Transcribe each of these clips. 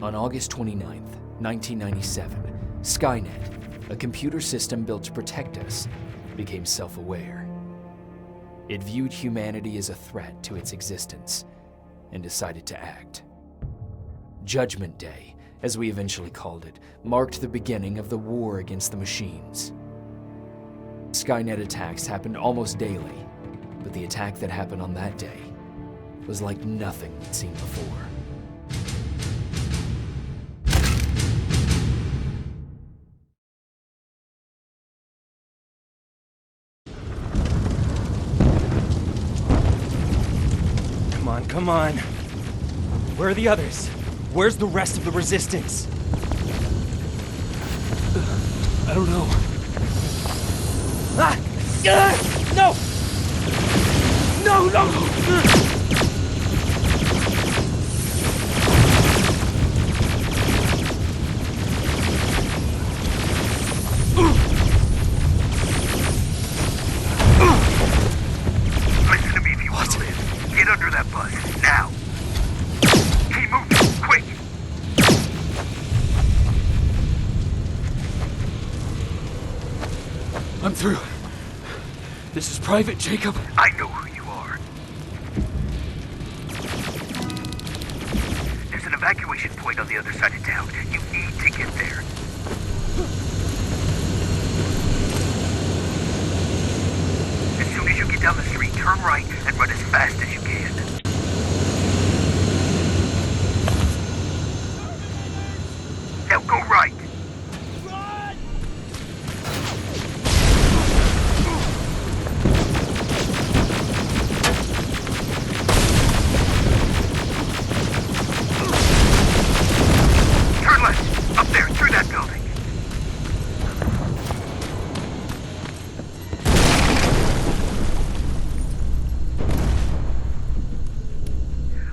On August 29th, 1997, Skynet, a computer system built to protect us, became self-aware. It viewed humanity as a threat to its existence and decided to act. Judgment Day, as we eventually called it, marked the beginning of the war against the machines. Skynet attacks happened almost daily, but the attack that happened on that day was like nothing we'd seen before. Come on. Where are the others? Where's the rest of the resistance? I don't know. Ah! No! No! Listen to me if you want to live. Get under that bus, now. Keep moving, quick! I'm through. This is Private Jacob. I know who you are. There's an evacuation point on the other side of town. You need to get there. As soon as you get down the street, turn right and run as fast as you can. Now go right. Turn left. Up there, through that building.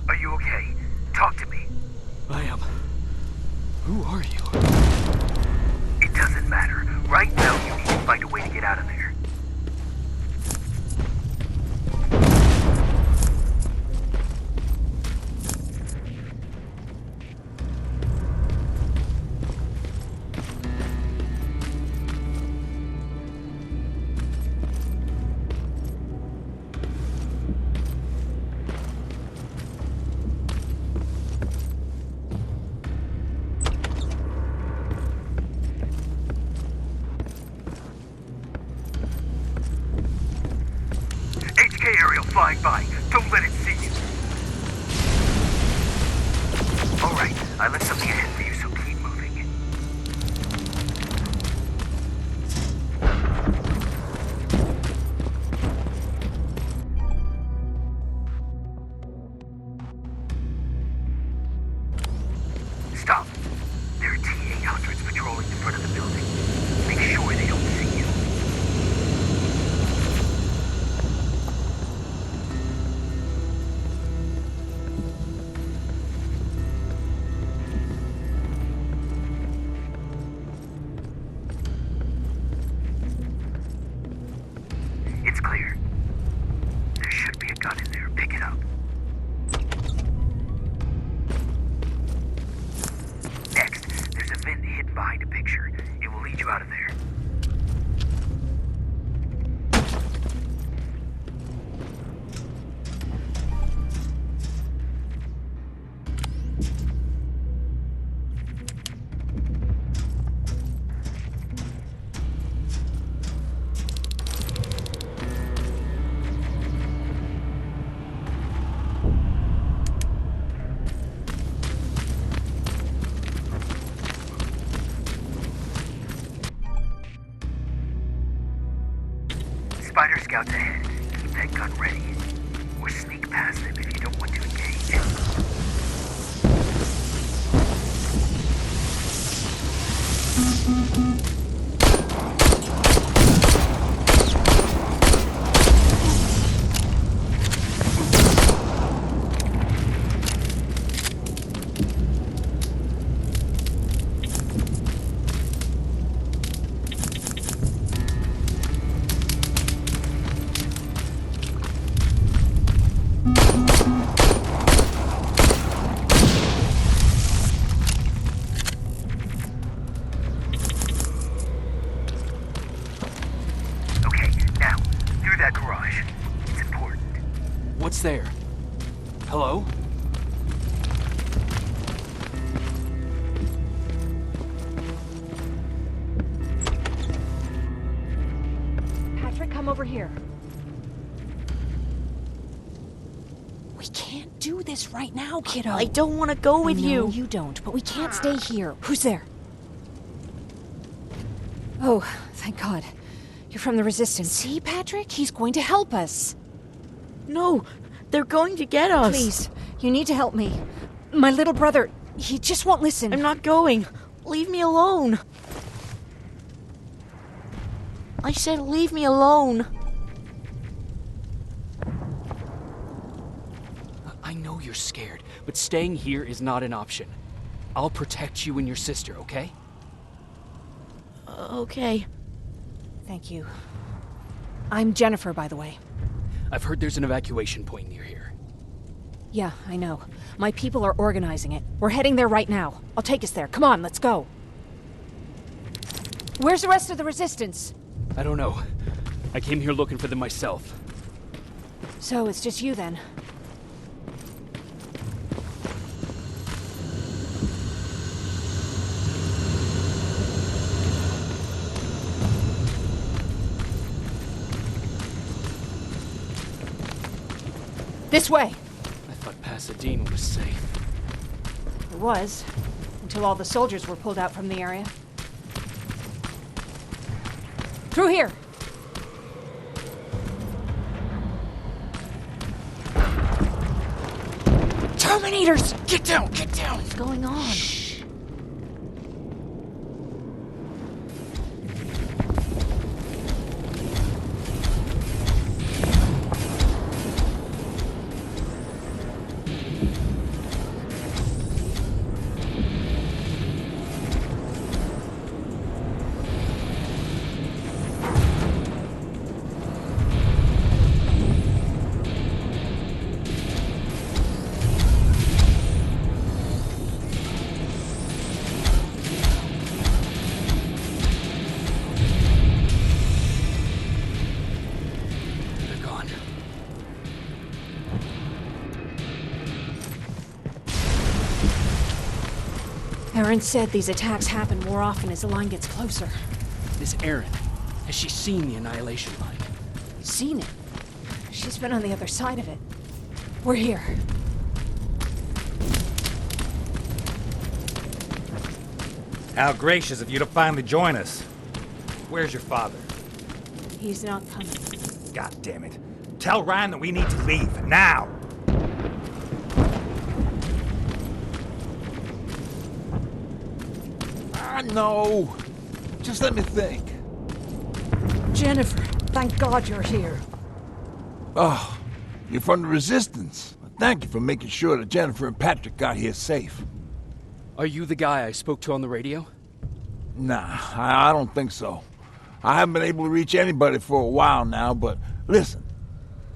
Are you okay? Talk to me. I am. Who are you? It doesn't matter. Right now, you need to find a way to get out of there. HK aerial flying by. Don't let it see you. Alright, I left something ahead for you, so keep moving. Stop. There are T-800s patrolling the front of the building. Make sure they don't see you. It's clear. There should be a gun in there. Pick it up. Next, there's a vent hidden behind a picture. It will lead you out of there. Spider scouts ahead. Keep that gun ready. Or sneak past them if you don't want to engage. What's there? Hello? Patrick, come over here. We can't do this right now, kiddo. I don't want to go with No, you. you don't, but we can't stay here. Who's there? Oh, thank God. You're from the Resistance. See, Patrick? He's going to help us. No, they're going to get us. Please, you need to help me. My little brother, he just won't listen. I'm not going. Leave me alone. I said leave me alone. I know you're scared, but staying here is not an option. I'll protect you and your sister, okay? Okay. Thank you. I'm Jennifer, by the way. I've heard there's an evacuation point near here. Yeah, I know. My people are organizing it. We're heading there right now. I'll take us there. Come on, let's go. Where's the rest of the Resistance? I don't know. I came here looking for them myself. So it's just you then. This way! I thought Pasadena was safe. It was, until all the soldiers were pulled out from the area. Through here! Terminators! Get down! Get down! What's going on? They're gone. Erin said these attacks happen more often as the line gets closer. This Erin, has she seen the Annihilation Line? Seen it. She's been on the other side of it. We're here. How gracious of you to finally join us. Where's your father? He's not coming. God damn it. Tell Ryan that we need to leave, now! I know. Just let me think. Jennifer, thank God you're here. Oh, you're from the Resistance. Thank you for making sure that Jennifer and Patrick got here safe. Are you the guy I spoke to on the radio? Nah, I don't think so. I haven't been able to reach anybody for a while now, but listen.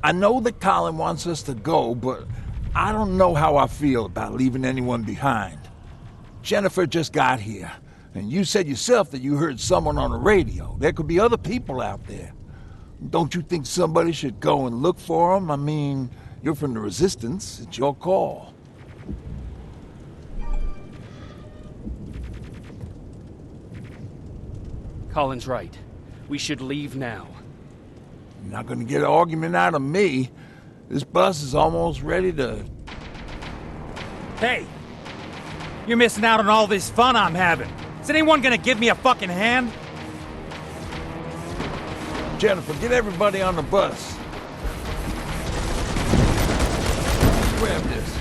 I know that Colin wants us to go, but I don't know how I feel about leaving anyone behind. Jennifer just got here, and you said yourself that you heard someone on the radio. There could be other people out there. Don't you think somebody should go and look for them? I mean, you're from the Resistance. It's your call. Colin's right. We should leave now. You're not gonna get an argument out of me. This bus is almost ready to... Hey! You're missing out on all this fun I'm having. Is anyone gonna give me a fucking hand? Jennifer, get everybody on the bus. Grab this.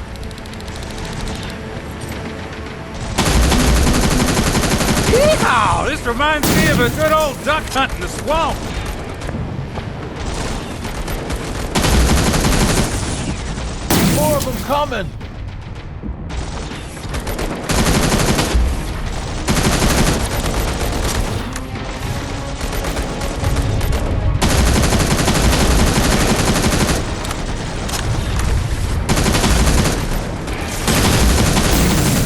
Yeehaw! This reminds me of a good old duck hunt in the swamp. More of them coming.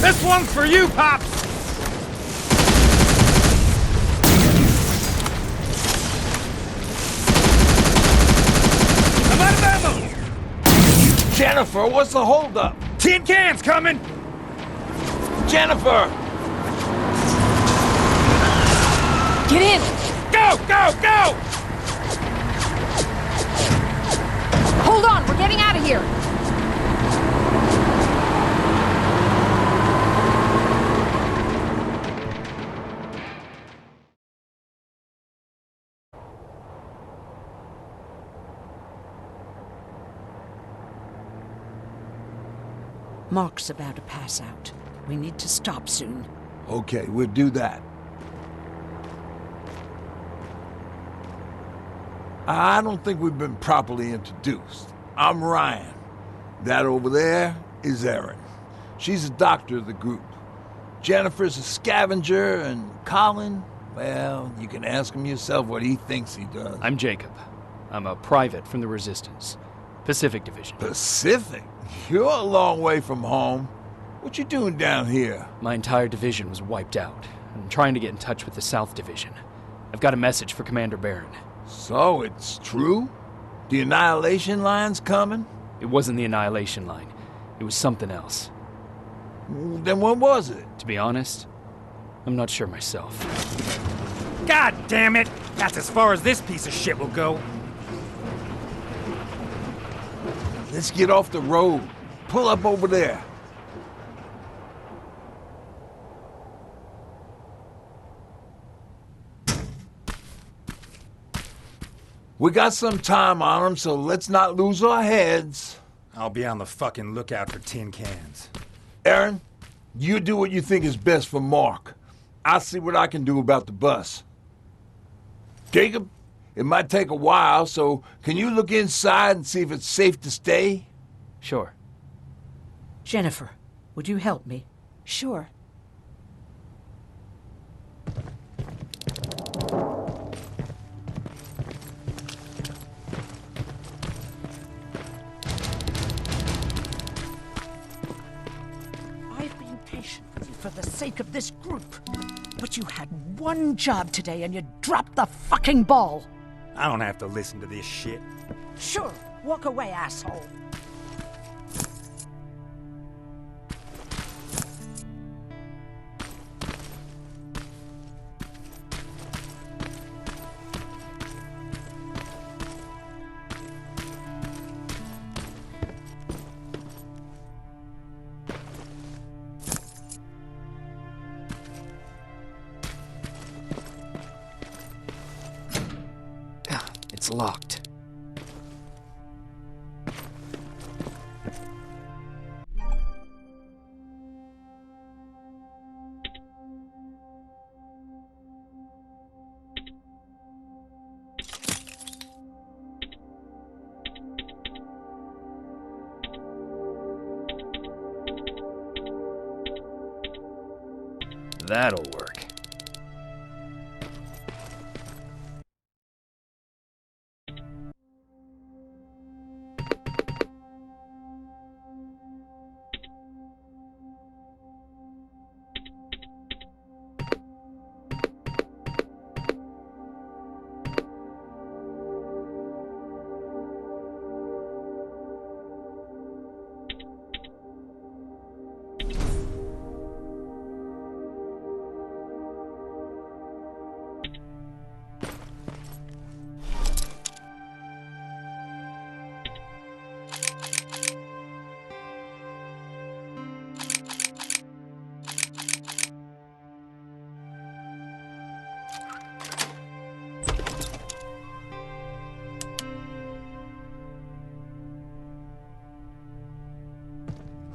This one's for you, Pops! I'm out of ammo! Jennifer, what's the holdup? Tin cans coming! Jennifer! Get in! Go, go, go! Hold on, we're getting out of here! Mark's about to pass out. We need to stop soon. Okay, we'll do that. I don't think we've been properly introduced. I'm Ryan. That over there is Erin. She's the doctor of the group. Jennifer's a scavenger, and Colin, well, you can ask him yourself what he thinks he does. I'm Jacob. I'm a private from the Resistance. Pacific Division. Pacific? You're a long way from home. What you doing down here? My entire division was wiped out. I'm trying to get in touch with the South Division. I've got a message for Commander Barron. So, it's true? The Annihilation Line's coming? It wasn't the Annihilation Line. It was something else. Then what was it? To be honest, I'm not sure myself. God damn it! That's as far as this piece of shit will go. Let's get off the road. Pull up over there. We got some time on them, so let's not lose our heads. I'll be on the fucking lookout for tin cans. Erin, you do what you think is best for Mark. I'll see what I can do about the bus. Jacob, it might take a while, so can you look inside and see if it's safe to stay? Sure. Jennifer, would you help me? Sure. I've been patient with you for the sake of this group. But you had one job today and you dropped the fucking ball. I don't have to listen to this shit. Sure, walk away, asshole. It's locked. That'll work.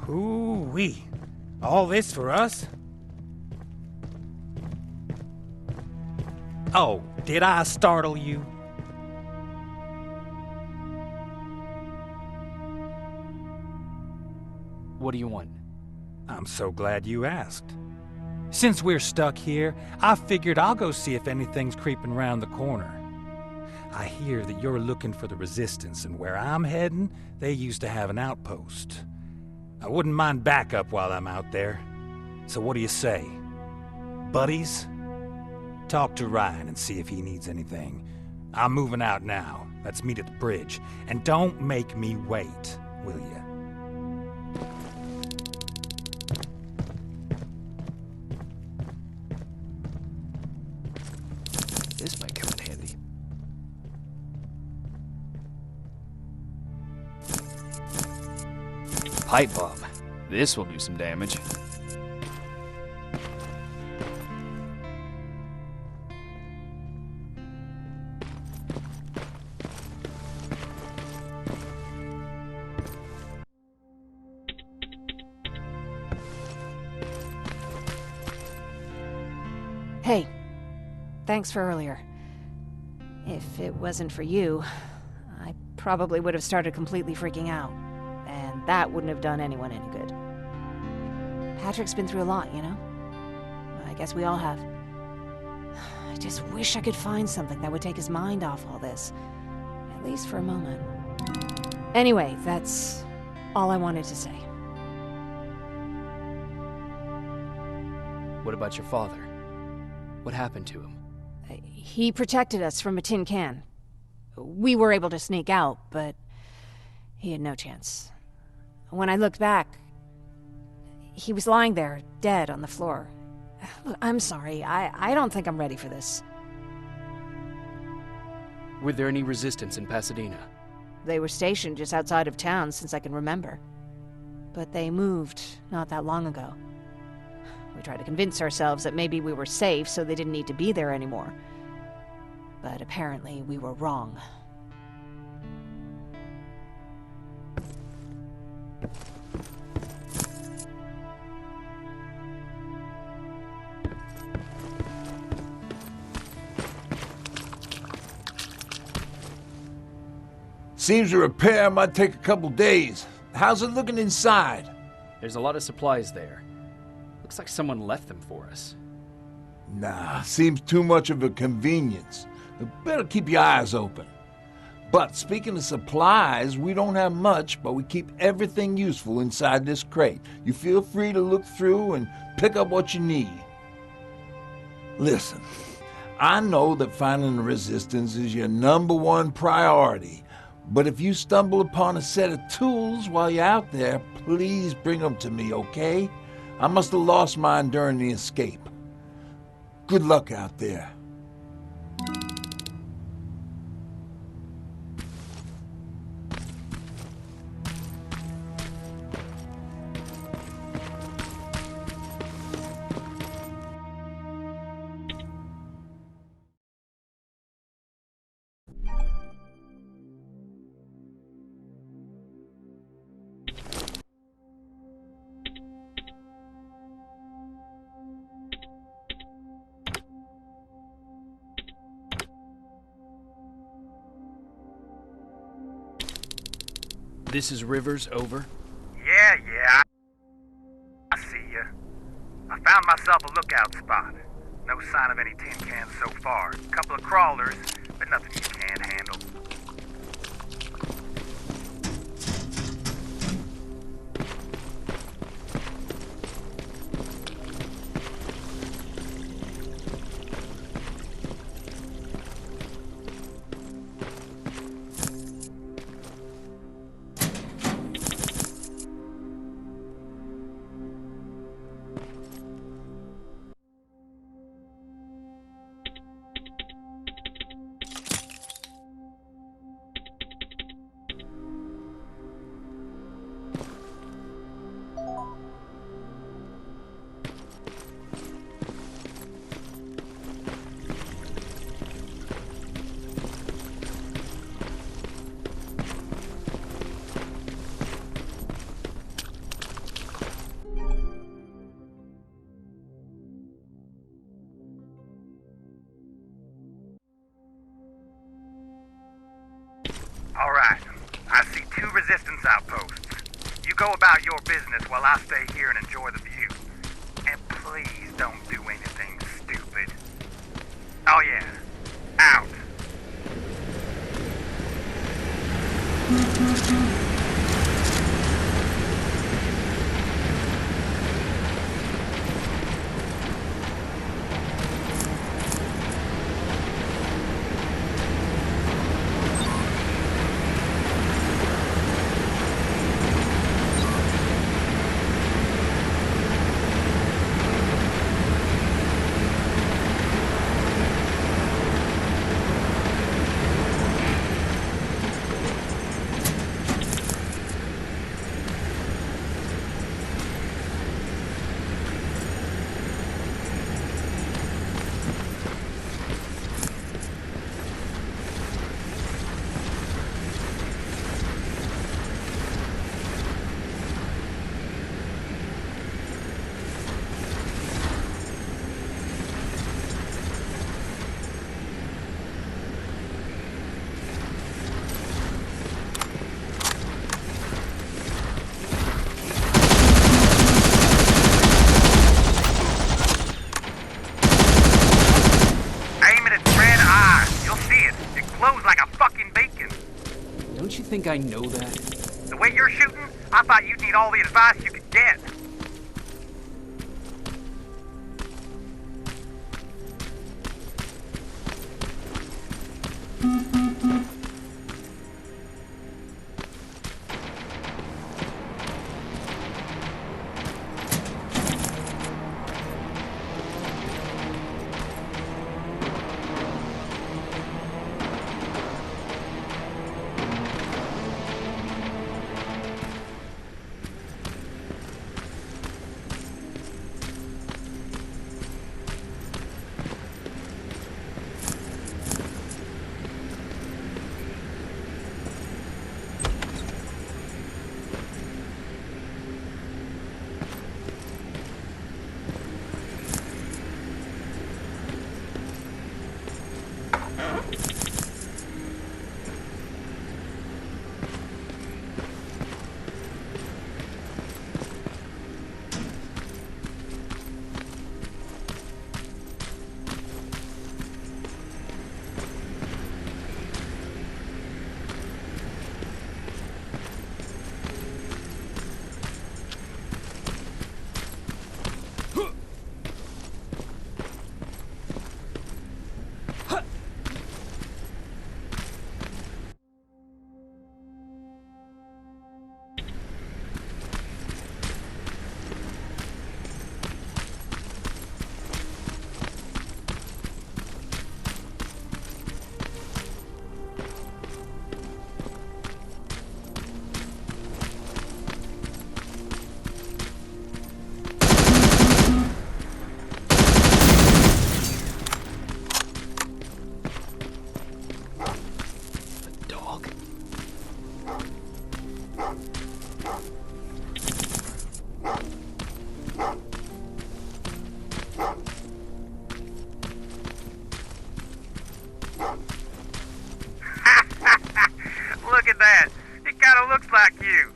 Ooh-wee. All this for us? Oh, did I startle you? What do you want? I'm so glad you asked. Since we're stuck here, I figured I'll go see if anything's creeping around the corner. I hear that you're looking for the Resistance, and where I'm heading, they used to have an outpost. I wouldn't mind backup while I'm out there. So what do you say? Buddies? Talk to Ryan and see if he needs anything. I'm moving out now. Let's meet at the bridge. And don't make me wait, will you? pipe bomb. This will do some damage. Hey, thanks for earlier. If it wasn't for you, I probably would have started completely freaking out. And that wouldn't have done anyone any good. Patrick's been through a lot, you know? I guess we all have. I just wish I could find something that would take his mind off all this. At least for a moment. Anyway, that's all I wanted to say. What about your father? What happened to him? He protected us from a tin can. We were able to sneak out, but he had no chance. When I looked back, he was lying there, dead on the floor. Look, I'm sorry. I don't think I'm ready for this. Were there any resistance in Pasadena? They were stationed just outside of town since I can remember. But they moved not that long ago. We tried to convince ourselves that maybe we were safe so they didn't need to be there anymore. But apparently we were wrong. Seems a repair might take a couple days. How's it looking inside? There's a lot of supplies there. Looks like someone left them for us. Nah, seems too much of a convenience. Better keep your eyes open. But speaking of supplies, we don't have much, but we keep everything useful inside this crate. You feel free to look through and pick up what you need. Listen, I know that finding the resistance is your #1 priority, but if you stumble upon a set of tools while you're out there, please bring them to me, okay? I must have lost mine during the escape. Good luck out there. This is Rivers, over. Yeah, I see you. I found myself a lookout spot. No sign of any tin cans so far. Couple of crawlers, but nothing you can't handle. Alright, I see 2 resistance outposts. You go about your business while I stay here and enjoy the view. And please don't do anything stupid. Oh yeah, out. Don't you think I know that? The way you're shooting, I thought you'd need all the advice you could get. Look at that. It kind of looks like you.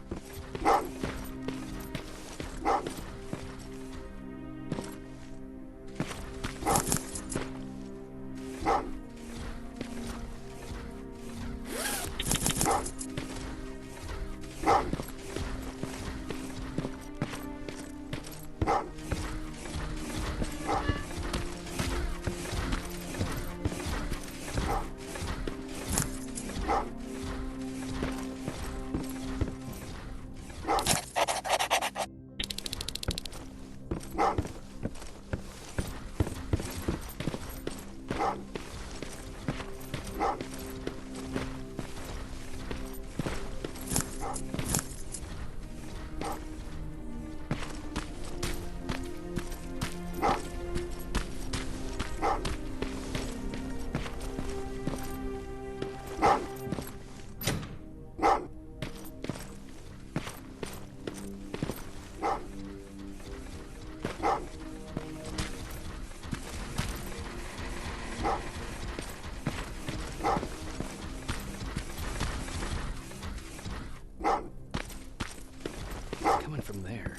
Coming from there.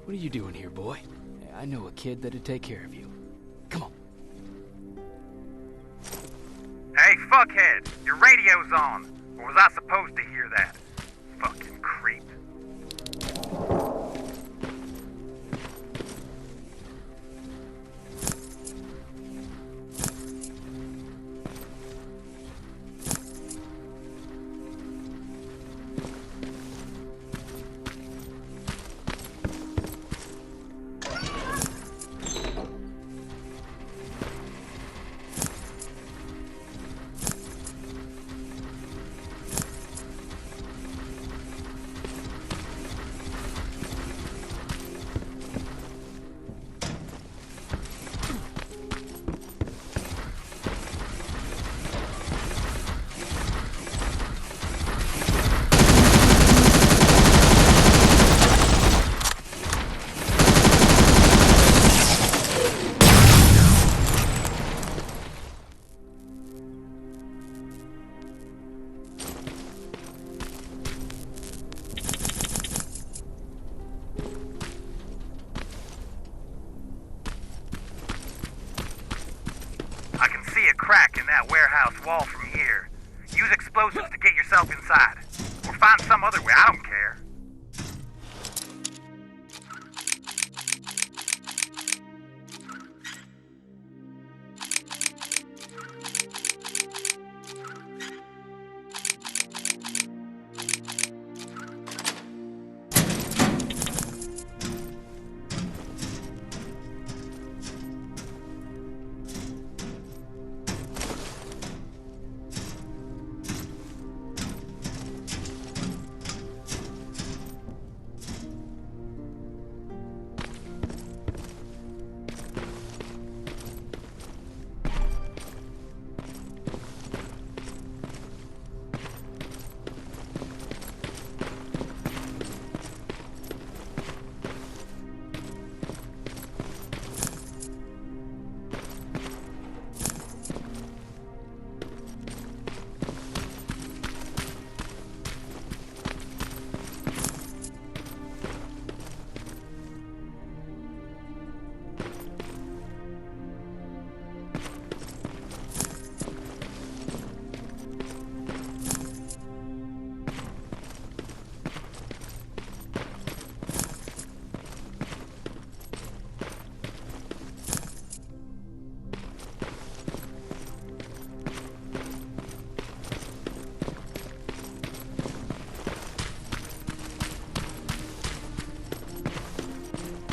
What are you doing here, boy? I know a kid that'd take care of you. Come on. Hey, fuckhead, your radio's on. Or was I supposed to hear that? Fucking creep. a crack in that warehouse wall from here. Use explosives to get yourself inside. Or find some other way, I don't care.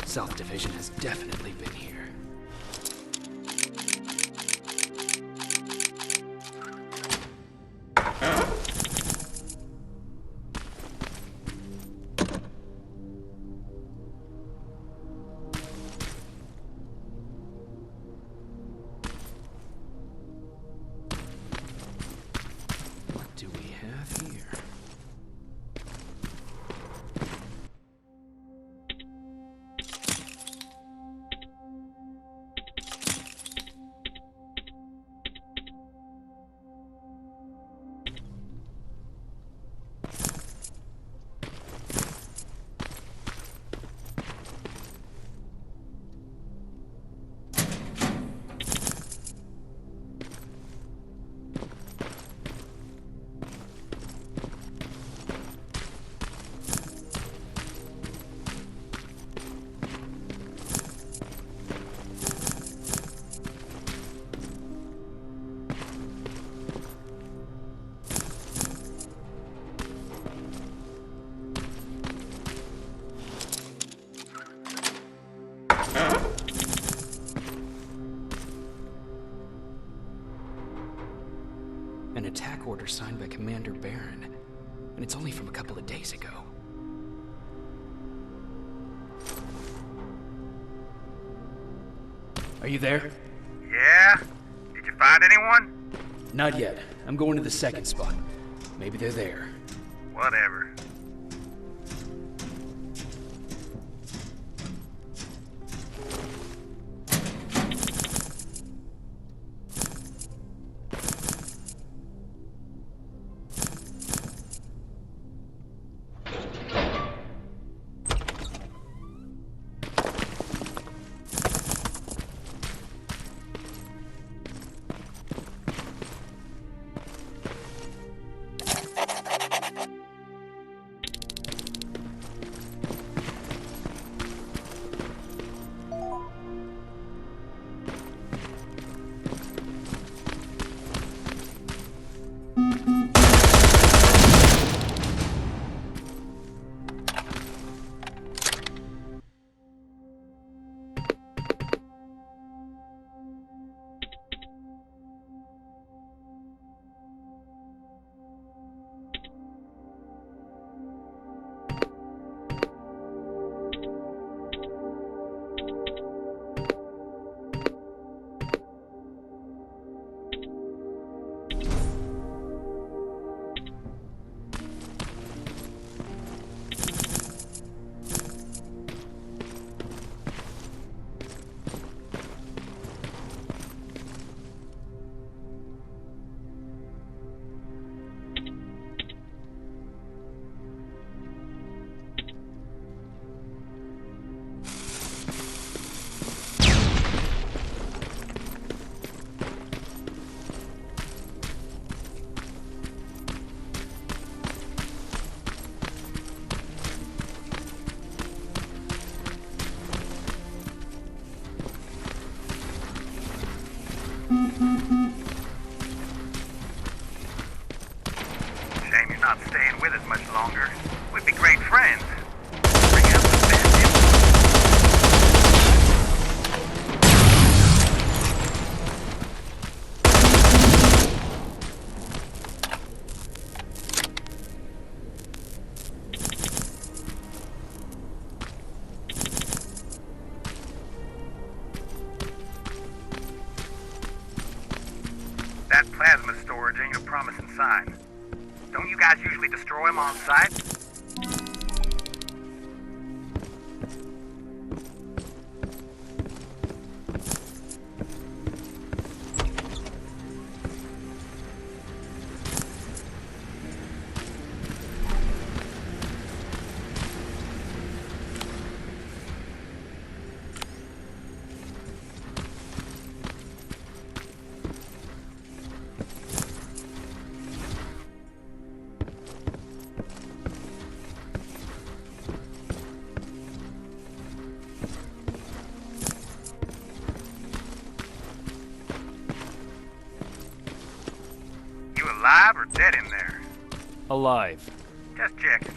South Division has definitely been here. What do we have here? An attack order signed by Commander Barron, and it's only from a couple of days ago. Are you there? Yeah? Did you find anyone? Not yet. I'm going to the second spot. Maybe they're there. Whatever. longer. We'd be great friends. Bring out the best in me. That plasma storage ain't a promising sign. Don't you guys usually destroy them on sight? You alive or dead in there? Alive. Just checking.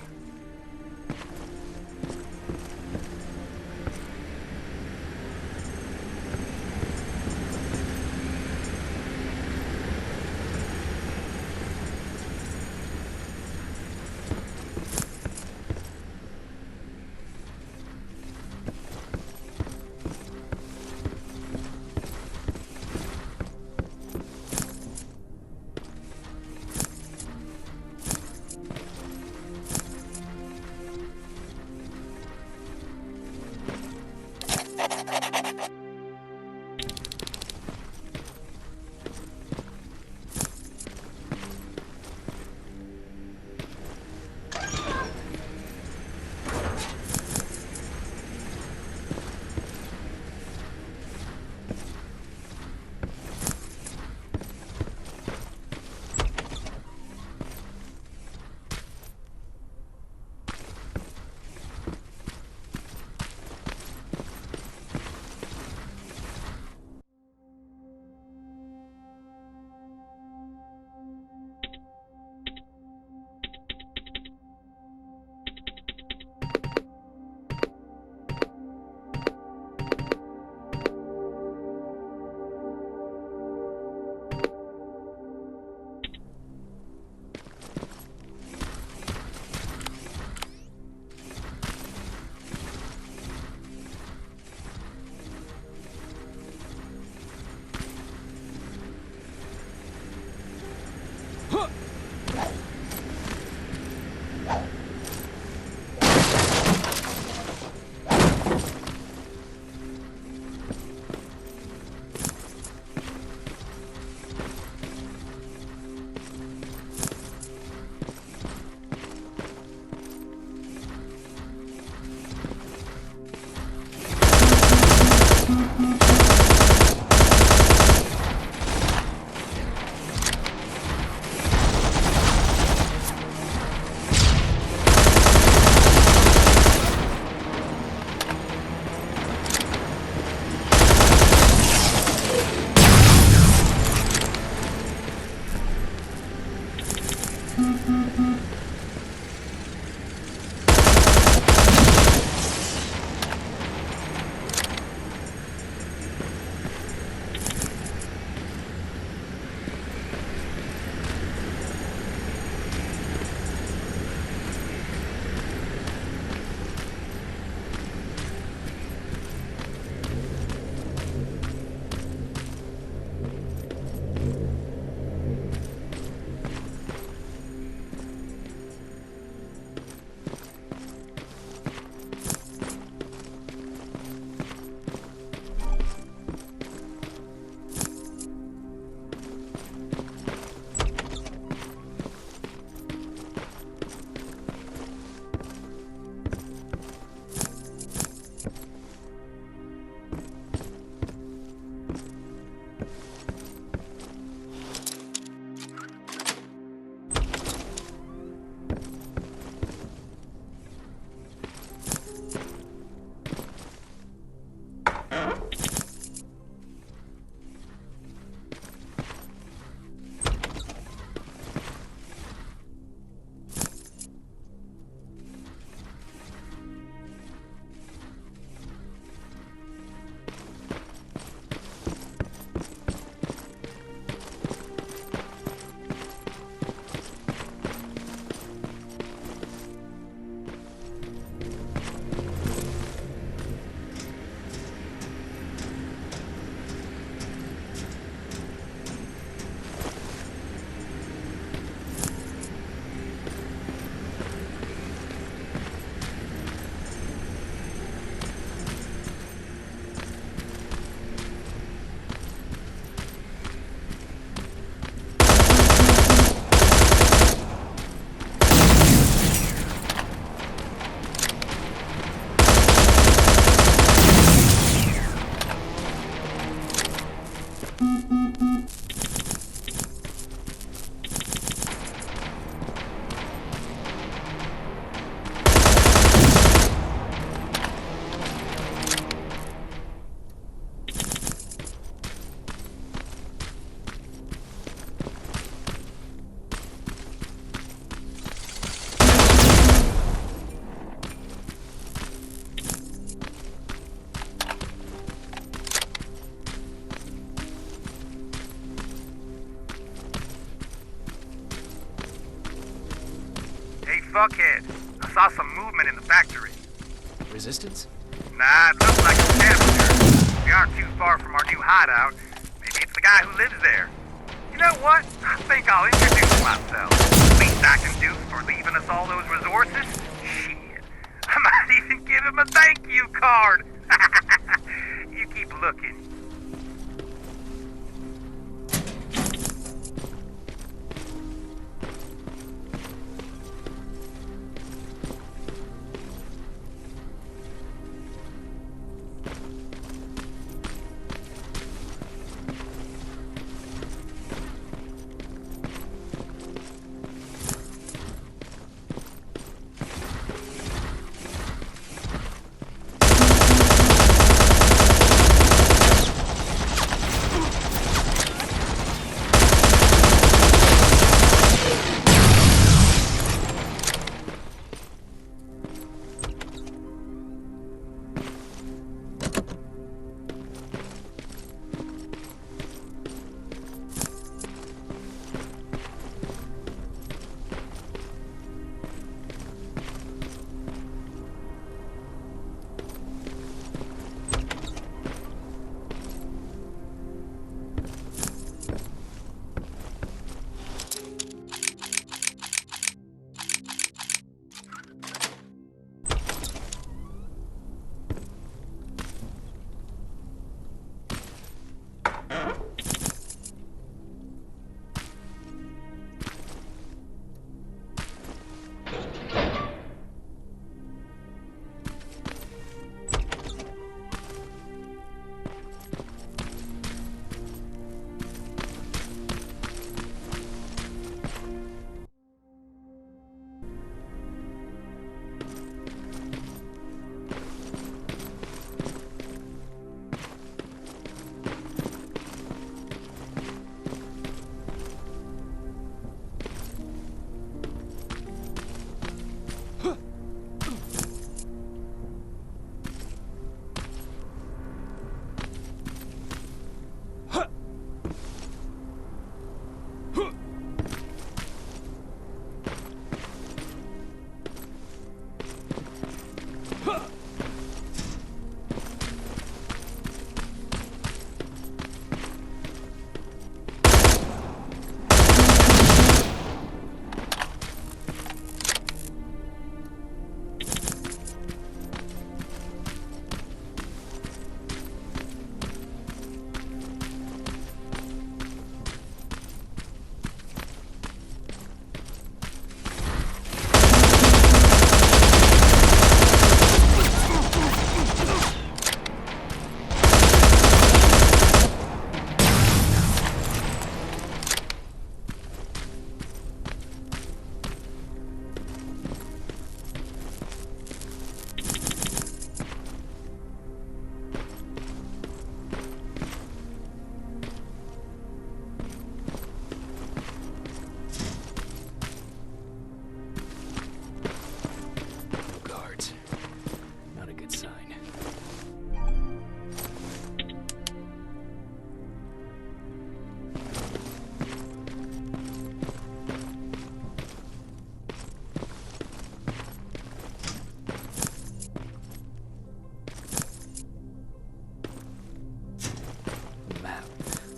Buckhead. I saw some movement in the factory. Resistance? Nah, it looks like a scavenger. We aren't too far from our new hideout. Maybe it's the guy who lives there. You know what? I think I'll introduce myself. Least I can do for leaving us all those resources? Shit. I might even give him a thank you card. You keep looking.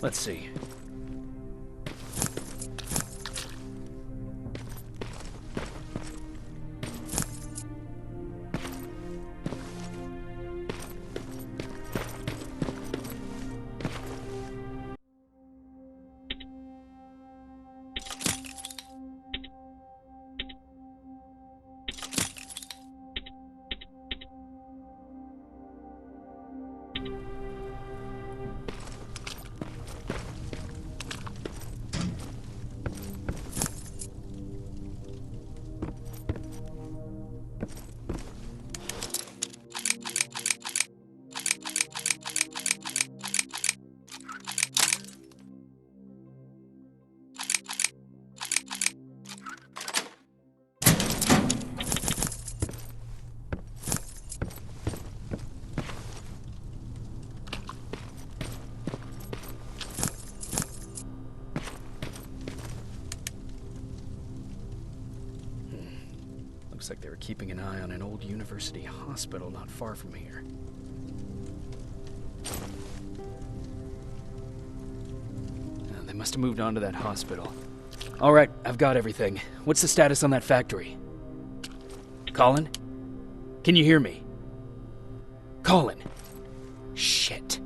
Let's see. Looks like they were keeping an eye on an old university hospital not far from here. They must have moved on to that hospital. All right, I've got everything. What's the status on that factory? Colin? Can you hear me? Colin! Shit.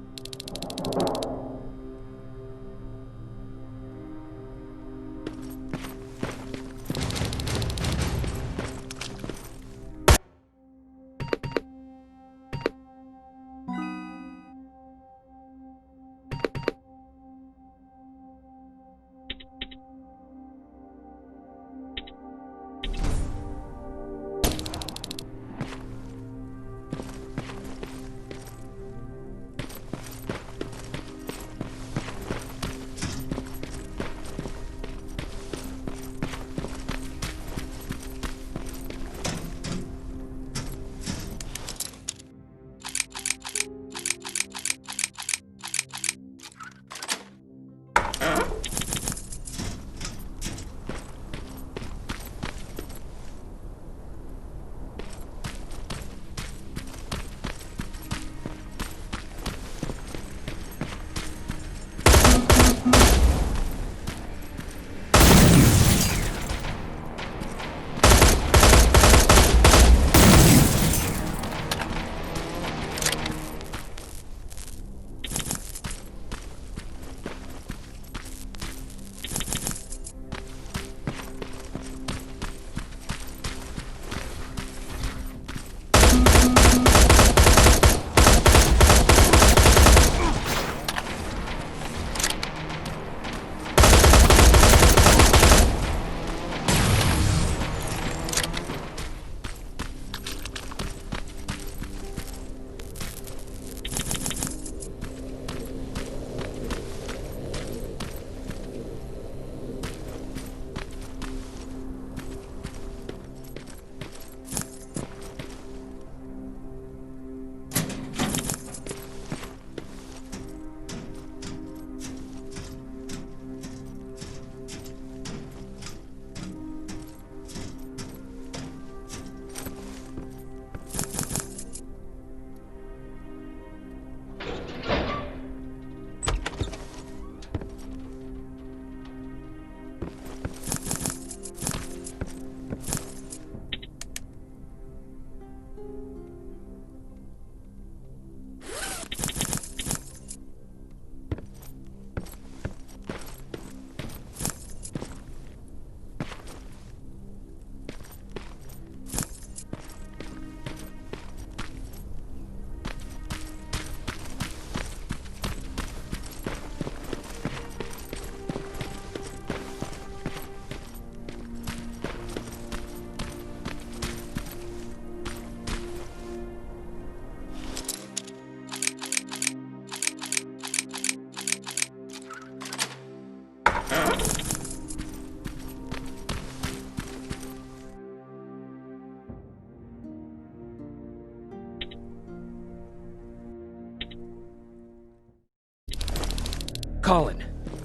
Colin,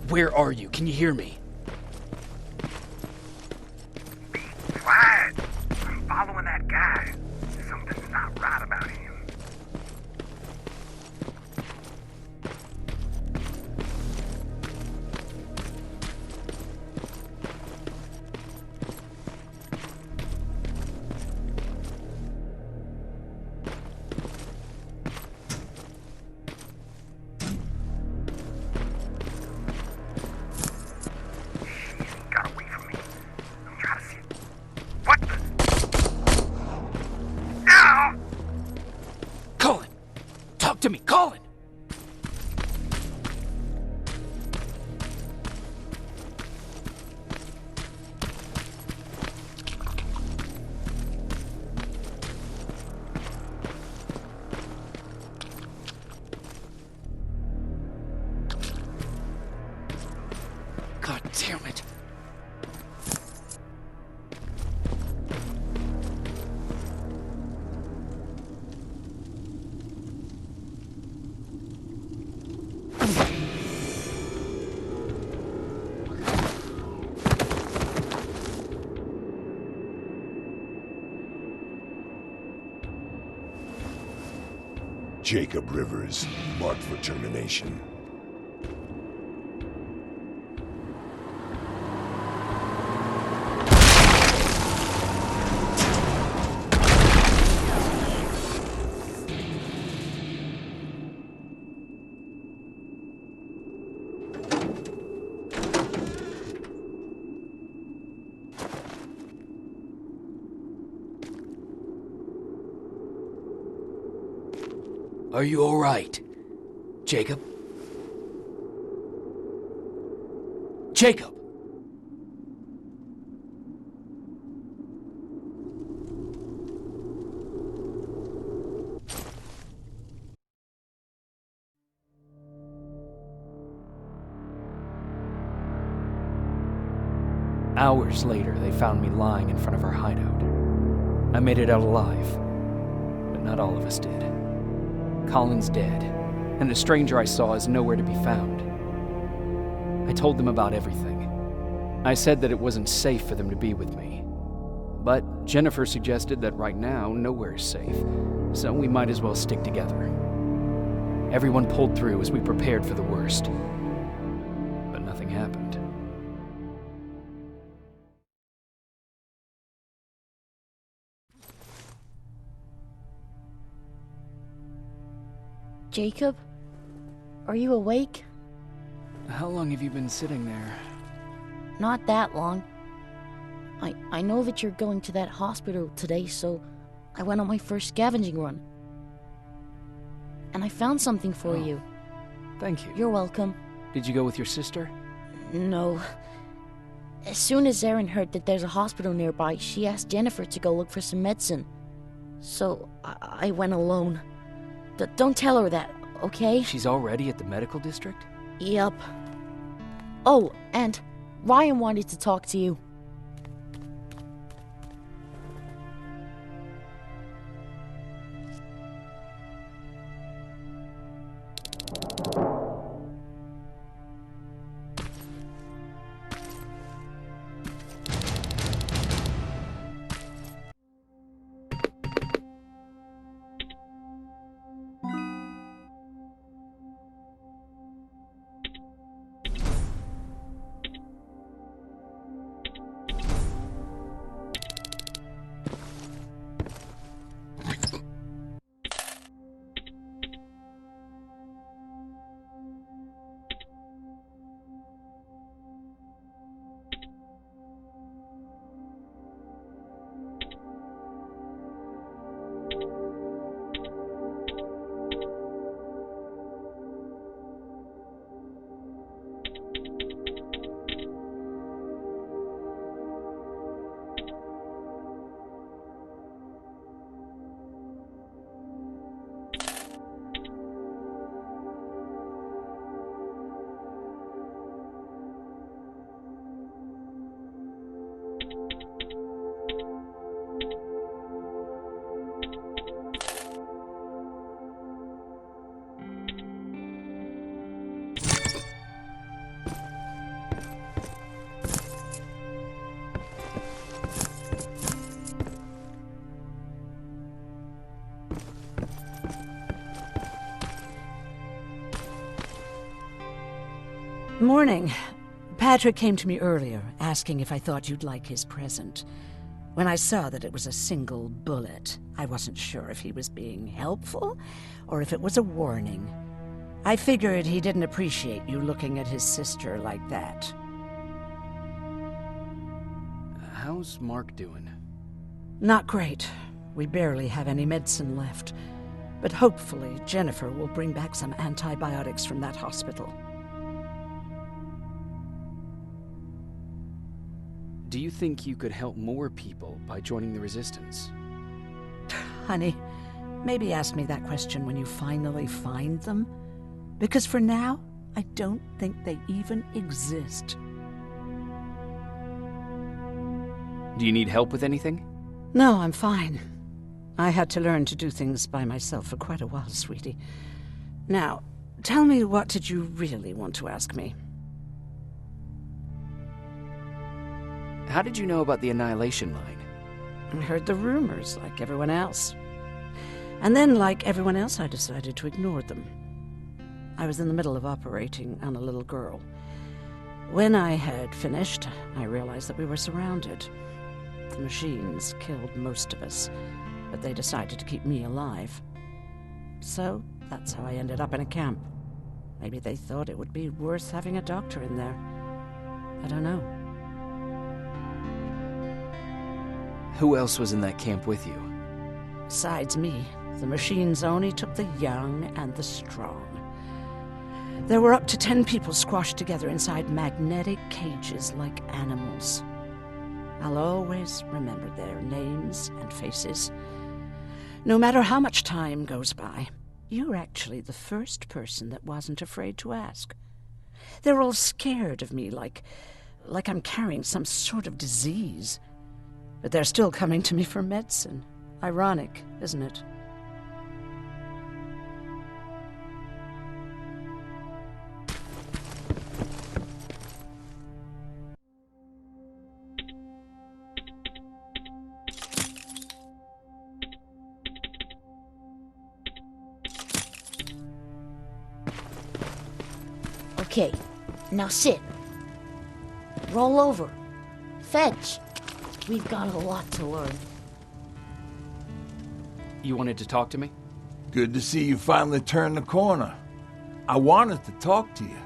where are you? Can you hear me? Be quiet. I'm following that guy. Something's not right about him. To me, Colin! God damn it. Jacob Rivers, marked for termination. Are you all right, Jacob? Jacob! Hours later, they found me lying in front of our hideout. I made it out alive, but not all of us did. Colin's dead, and the stranger I saw is nowhere to be found. I told them about everything. I said that it wasn't safe for them to be with me. But Jennifer suggested that right now, nowhere is safe, so we might as well stick together. Everyone pulled through as we prepared for the worst. But nothing happened. Jacob? Are you awake? How long have you been sitting there? Not that long. I know that you're going to that hospital today, so I went on my first scavenging run. And I found something for you. Thank you. You're welcome. Did you go with your sister? No. As soon as Erin heard that there's a hospital nearby, she asked Jennifer to go look for some medicine. So I went alone. Don't tell her that, okay? She's already at the medical district? Yep. Oh, and Ryan wanted to talk to you. Morning. Patrick came to me earlier, asking if I thought you'd like his present. When I saw that it was a single bullet, I wasn't sure if he was being helpful or if it was a warning. I figured he didn't appreciate you looking at his sister like that. How's Mark doing? Not great. We barely have any medicine left. But hopefully Jennifer will bring back some antibiotics from that hospital. Do you think you could help more people by joining the Resistance? Honey, maybe ask me that question when you finally find them. Because for now, I don't think they even exist. Do you need help with anything? No, I'm fine. I had to learn to do things by myself for quite a while, sweetie. Now, tell me, what did you really want to ask me? How did you know about the Annihilation Line? I heard the rumors, like everyone else. And then, like everyone else, I decided to ignore them. I was in the middle of operating on a little girl. When I had finished, I realized that we were surrounded. The machines killed most of us, but they decided to keep me alive. So, that's how I ended up in a camp. Maybe they thought it would be worth having a doctor in there. I don't know. Who else was in that camp with you? Besides me, the machines only took the young and the strong. There were up to 10 people squashed together inside magnetic cages like animals. I'll always remember their names and faces. No matter how much time goes by, you're actually the first person that wasn't afraid to ask. They're all scared of me, like I'm carrying some sort of disease. But they're still coming to me for medicine. Ironic, isn't it? Okay, now sit. Roll over. Fetch. We've got a lot to learn. You wanted to talk to me? Good to see you finally turned the corner. I wanted to talk to you.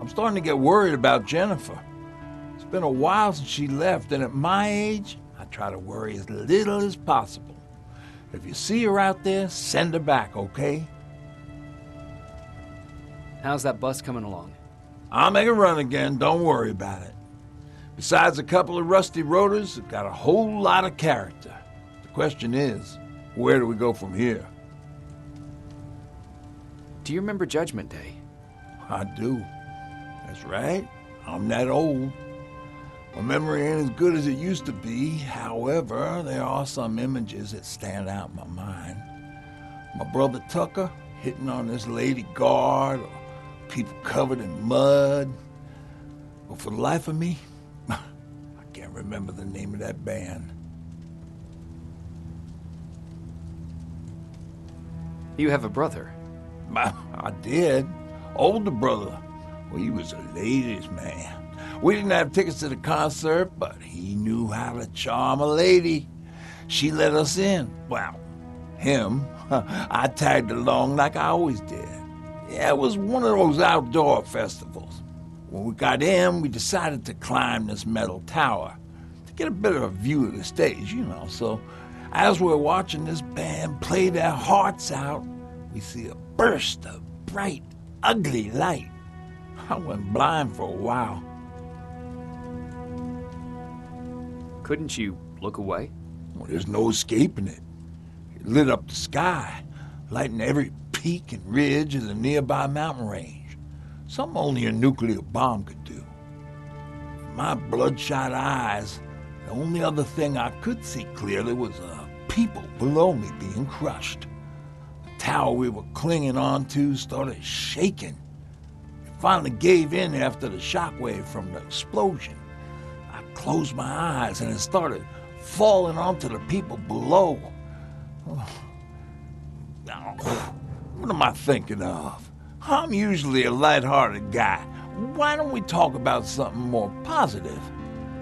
I'm starting to get worried about Jennifer. It's been a while since she left, and at my age, I try to worry as little as possible. If you see her out there, send her back, okay? How's that bus coming along? I'll make a run again, don't worry about it. Besides a couple of rusty rotors, it's got a whole lot of character. The question is, where do we go from here? Do you remember Judgment Day? I do. That's right. I'm that old. My memory ain't as good as it used to be. However, there are some images that stand out in my mind. My brother Tucker hitting on this lady guard, or people covered in mud. But for the life of me, I can't remember the name of that band. You have a brother? I did. Older brother. Well, he was a ladies' man. We didn't have tickets to the concert, but he knew how to charm a lady. She let us in. Well, him. I tagged along like I always did. Yeah, it was one of those outdoor festivals. When we got in, we decided to climb this metal tower to get a bit of a view of the stage, you know. So as we're watching this band play their hearts out, we see a burst of bright, ugly light. I went blind for a while. Couldn't you look away? Well, there's no escaping it. It lit up the sky, lighting every peak and ridge of the nearby mountain range. Something only a nuclear bomb could do. In my bloodshot eyes, the only other thing I could see clearly was people below me being crushed. The tower we were clinging onto started shaking. It finally gave in after the shockwave from the explosion. I closed my eyes and it started falling onto the people below. What am I thinking of? I'm usually a lighthearted guy. Why don't we talk about something more positive?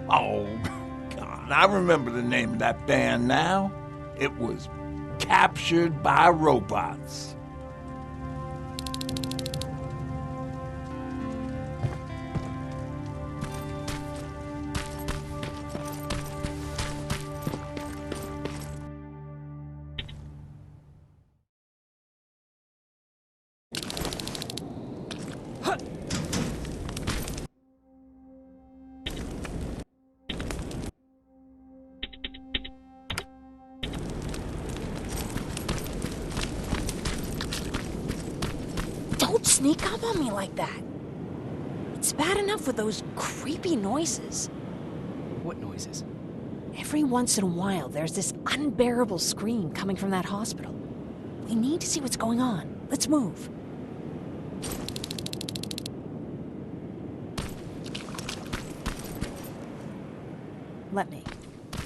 Oh, God, I remember the name of that band now. It was Captured by Robots. Don't sneak up on me like that. It's bad enough with those creepy noises. What noises? Every once in a while, there's this unbearable scream coming from that hospital. We need to see what's going on. Let's move. Let me.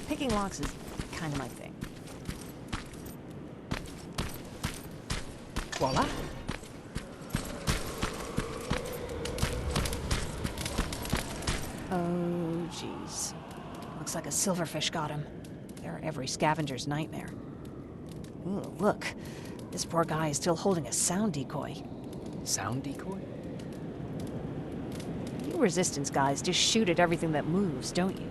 Picking locks is kind of my thing. Voila. Oh, jeez. Looks like a silverfish got him. They're every scavenger's nightmare. Ooh, look. This poor guy is still holding a sound decoy. Sound decoy? You Resistance guys just shoot at everything that moves, don't you?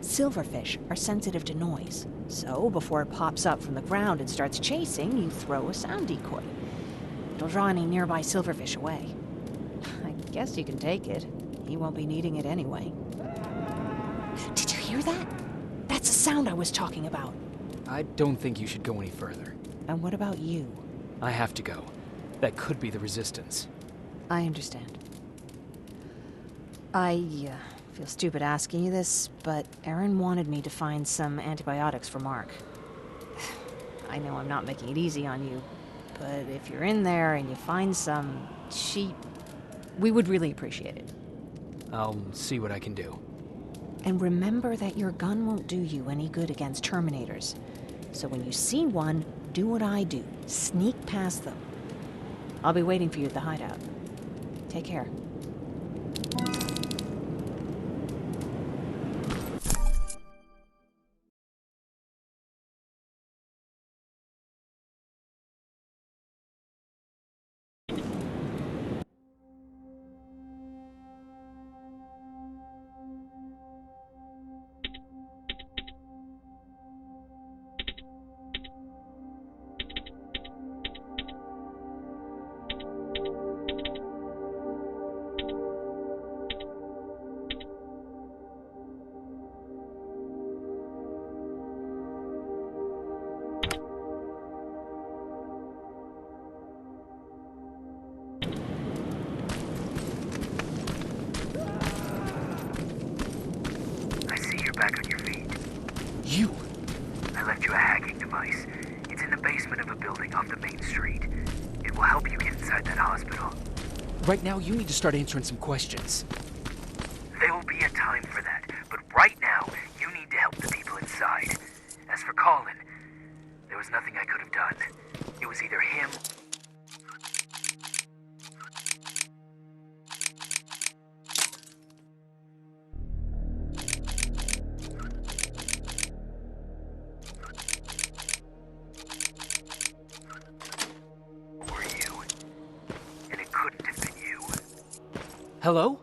Silverfish are sensitive to noise, so before it pops up from the ground and starts chasing, you throw a sound decoy. It'll draw any nearby silverfish away. I guess you can take it. He won't be needing it anyway. Did you hear that? That's the sound I was talking about. I don't think you should go any further. And what about you? I have to go. That could be the Resistance. I understand. I feel stupid asking you this, but Erin wanted me to find some antibiotics for Mark. I know I'm not making it easy on you, but if you're in there and you find some, we would really appreciate it. I'll see what I can do. And remember that your gun won't do you any good against Terminators. So when you see one, do what I do. Sneak past them. I'll be waiting for you at the hideout. Take care. Back on your feet. You! I left you a hacking device. It's in the basement of a building off the main street. It will help you get inside that hospital. Right now, you need to start answering some questions. There will be a time for that, but right now, you need to help the people inside. As for Colin, there was nothing I could have done. It was either him or you. And it couldn't have been you. Hello?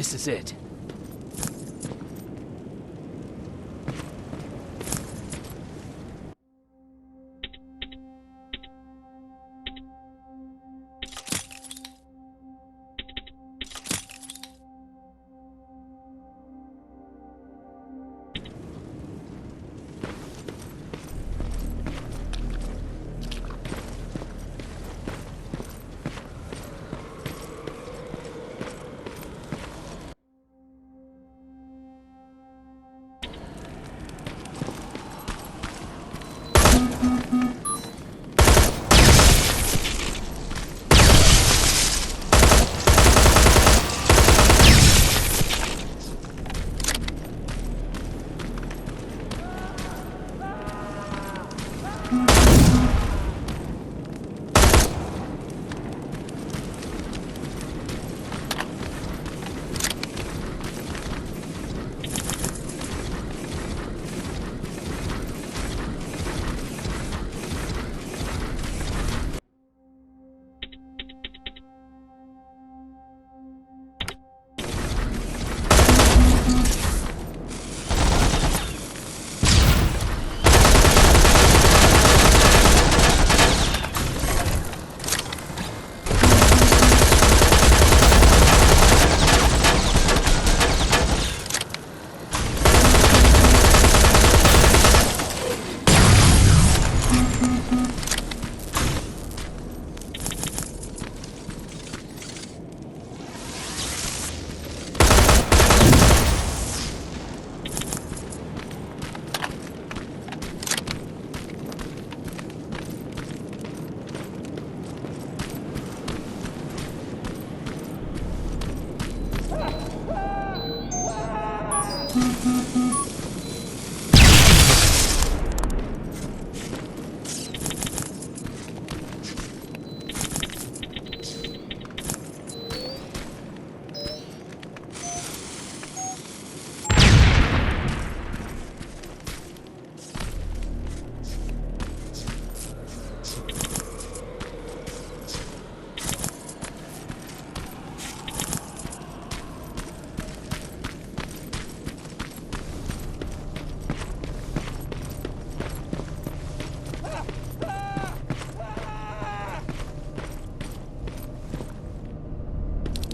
This is it.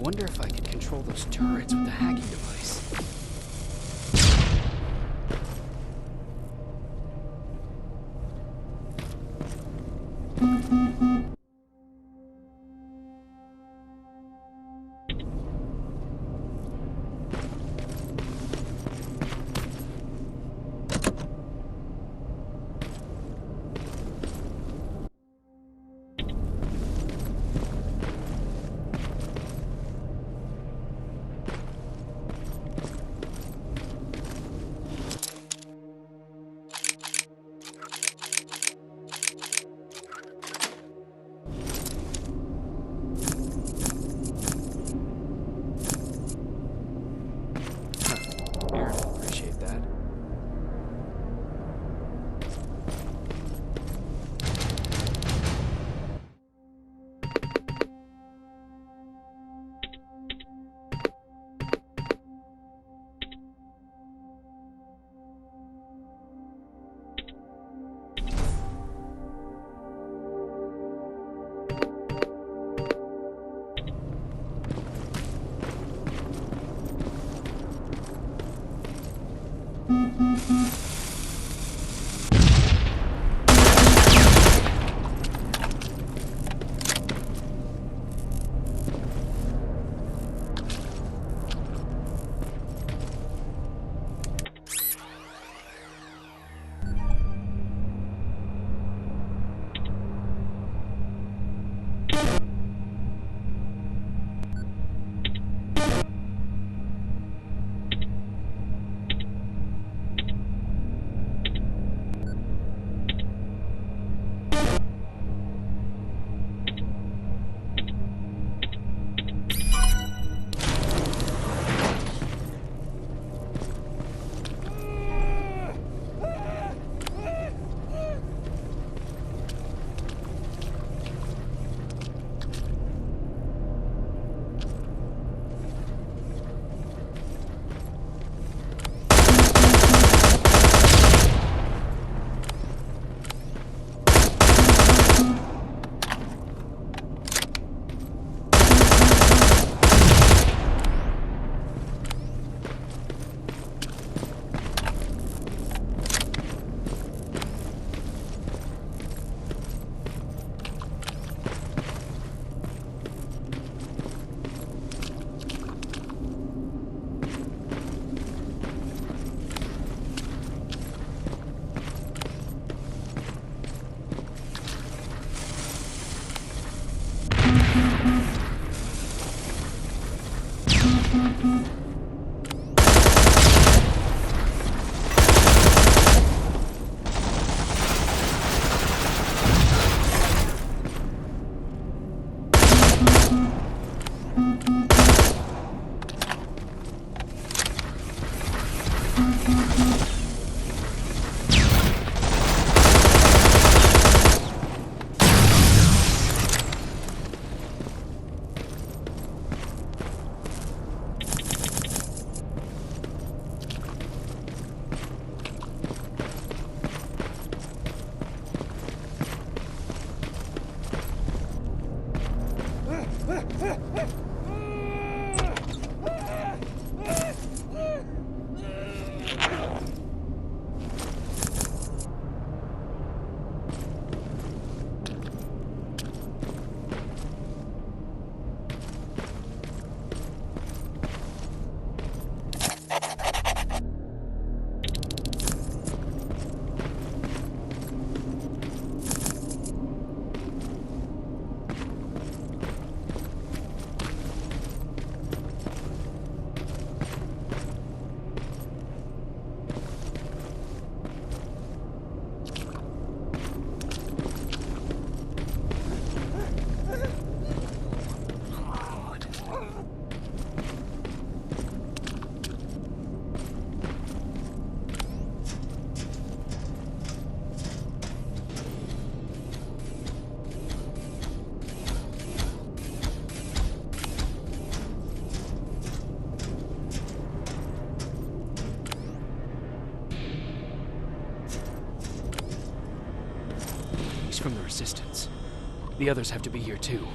Wonder if I could control those turrets with the hacking device. He's from the Resistance. The others have to be here too.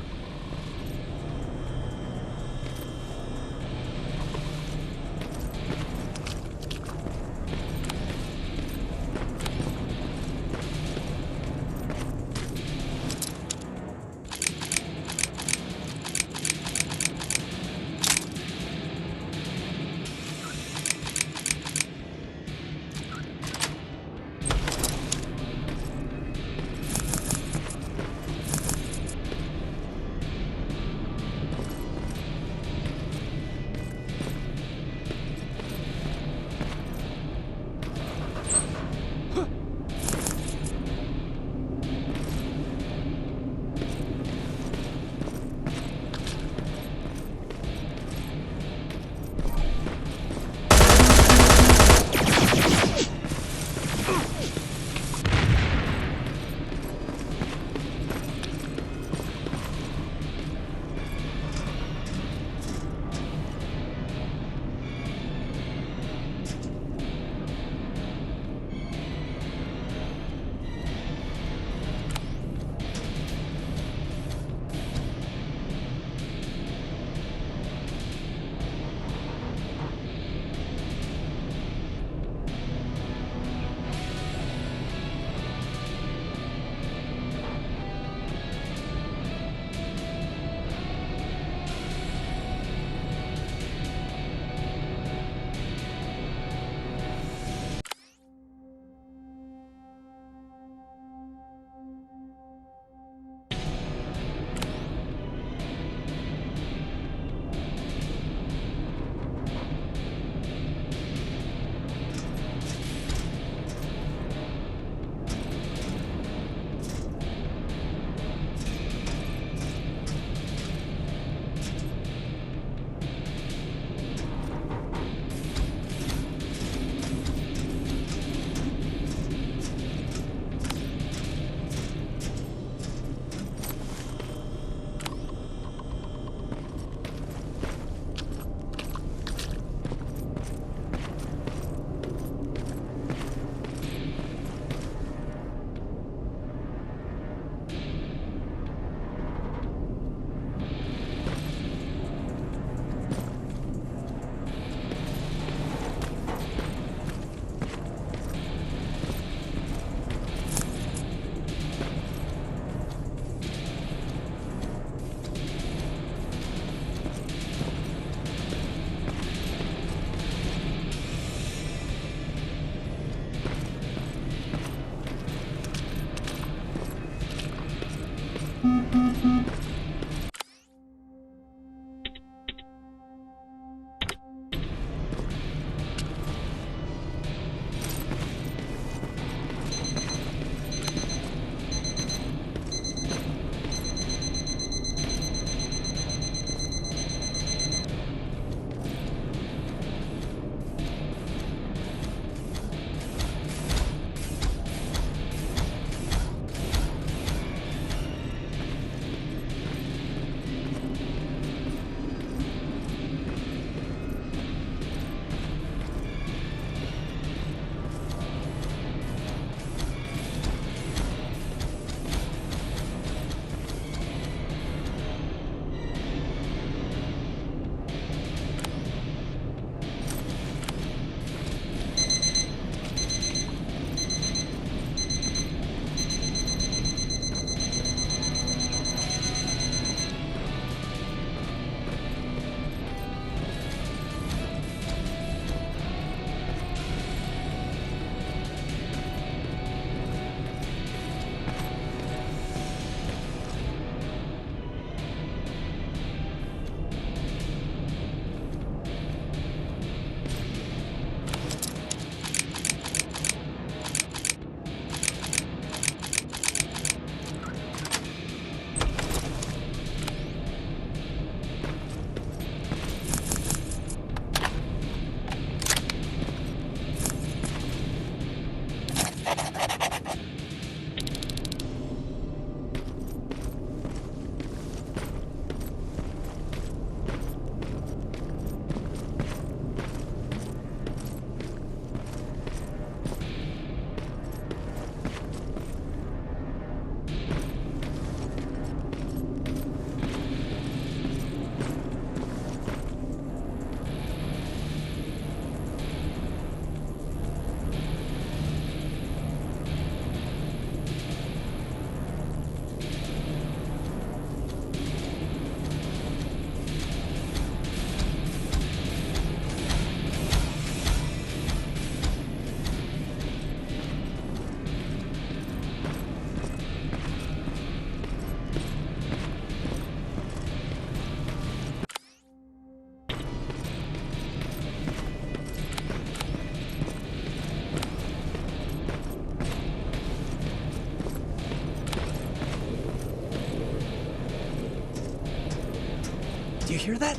hear that?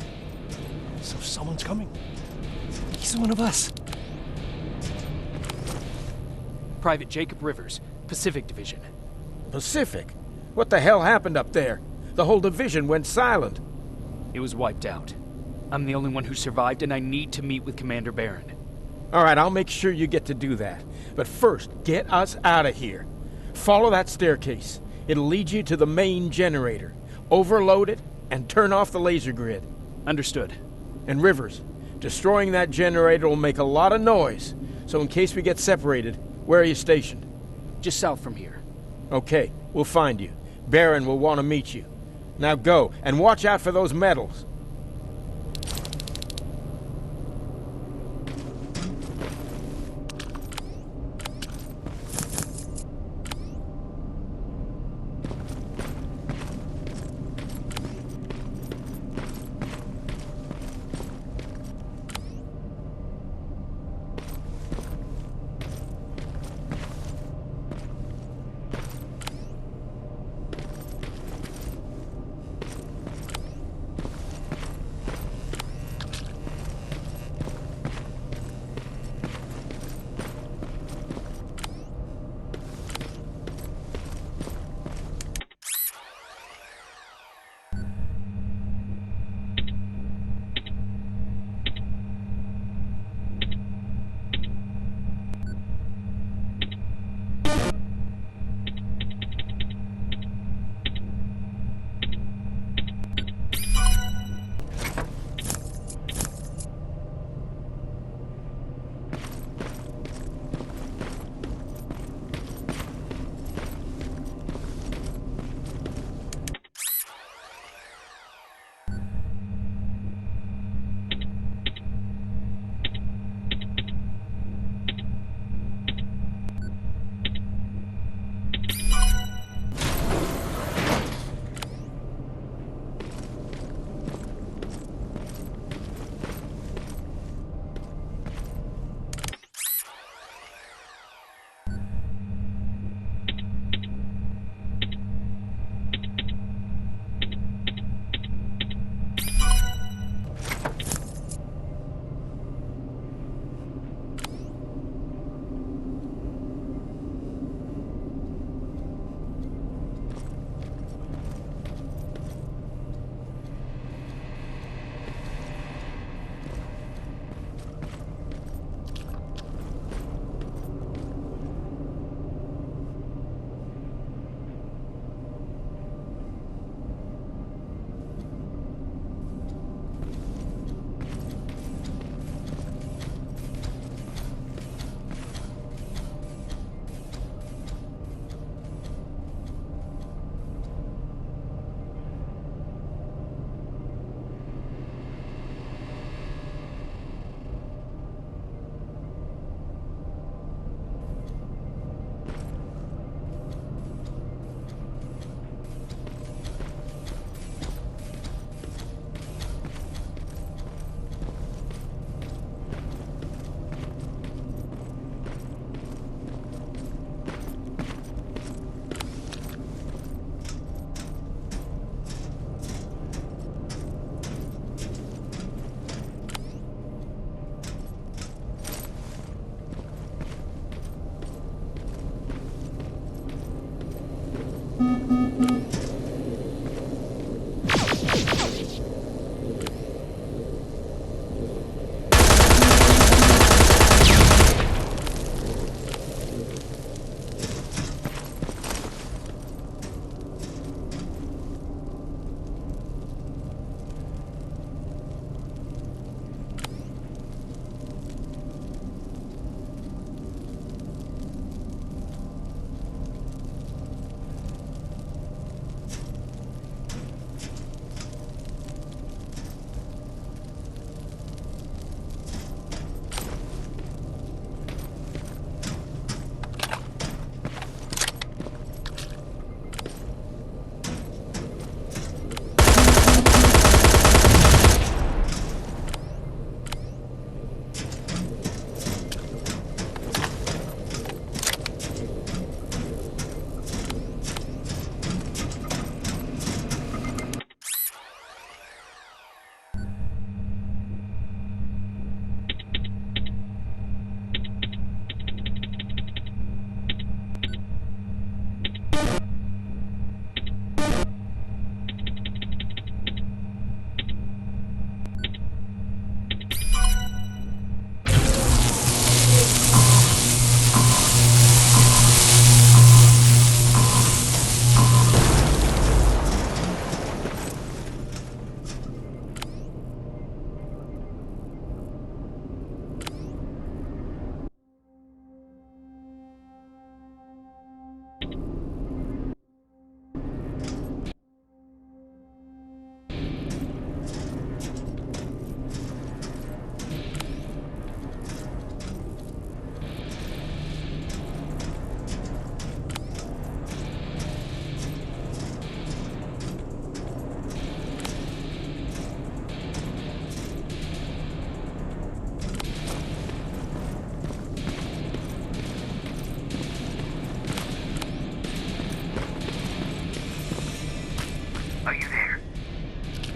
So someone's coming. He's one of us. Private Jacob Rivers, Pacific Division. Pacific? What the hell happened up there? The whole division went silent. It was wiped out. I'm the only one who survived, and I need to meet with Commander Barron. All right, I'll make sure you get to do that. But first, get us out of here. Follow that staircase. It'll lead you to the main generator. Overload it and turn off the laser grid. Understood. And Rivers, destroying that generator will make a lot of noise. So in case we get separated, where are you stationed? Just south from here. Okay, we'll find you. Barron will want to meet you. Now go, and watch out for those medals.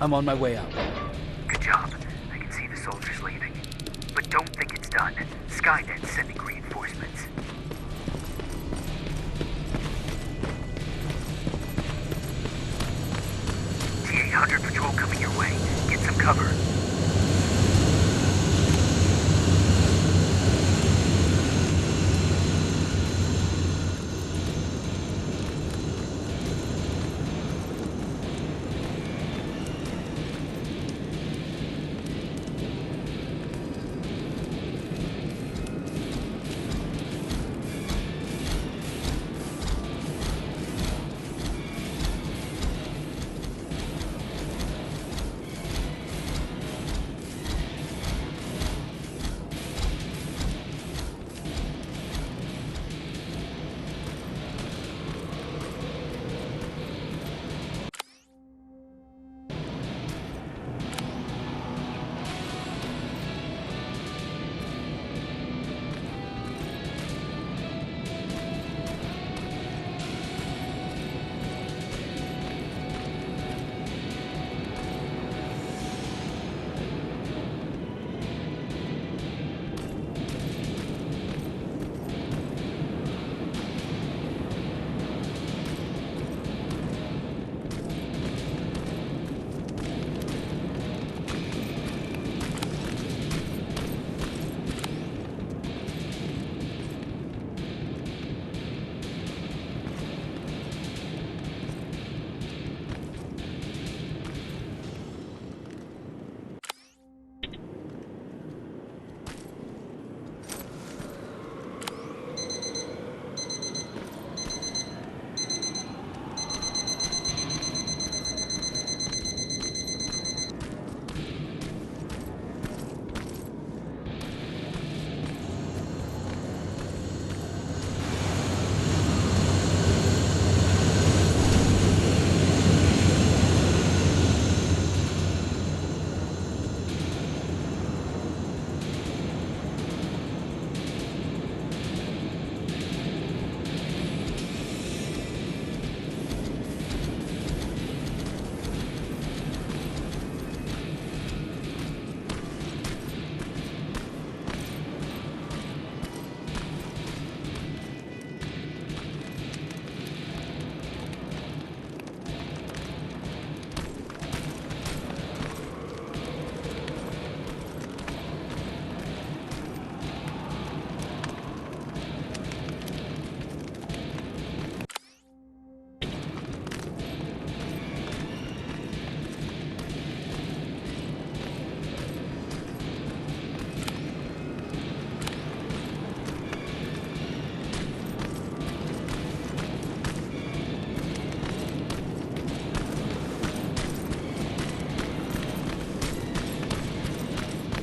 I'm on my way out. Good job. I can see the soldiers leaving. But don't think it's done. Skynet's sending reinforcements. T-800 patrol coming your way. Get some cover.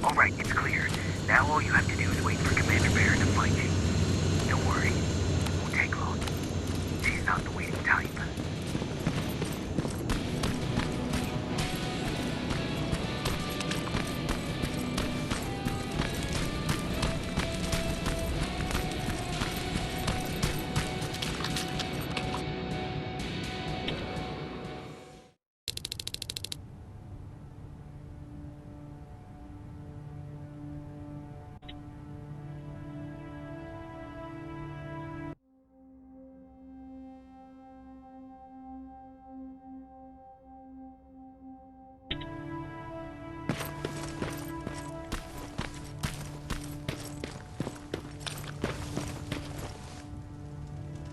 Alright, it's clear. Now all you have to do is wait for Commander Barron to find you. Don't worry. It won't take long. She's not the waiting type.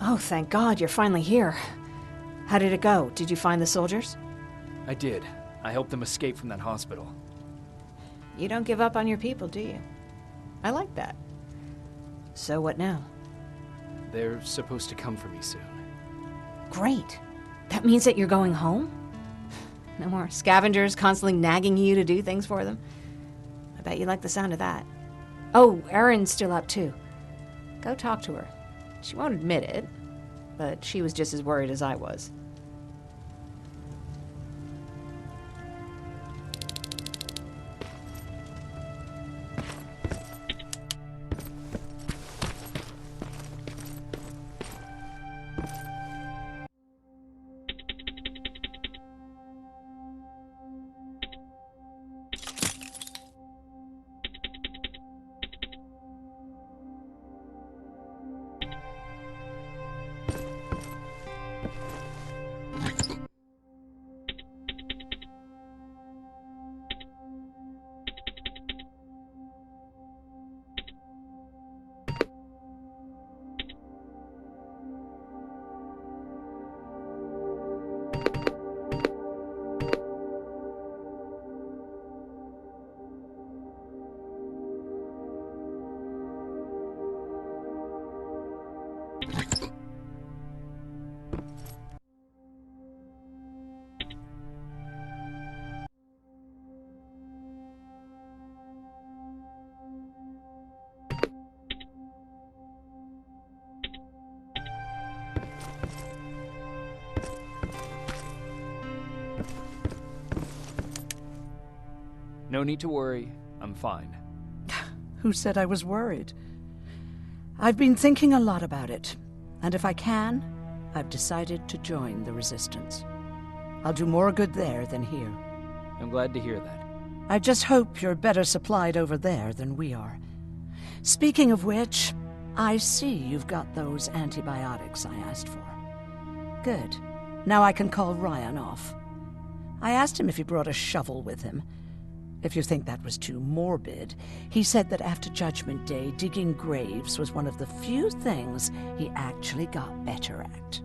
Oh, thank God, you're finally here. How did it go? Did you find the soldiers? I did. I helped them escape from that hospital. You don't give up on your people, do you? I like that. So what now? They're supposed to come for me soon. Great. That means that you're going home? No more scavengers constantly nagging you to do things for them? I bet you like the sound of that. Oh, Erin's still up too. Go talk to her. She won't admit it, but she was just as worried as I was. No need to worry. I'm fine. Who said I was worried? I've been thinking a lot about it, and if I can, I've decided to join the Resistance. I'll do more good there than here. I'm glad to hear that. I just hope you're better supplied over there than we are. Speaking of which, I see you've got those antibiotics I asked for. Good. Now I can call Ryan off. I asked him if he brought a shovel with him. If you think that was too morbid, he said that after Judgment Day, digging graves was one of the few things he actually got better at.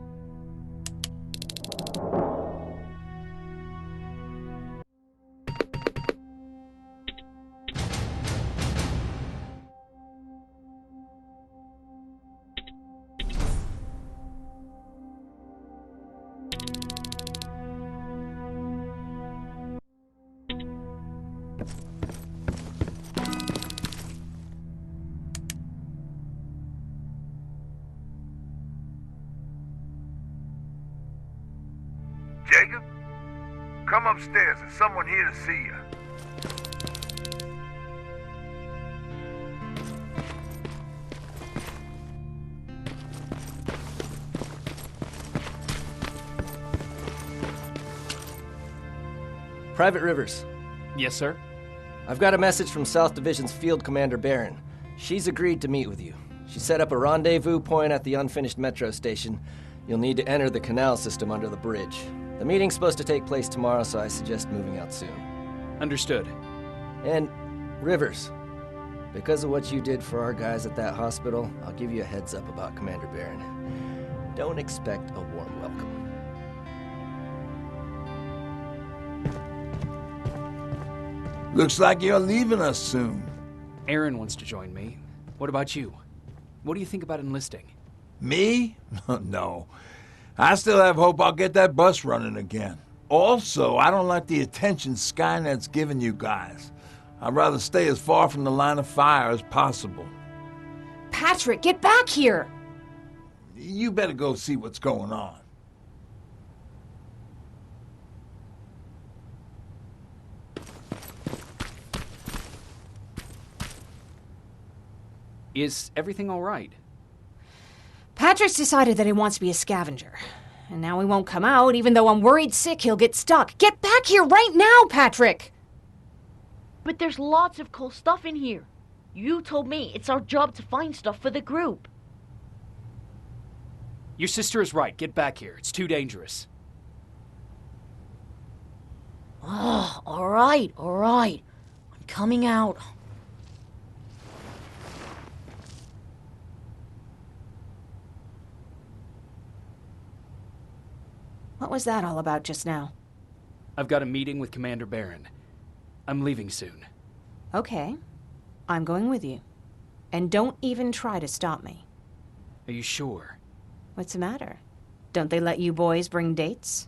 Jacob? Come upstairs. There's someone here to see you. Private Rivers, Yes, sir? I've got a message from South Division's Field Commander Barron. She's agreed to meet with you. She set up a rendezvous point at the unfinished metro station. You'll need to enter the canal system under the bridge. The meeting's supposed to take place tomorrow, so I suggest moving out soon. Understood. And, Rivers, because of what you did for our guys at that hospital, I'll give you a heads up about Commander Barron. Don't expect a warm welcome. Looks like you're leaving us soon. Aaron wants to join me. What about you? What do you think about enlisting? Me? No. I still have hope I'll get that bus running again. Also, I don't like the attention Skynet's giving you guys. I'd rather stay as far from the line of fire as possible. Patrick, get back here! You better go see what's going on. Is everything all right? Patrick's decided that he wants to be a scavenger. And now he won't come out, even though I'm worried sick he'll get stuck. Get back here right now, Patrick! But there's lots of cool stuff in here. You told me it's our job to find stuff for the group. Your sister is right. Get back here. It's too dangerous. Oh, all right. I'm coming out. What was that all about just now? I've got a meeting with Commander Barron. I'm leaving soon. Okay. I'm going with you. And don't even try to stop me. Are you sure? What's the matter? Don't they let you boys bring dates?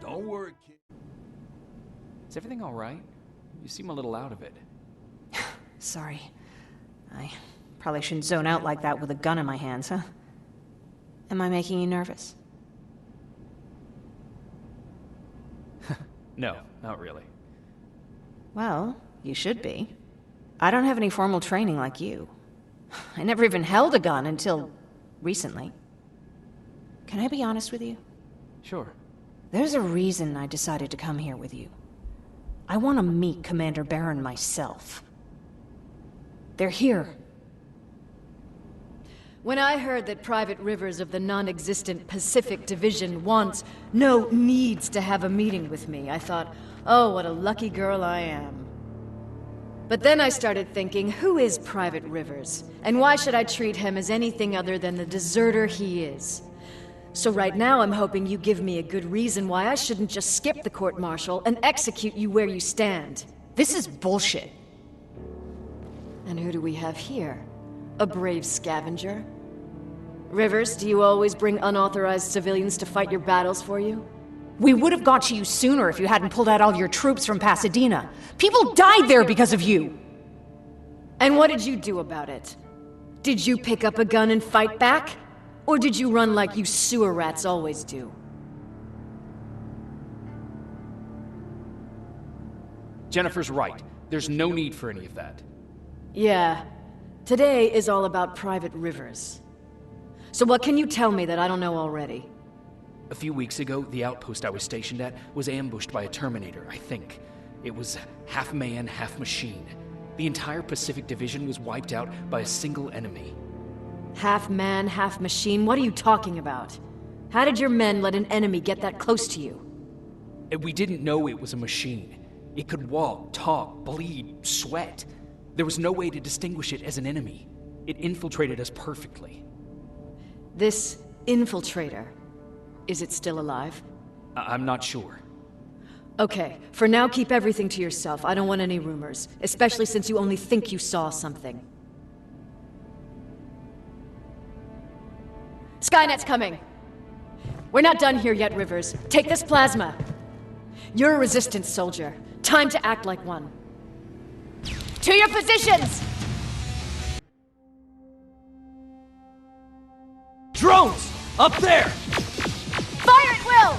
Don't worry, kid. Is everything all right? You seem a little out of it. Sorry. I probably shouldn't zone out like that with a gun in my hands, huh? Am I making you nervous? No, not really. Well, you should be. I don't have any formal training like you. I never even held a gun until recently. Can I be honest with you? Sure. There's a reason I decided to come here with you. I want to meet Commander Barron myself. They're here. When I heard that Private Rivers of the non-existent Pacific Division needs to have a meeting with me, I thought, oh, what a lucky girl I am. But then I started thinking, who is Private Rivers? And why should I treat him as anything other than the deserter he is? So right now I'm hoping you give me a good reason why I shouldn't just skip the court-martial and execute you where you stand. This is bullshit. And who do we have here? A brave scavenger? Rivers, do you always bring unauthorized civilians to fight your battles for you? We would have got to you sooner if you hadn't pulled out all your troops from Pasadena. People died there because of you! And what did you do about it? Did you pick up a gun and fight back? Or did you run like you sewer rats always do? Jennifer's right. There's no need for any of that. Yeah. Today is all about private rivers. So what can you tell me that I don't know already? A few weeks ago, the outpost I was stationed at was ambushed by a Terminator, I think. It was half man, half machine. The entire Pacific Division was wiped out by a single enemy. Half man, half machine? What are you talking about? How did your men let an enemy get that close to you? We didn't know it was a machine. It could walk, talk, bleed, sweat. There was no way to distinguish it as an enemy. It infiltrated us perfectly. This infiltrator, is it still alive? I'm not sure. Okay, for now keep everything to yourself. I don't want any rumors, especially since you only think you saw something. Skynet's coming! We're not done here yet, Rivers. Take this plasma. You're a resistance soldier. Time to act like one. To your positions! Drones! Up there! Fire at will!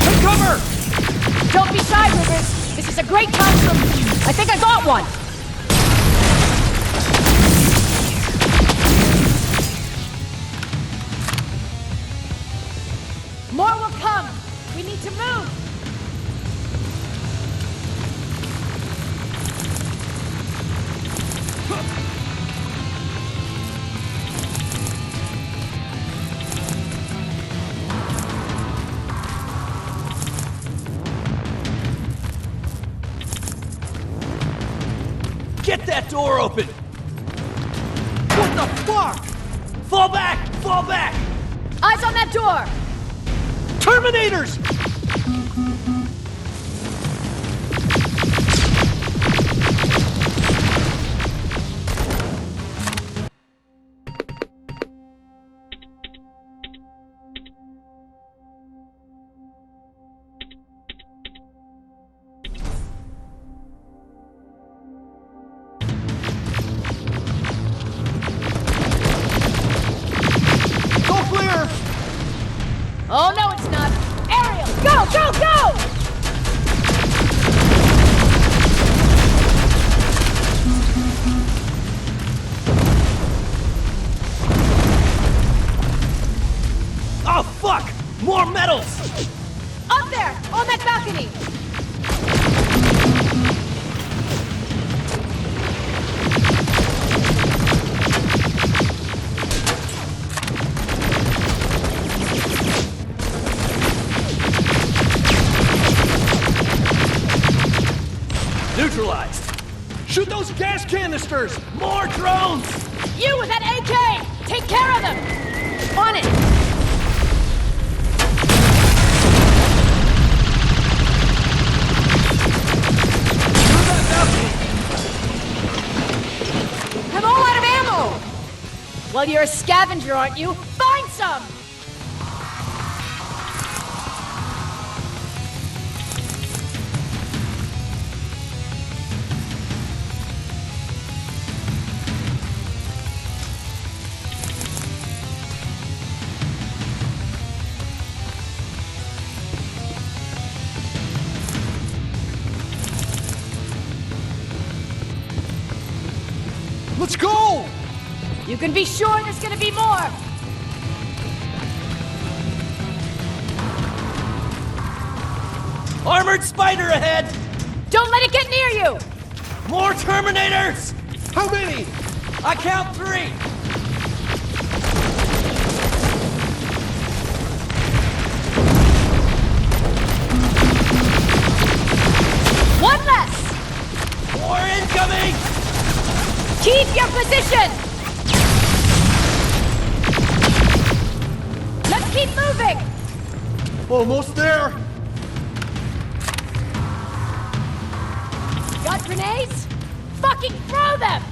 Take cover! Don't be shy, Rivers! This is a great time for... I think I got one! More will come! We need to move! Get that door open! What the fuck? Fall back! Fall back! Eyes on that door! Terminators! Oh, no, it's not! Ariel, go, go, go! Oh, fuck! More metals! Up there, on that balcony! Neutralized! Shoot those gas canisters! More drones! You with that AK! Take care of them! On it! I'm all out of ammo! Well, you're a scavenger, aren't you? Find some! Let's go! You can be sure there's gonna be more! Armored spider ahead! Don't let it get near you! More Terminators! How many? I count 3! One less! More incoming! Keep your position! Let's keep moving! Almost there! Got grenades? Fucking throw them!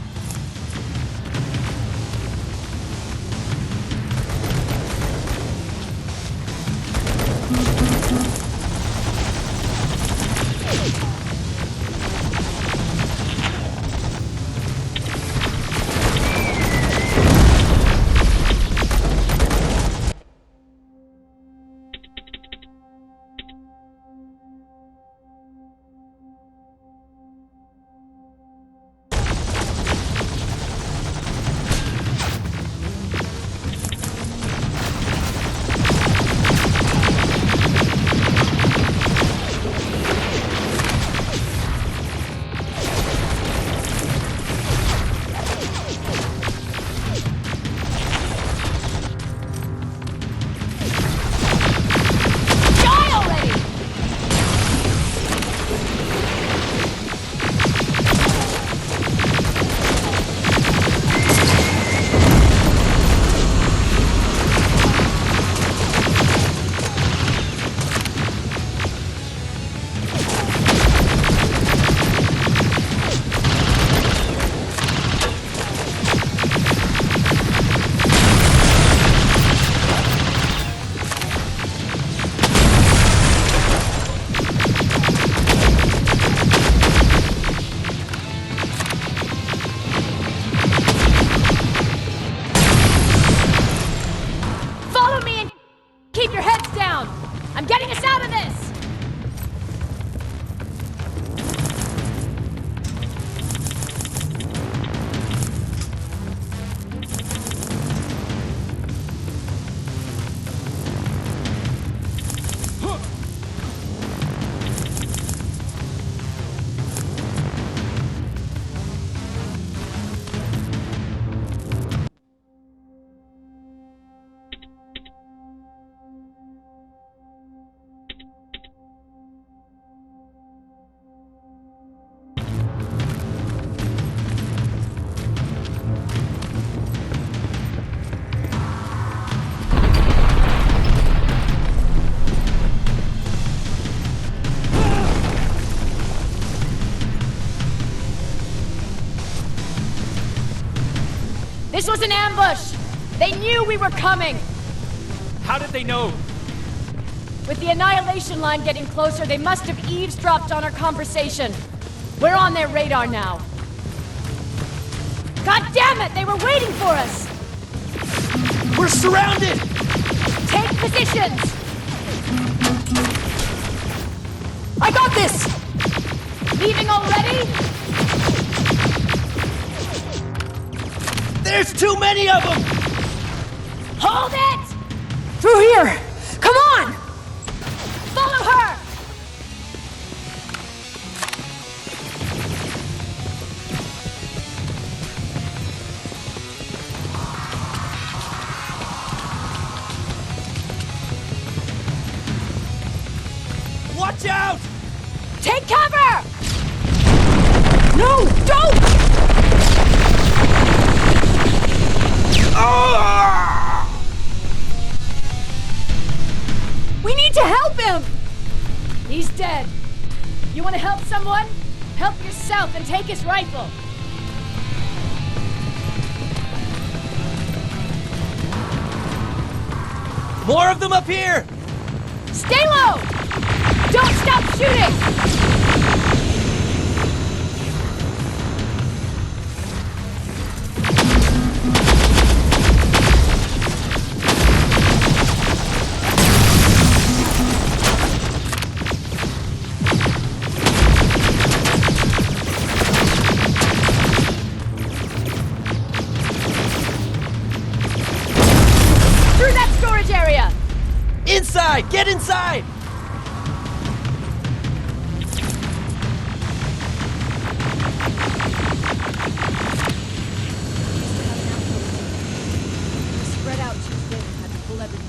This was an ambush! They knew we were coming! How did they know? With the annihilation line getting closer, they must have eavesdropped on our conversation. We're on their radar now. God damn it! They were waiting for us! We're surrounded! Take positions! I got this! Leaving already? There's too many of them! Hold it! Through here! Come on! Follow her! Watch out! Take cover! No, don't! We need to help him! He's dead. You want to help someone? Help yourself and take his rifle. More of them up here! Stay low! Don't stop shooting! Through that storage area! Inside! Get inside! Spread out Tuesday and have to pull everything.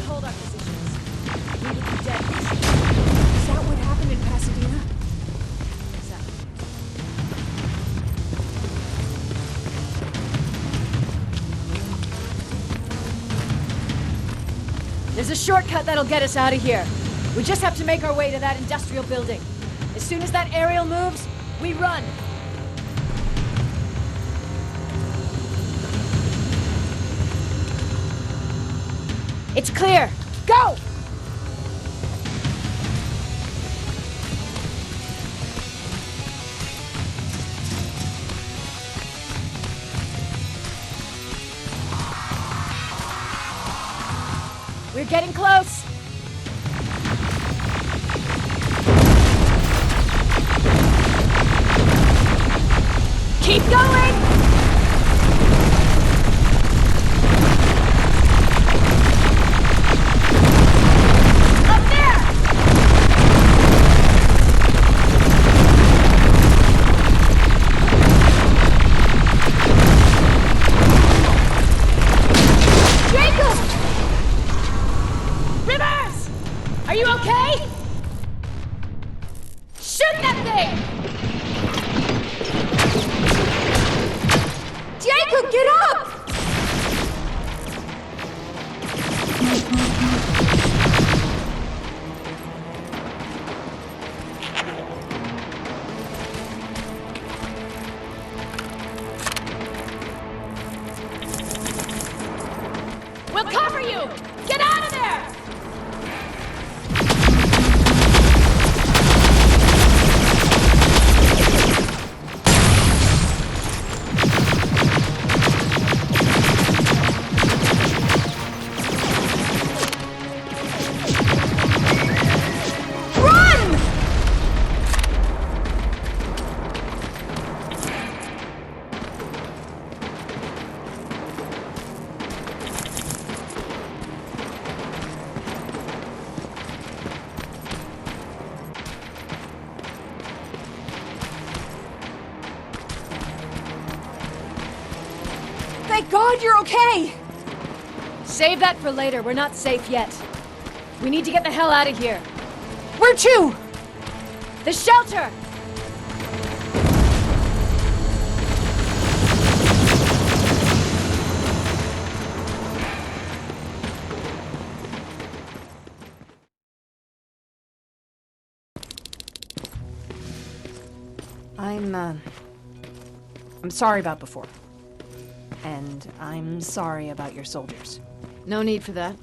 Hold our positions. We would be dead. Is that what happened in Pasadena? Exactly. There's a shortcut that'll get us out of here. We just have to make our way to that industrial building. As soon as that aerial moves, we run. It's clear. Go! We're getting close. Keep going! Up there! Jacob! Rivers! Are you okay? Shoot that thing! Jacob, get up! We'll cover you! Get out of there! Run! Thank God you're okay! Save that for later. We're not safe yet. We need to get the hell out of here. Where to? The shelter! I'm I'm sorry about before. And I'm sorry about your soldiers. No need for that.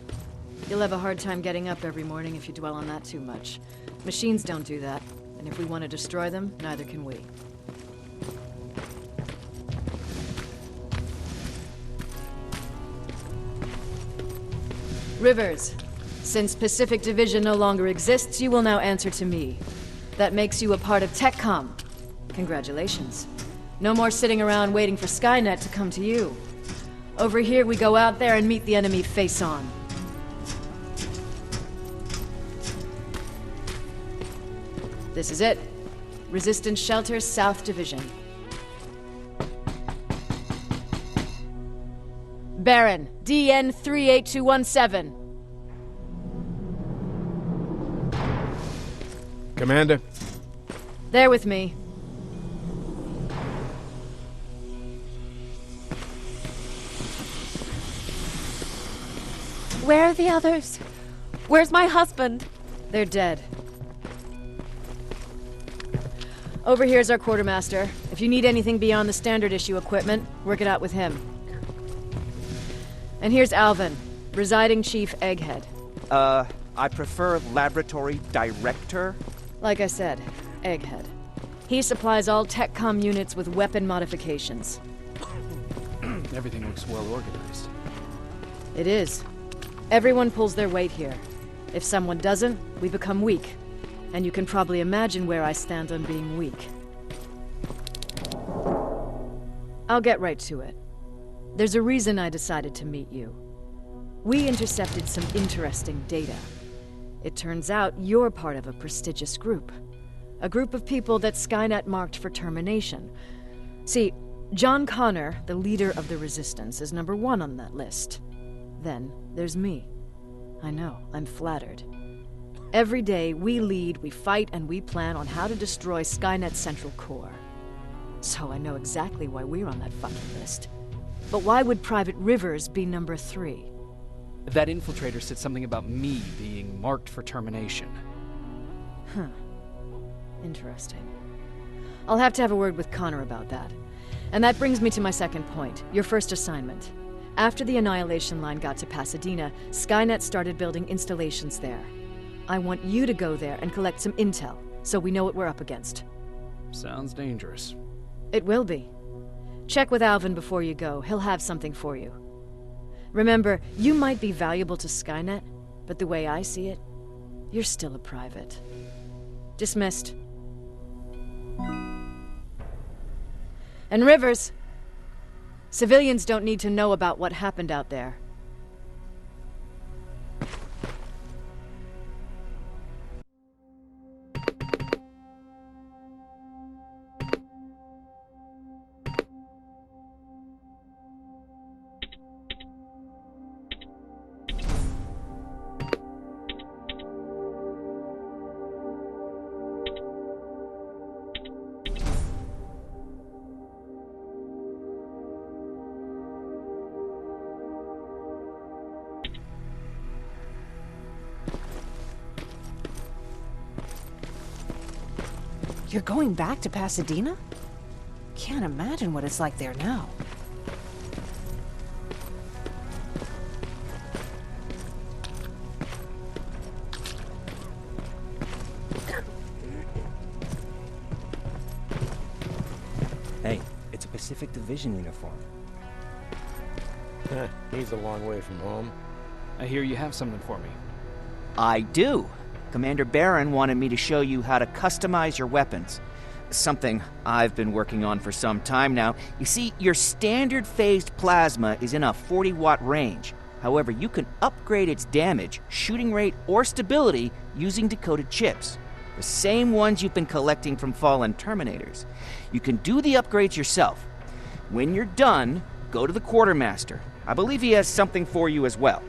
You'll have a hard time getting up every morning if you dwell on that too much. Machines don't do that, and if we want to destroy them, neither can we. Rivers, since Pacific Division no longer exists, you will now answer to me. That makes you a part of TechCom. Congratulations. No more sitting around waiting for Skynet to come to you. Over here, we go out there and meet the enemy face on. This is it. Resistance Shelter, South Division. Baron, DN 38217. Commander? They're with me. Where are the others? Where's my husband? They're dead. Over here's our quartermaster. If you need anything beyond the standard issue equipment, work it out with him. And here's Alvin, residing chief Egghead. I prefer laboratory director. Like I said, Egghead. He supplies all TechCom units with weapon modifications. Everything looks well organized. It is. Everyone pulls their weight here. If someone doesn't, we become weak. And you can probably imagine where I stand on being weak. I'll get right to it. There's a reason I decided to meet you. We intercepted some interesting data. It turns out you're part of a prestigious group. A group of people that Skynet marked for termination. See, John Connor, the leader of the Resistance, is number 1 on that list. Then there's me. I know, I'm flattered. Every day, we lead, we fight, and we plan on how to destroy Skynet's central core. So I know exactly why we're on that fucking list. But why would Private Rivers be number 3? That infiltrator said something about me being marked for termination. Huh. Interesting. I'll have to have a word with Connor about that. And that brings me to my second point, your first assignment. After the Annihilation Line got to Pasadena, Skynet started building installations there. I want you to go there and collect some intel, so we know what we're up against. Sounds dangerous. It will be. Check with Alvin before you go. He'll have something for you. Remember, you might be valuable to Skynet, but the way I see it, you're still a private. Dismissed. And Rivers, civilians don't need to know about what happened out there. You're going back to Pasadena? Can't imagine what it's like there now. Hey, it's a Pacific Division uniform. He's a long way from home. I hear you have something for me. I do. Commander Barron wanted me to show you how to customize your weapons. Something I've been working on for some time now. You see, your standard phased plasma is in a 40-watt range. However, you can upgrade its damage, shooting rate, or stability using decoded chips. The same ones you've been collecting from fallen Terminators. You can do the upgrades yourself. When you're done, go to the quartermaster. I believe he has something for you as well.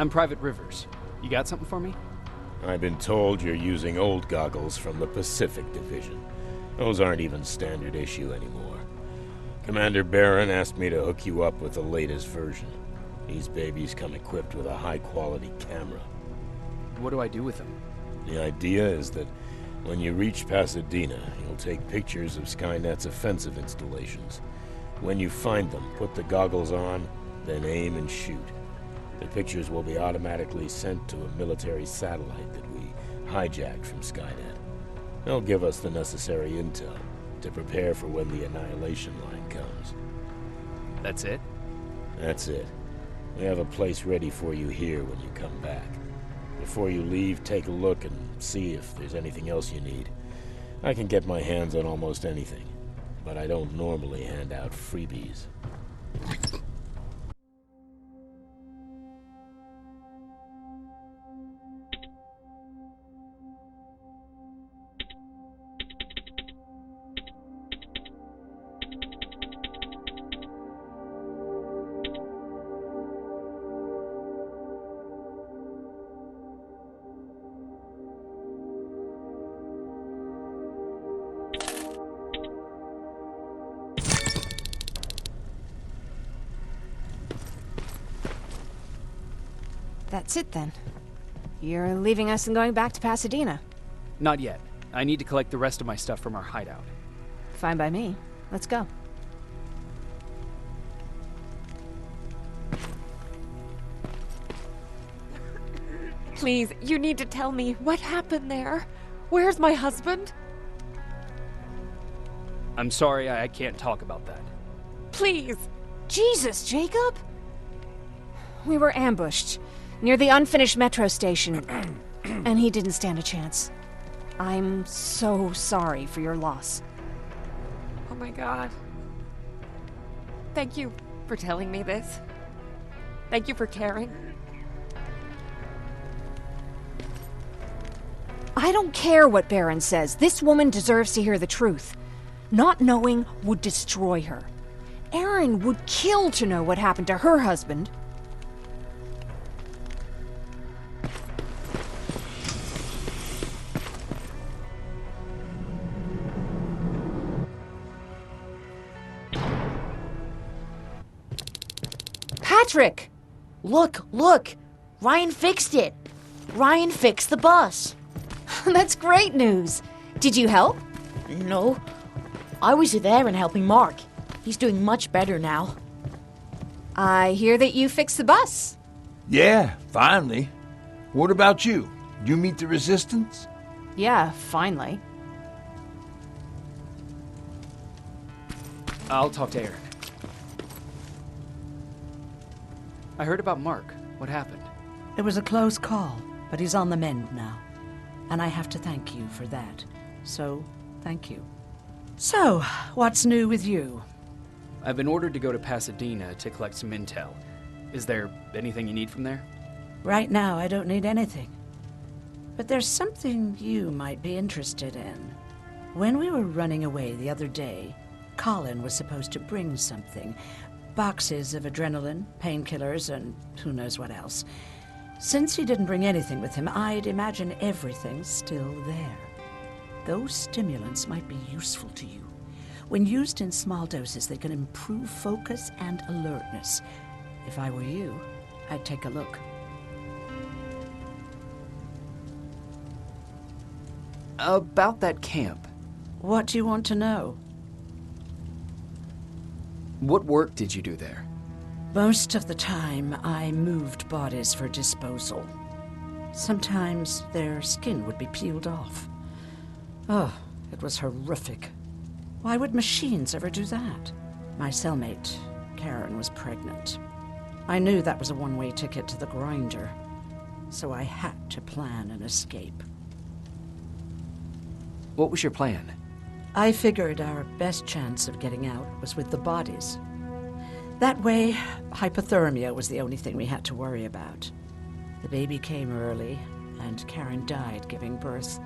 I'm Private Rivers. You got something for me? I've been told you're using old goggles from the Pacific Division. Those aren't even standard issue anymore. Commander Barron asked me to hook you up with the latest version. These babies come equipped with a high-quality camera. What do I do with them? The idea is that when you reach Pasadena, you'll take pictures of Skynet's offensive installations. When you find them, put the goggles on, then aim and shoot. The pictures will be automatically sent to a military satellite that we hijacked from Skynet. They'll give us the necessary intel to prepare for when the annihilation line comes. That's it? That's it. We have a place ready for you here when you come back. Before you leave, take a look and see if there's anything else you need. I can get my hands on almost anything, but I don't normally hand out freebies. That's it then. You're leaving us and going back to Pasadena. Not yet. I need to collect the rest of my stuff from our hideout. Fine by me. Let's go. Please, you need to tell me what happened there. Where's my husband? I'm sorry, I can't talk about that. Please. Jesus, Jacob! We were ambushed near the unfinished metro station, and he didn't stand a chance. I'm so sorry for your loss. Oh my God. Thank you for telling me this. Thank you for caring. I don't care what Barron says. This woman deserves to hear the truth. Not knowing would destroy her. Erin would kill to know what happened to her husband. Patrick! Look! Ryan fixed it! Ryan fixed the bus! That's great news! Did you help? No. I was there and helping Mark. He's doing much better now. I hear that you fixed the bus. Yeah, finally. What about you? Did you meet the resistance? Yeah, finally. I'll talk to Erin. I heard about Mark. What happened? It was a close call, but he's on the mend now. And I have to thank you for that. So, thank you. So, what's new with you? I've been ordered to go to Pasadena to collect some intel. Is there anything you need from there? Right now, I don't need anything. But there's something you might be interested in. When we were running away the other day, Colin was supposed to bring something. Boxes of adrenaline, painkillers, and who knows what else. Since he didn't bring anything with him, I'd imagine everything's still there. Those stimulants might be useful to you. When used in small doses, they can improve focus and alertness. If I were you, I'd take a look. About that camp. What do you want to know? What work did you do there? Most of the time, I moved bodies for disposal. Sometimes their skin would be peeled off. Oh, it was horrific. Why would machines ever do that? My cellmate, Karen, was pregnant. I knew that was a one-way ticket to the grinder, so I had to plan an escape. What was your plan? I figured our best chance of getting out was with the bodies. That way, hypothermia was the only thing we had to worry about. The baby came early, and Karen died giving birth.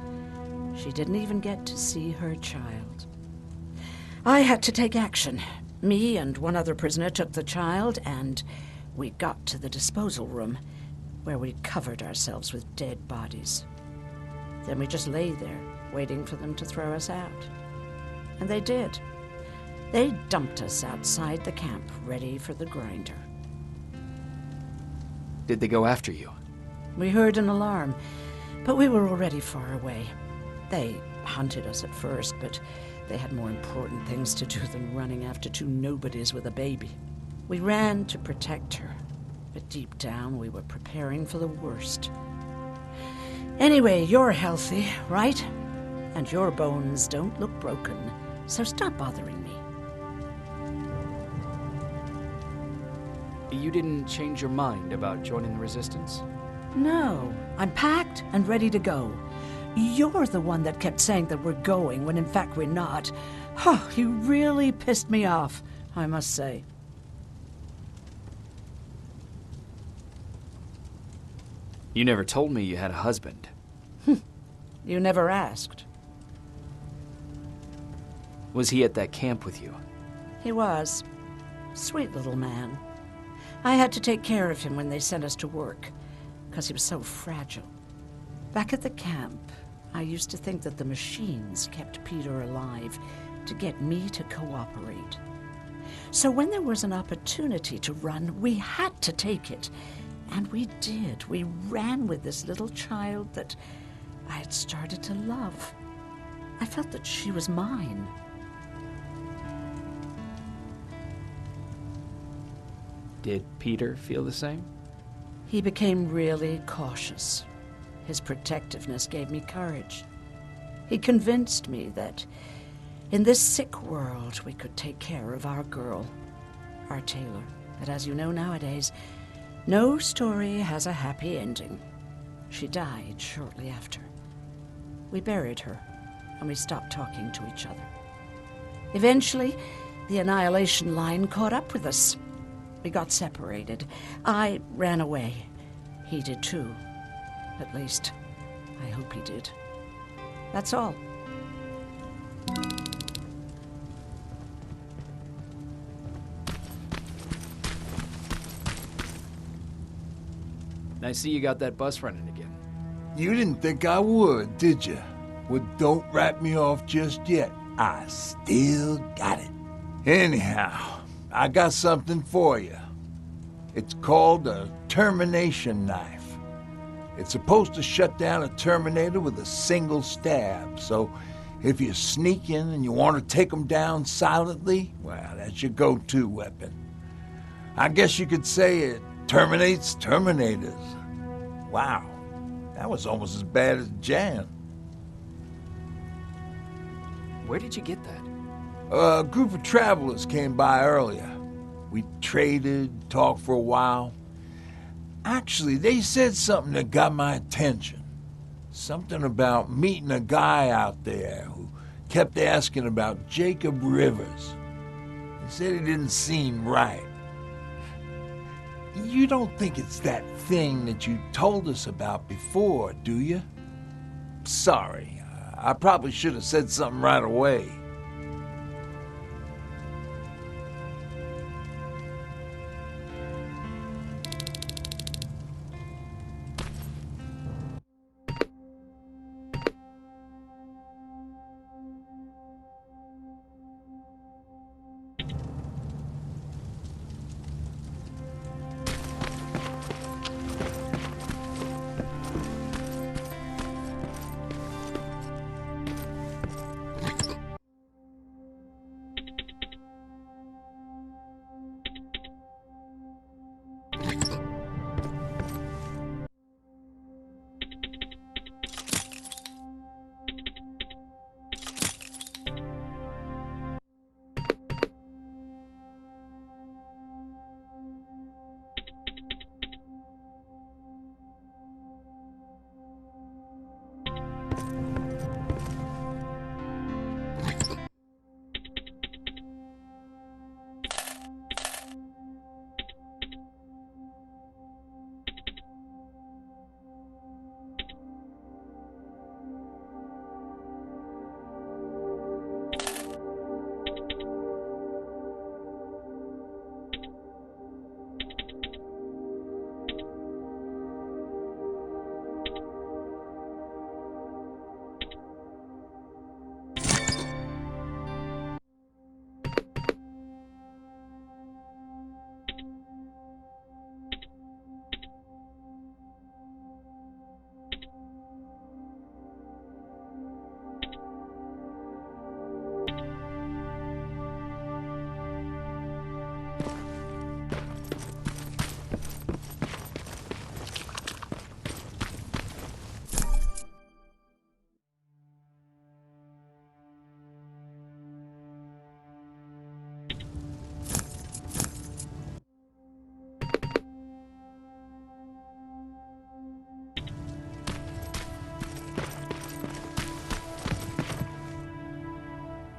She didn't even get to see her child. I had to take action. Me and one other prisoner took the child, and we got to the disposal room. where we covered ourselves with dead bodies. Then we just lay there, waiting for them to throw us out. And they did. They dumped us outside the camp, ready for the grinder. Did they go after you? We heard an alarm, but we were already far away. They hunted us at first, but they had more important things to do than running after two nobodies with a baby. We ran to protect her, but deep down we were preparing for the worst. Anyway, you're healthy, right? And your bones don't look broken, so stop bothering me. You didn't change your mind about joining the Resistance? No, I'm packed and ready to go. You're the one that kept saying that we're going when in fact we're not. Oh, you really pissed me off, I must say. You never told me you had a husband. You never asked. Was he at that camp with you? He was. Sweet little man. I had to take care of him when they sent us to work, because he was so fragile. Back at the camp, I used to think that the machines kept Peter alive to get me to cooperate. So when there was an opportunity to run, we had to take it. And we did. We ran with this little child that I had started to love. I felt that she was mine. Did Peter feel the same? He became really cautious. His protectiveness gave me courage. He convinced me that in this sick world we could take care of our girl, our Taylor. But as you know nowadays, no story has a happy ending. She died shortly after. We buried her, and we stopped talking to each other. Eventually, the Annihilation Line caught up with us. We got separated. I ran away. He did too. At least, I hope he did. That's all. I see you got that bus running again. You didn't think I would, did you? Well, don't wrap me off just yet. I still got it. Anyhow, I got something for you. It's called a termination knife. It's supposed to shut down a Terminator with a single stab, so if you sneak in and you want to take them down silently, well, that's your go-to weapon. I guess you could say it terminates Terminators. Wow, that was almost as bad as Jan. Where did you get that? A group of travelers came by earlier. We traded, talked for a while. Actually, they said something that got my attention. Something about meeting a guy out there who kept asking about Jacob Rivers. He said he didn't seem right. You don't think it's that thing that you told us about before, do you? Sorry, I probably should have said something right away.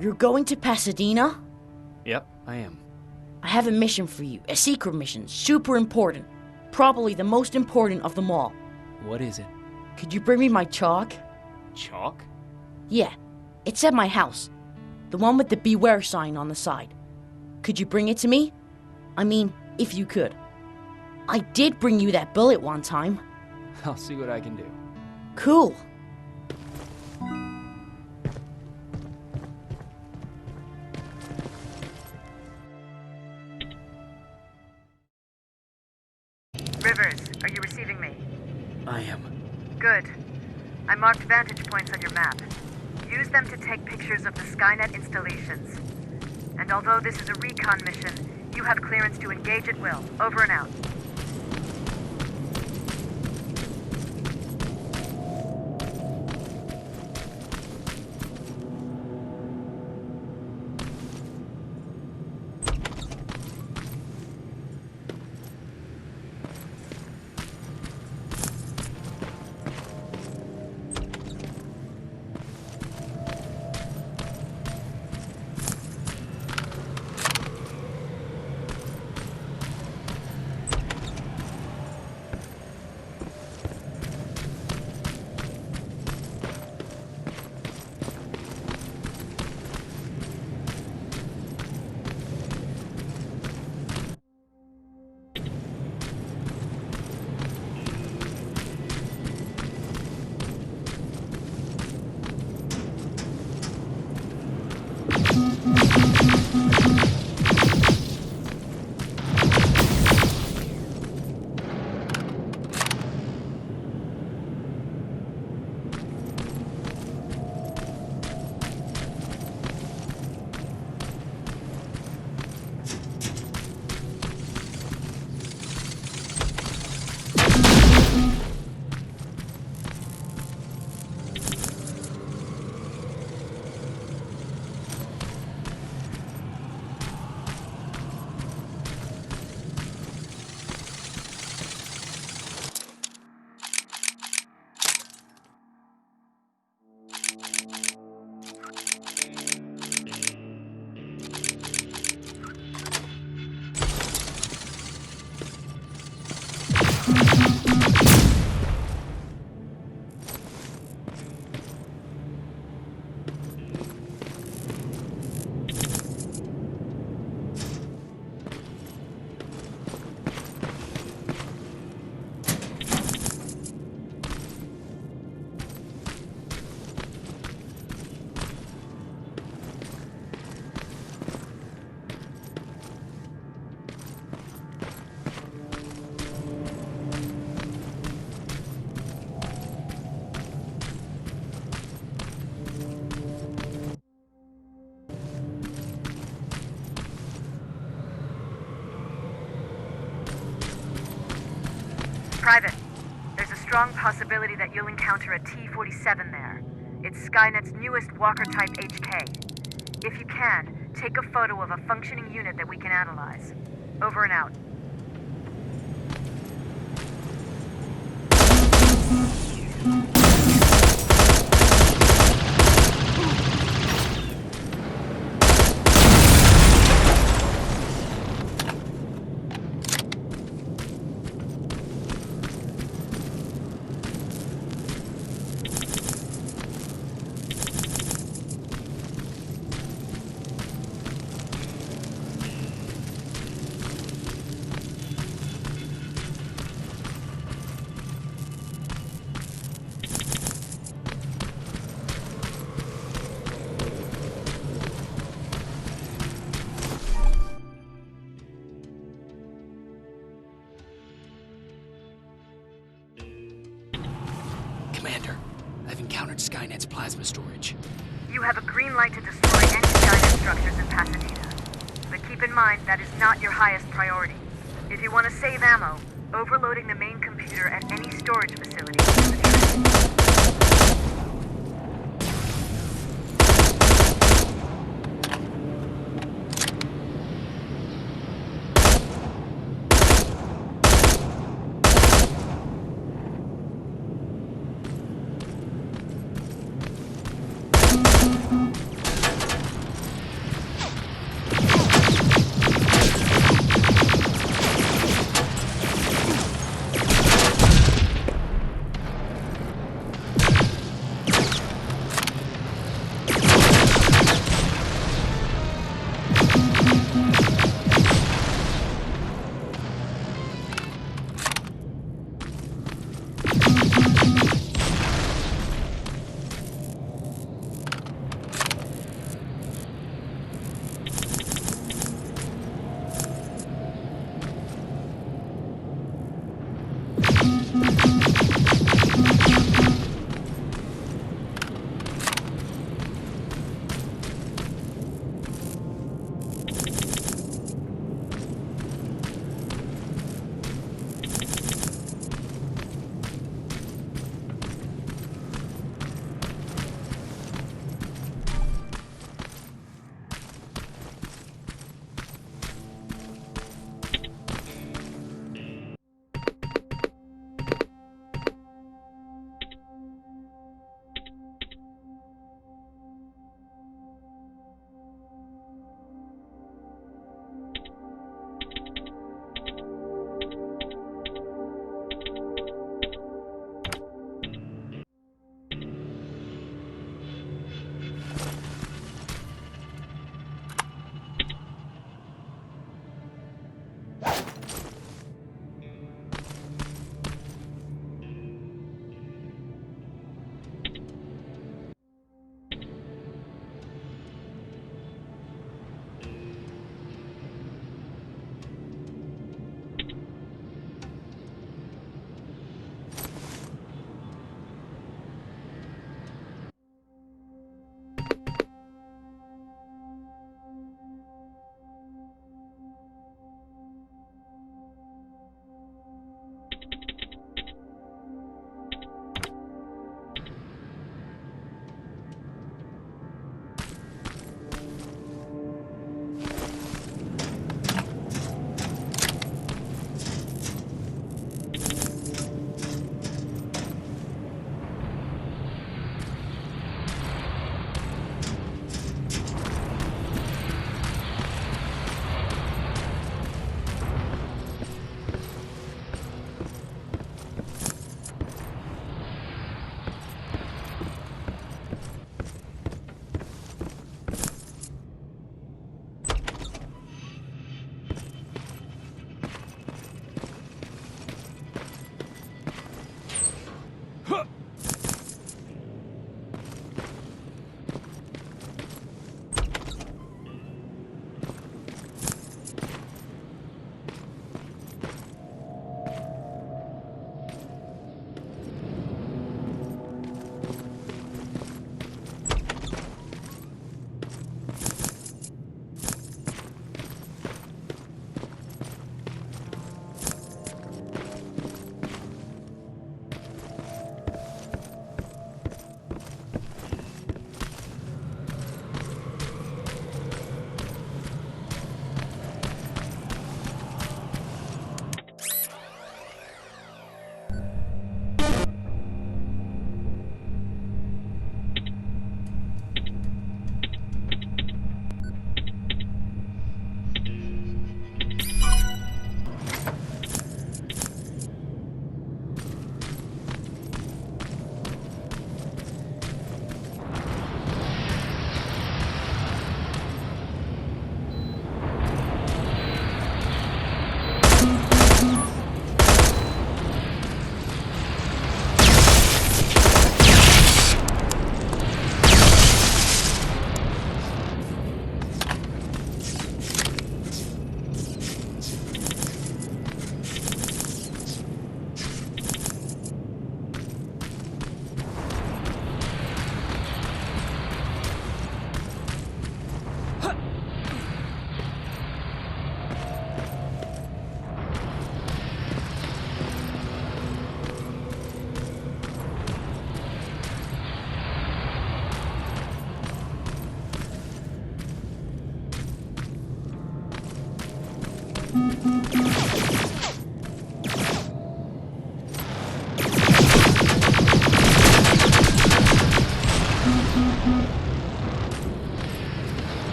You're going to Pasadena? Yep, I am. I have a mission for you. A secret mission. Super important. Probably the most important of them all. What is it? Could you bring me my chalk? Chalk? Yeah. It's at my house. The one with the beware sign on the side. Could you bring it to me? I mean, if you could. I did bring you that bullet one time. I'll see what I can do. Cool. Rivers, are you receiving me? I am. Good. I marked vantage points on your map. Use them to take pictures of the Skynet installations. And although this is a recon mission, you have clearance to engage at will. Over and out. Private, there's a strong possibility that you'll encounter a T-47 there. It's Skynet's newest Walker-type HK. If you can, take a photo of a functioning unit that we can analyze. Over and out. Commander, I've encountered Skynet's plasma storage. You have a green light to destroy any Skynet structures in Pasadena. But keep in mind, that is not your highest priority. If you want to save ammo, overloading the main computer at any storage facility is the trick.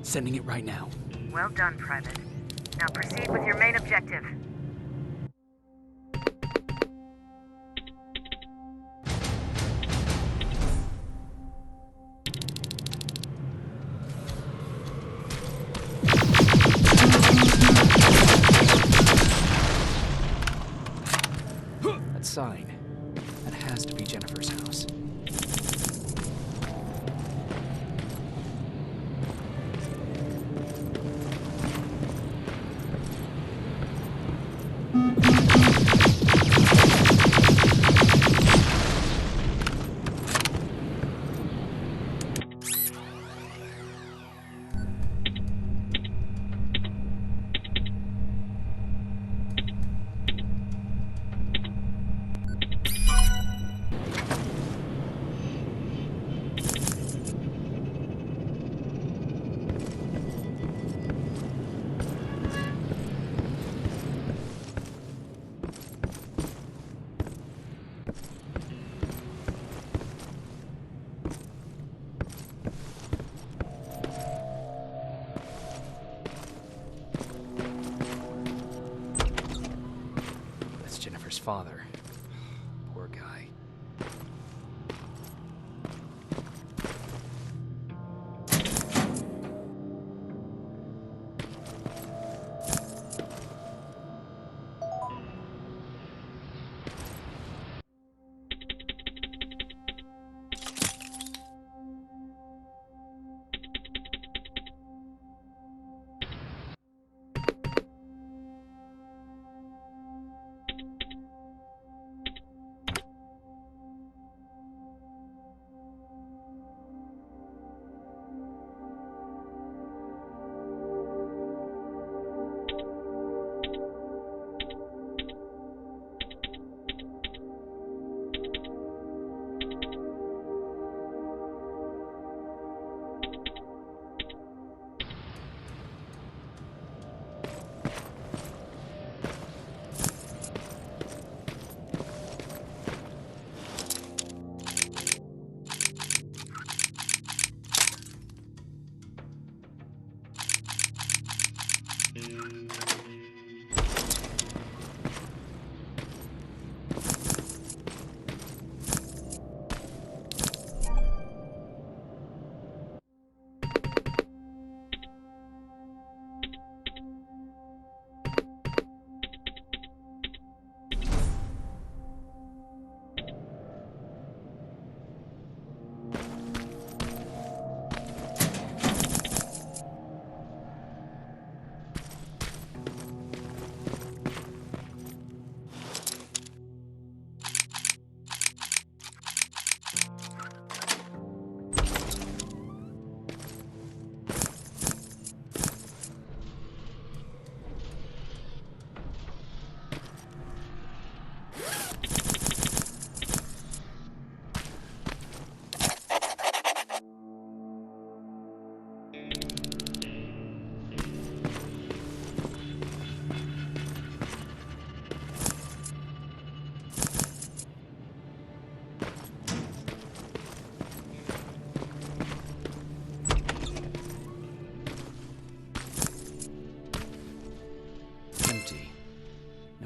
Sending it right now. Well done, Private. Now proceed with your main objective. That sign. That has to be Jennifer's house. Jennifer's father. Poor guy.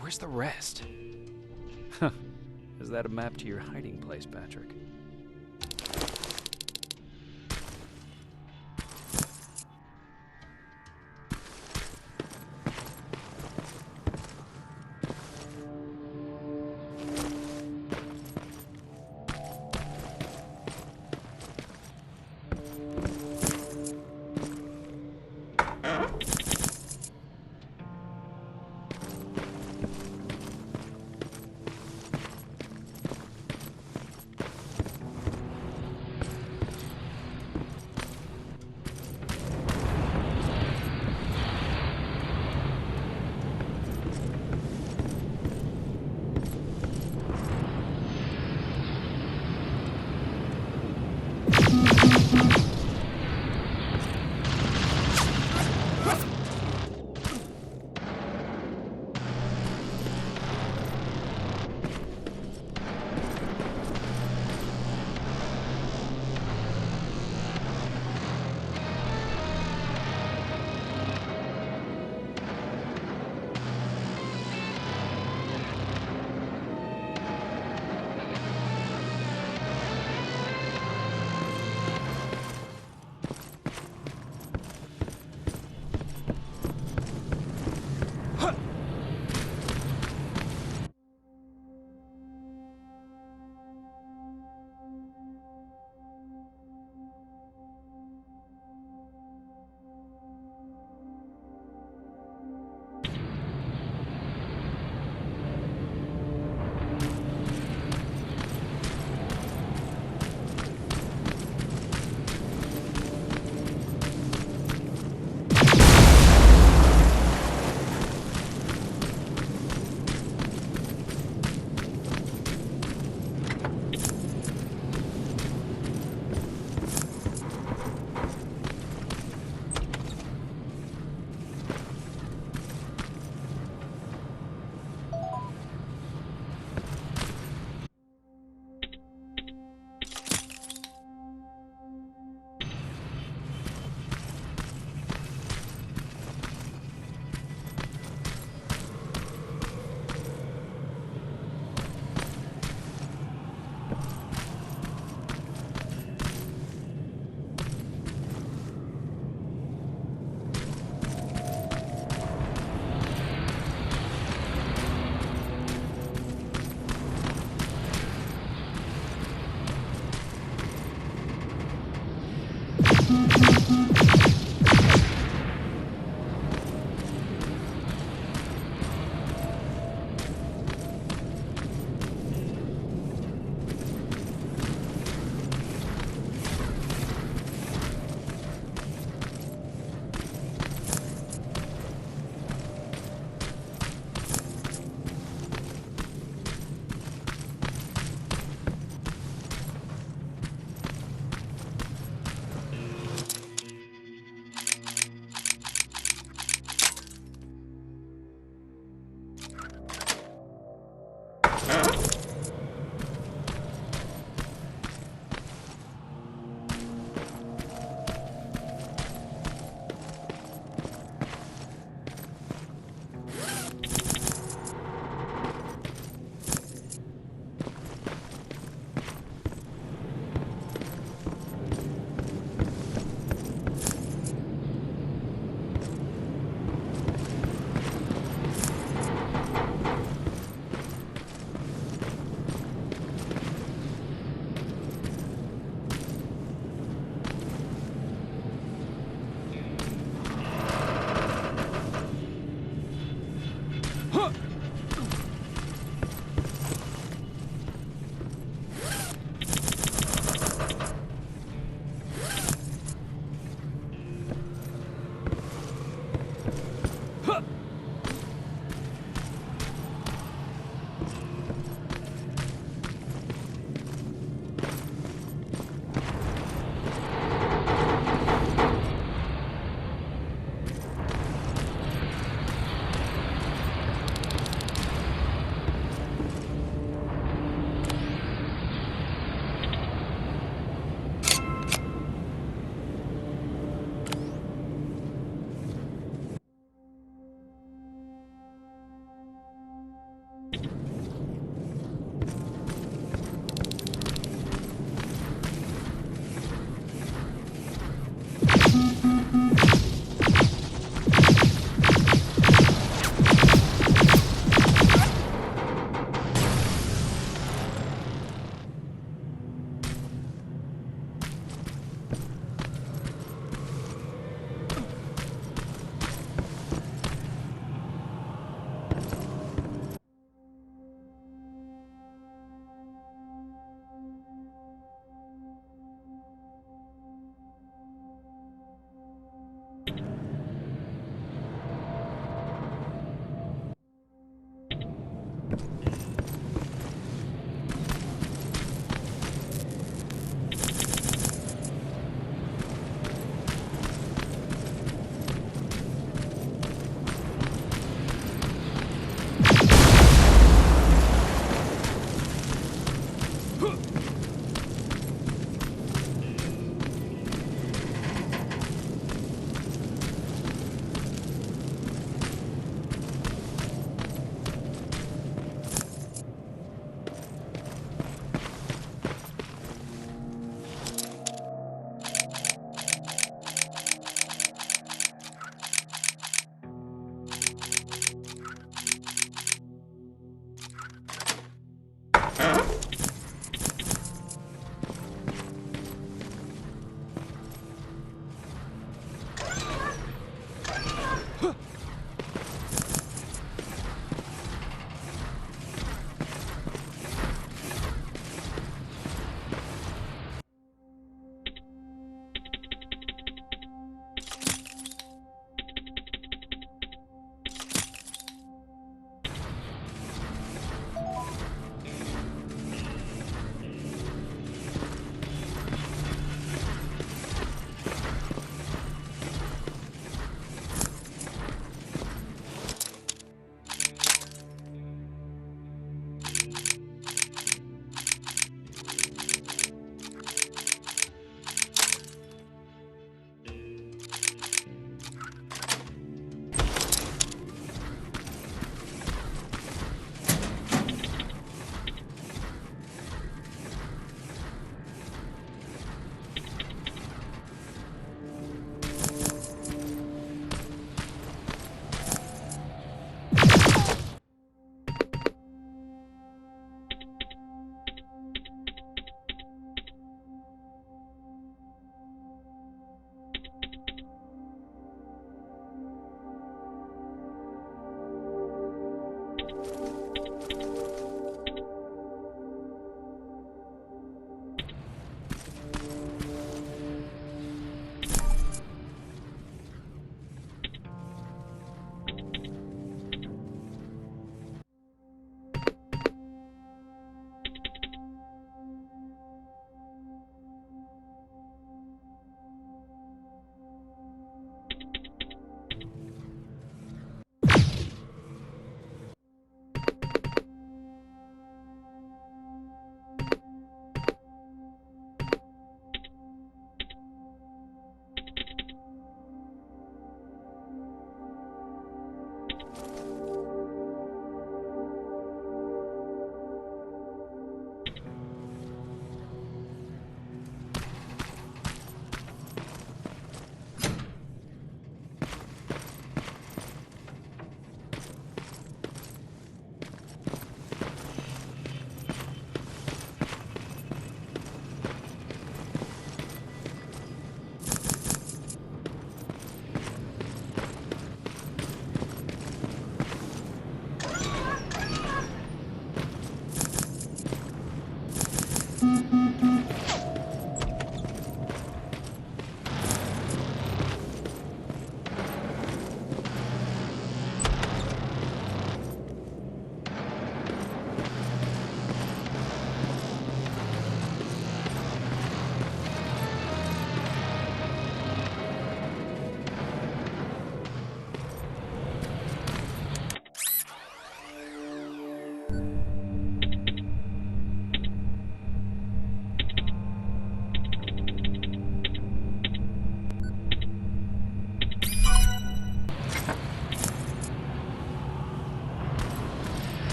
Where's the rest? Is that a map to your hiding place, Patrick?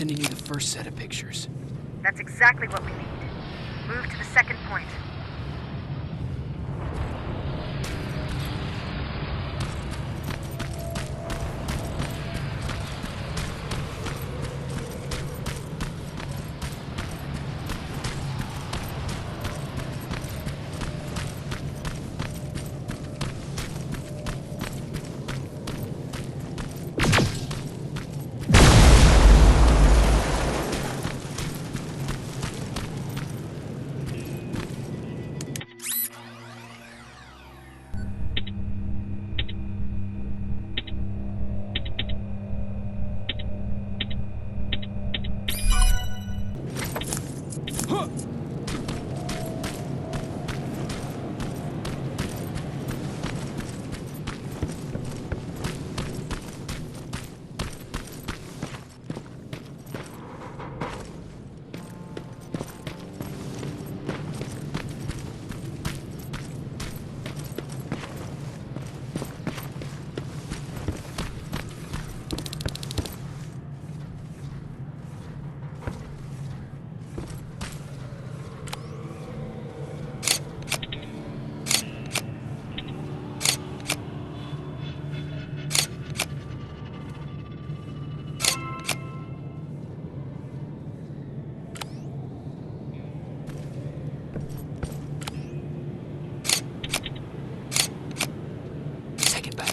sending you the first set of pictures. That's exactly what we need. Move to the second point.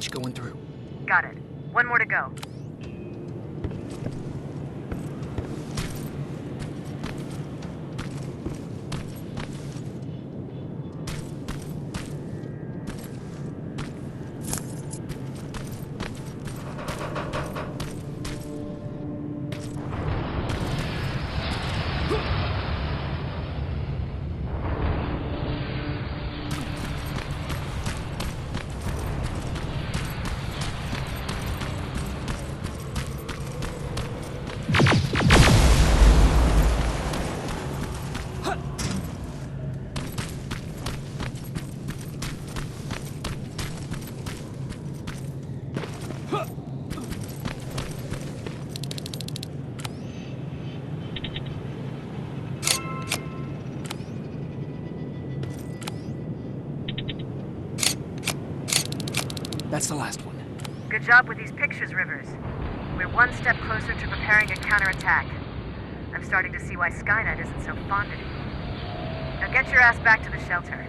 Going through. Got it. One more to go. That's the last one. Good job with these pictures, Rivers. We're one step closer to preparing a counterattack. I'm starting to see why Skynet isn't so fond of you. Now get your ass back to the shelter.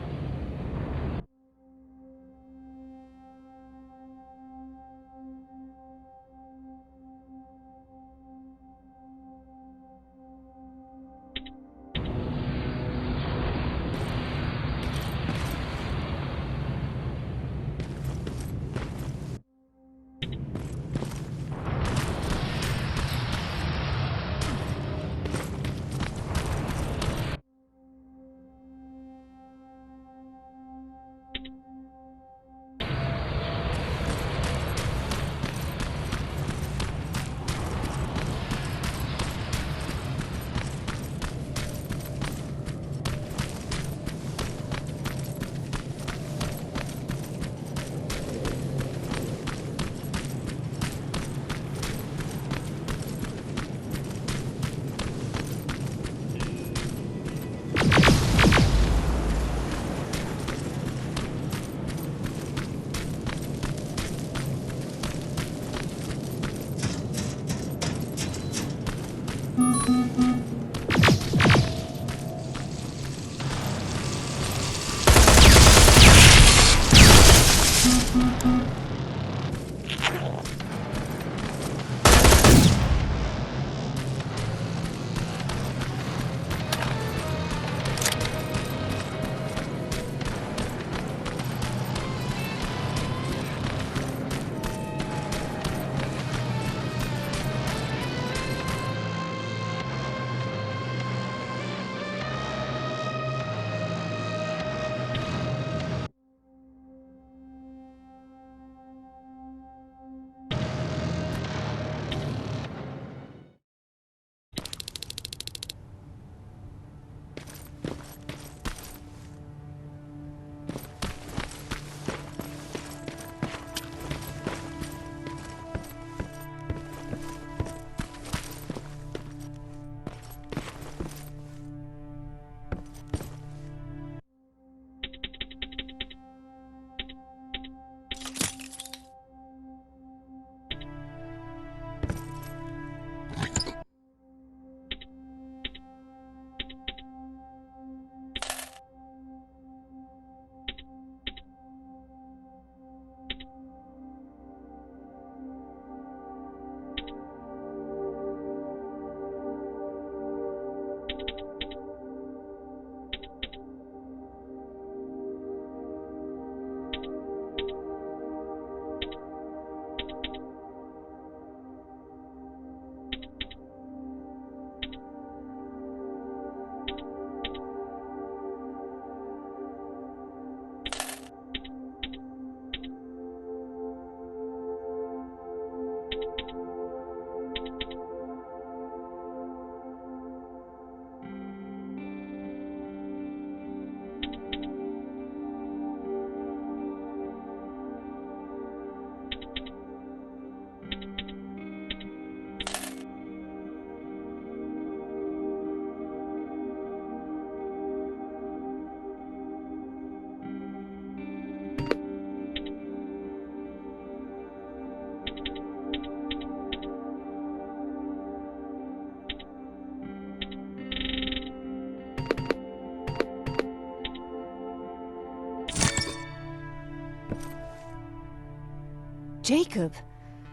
Jacob,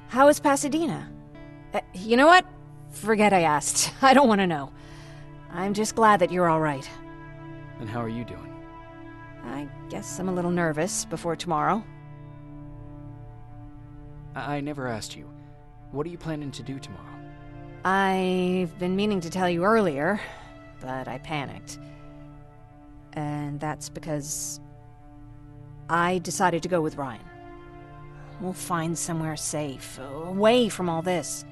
how is Pasadena? You know what? Forget I asked. I don't want to know. I'm just glad that you're all right. And how are you doing? I guess I'm a little nervous before tomorrow. I never asked you. What are you planning to do tomorrow? I've been meaning to tell you earlier, but I panicked. And that's because I decided to go with Ryan. We'll find somewhere safe, away from all this.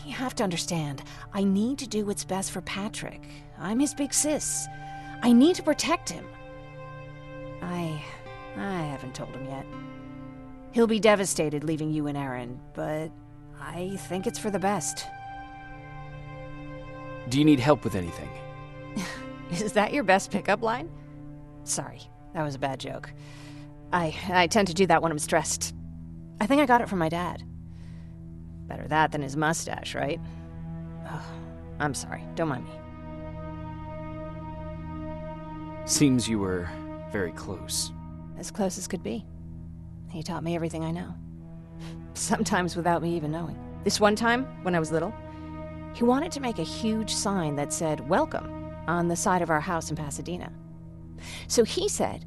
You have to understand, I need to do what's best for Patrick. I'm his big sis. I need to protect him. I haven't told him yet. He'll be devastated leaving you and Aaron, but I think it's for the best. Do you need help with anything? Is that your best pickup line? Sorry, that was a bad joke. I tend to do that when I'm stressed. I think I got it from my dad. Better that than his mustache, right? Oh, I'm sorry, don't mind me. Seems you were very close. As close as could be. He taught me everything I know. Sometimes without me even knowing. This one time, when I was little, he wanted to make a huge sign that said, "Welcome," on the side of our house in Pasadena. So he said,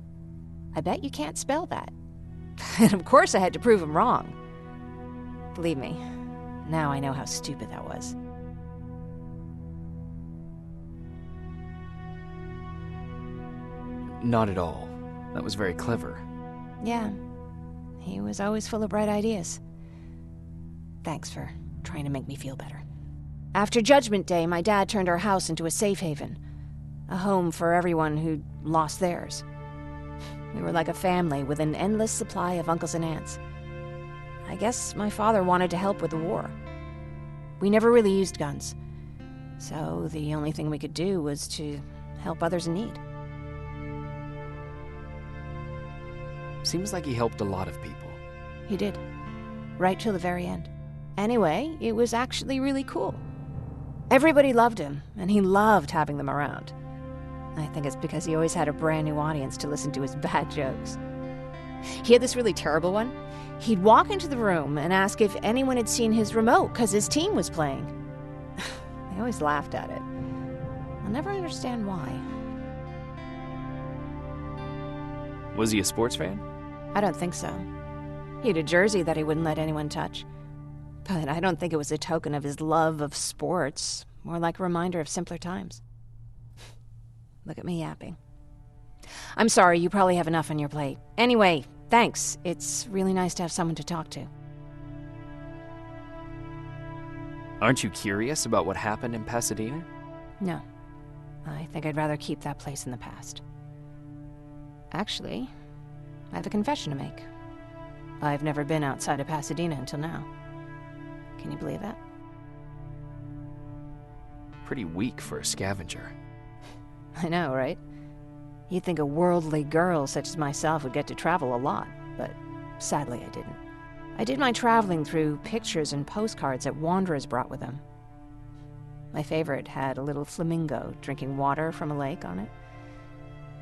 "I bet you can't spell that." And of course I had to prove him wrong. Believe me, now I know how stupid that was. Not at all. That was very clever. Yeah, he was always full of bright ideas. Thanks for trying to make me feel better. After Judgment Day, my dad turned our house into a safe haven. A home for everyone who'd lost theirs. We were like a family with an endless supply of uncles and aunts. I guess my father wanted to help with the war. We never really used guns, so the only thing we could do was to help others in need. Seems like he helped a lot of people. He did. Right till the very end. Anyway, it was actually really cool. Everybody loved him, and he loved having them around. I think it's because he always had a brand new audience to listen to his bad jokes. He had this really terrible one. He'd walk into the room and ask if anyone had seen his remote because his team was playing. I always laughed at it. I'll never understand why. Was he a sports fan? I don't think so. He had a jersey that he wouldn't let anyone touch. But I don't think it was a token of his love of sports, more like a reminder of simpler times. Look at me yapping. I'm sorry, you probably have enough on your plate. Anyway, thanks. It's really nice to have someone to talk to. Aren't you curious about what happened in Pasadena? No. I think I'd rather keep that place in the past. Actually, I have a confession to make. I've never been outside of Pasadena until now. Can you believe that? Pretty weak for a scavenger. I know, right? You'd think a worldly girl such as myself would get to travel a lot, but sadly I didn't. I did my traveling through pictures and postcards that wanderers brought with them. My favorite had a little flamingo drinking water from a lake on it.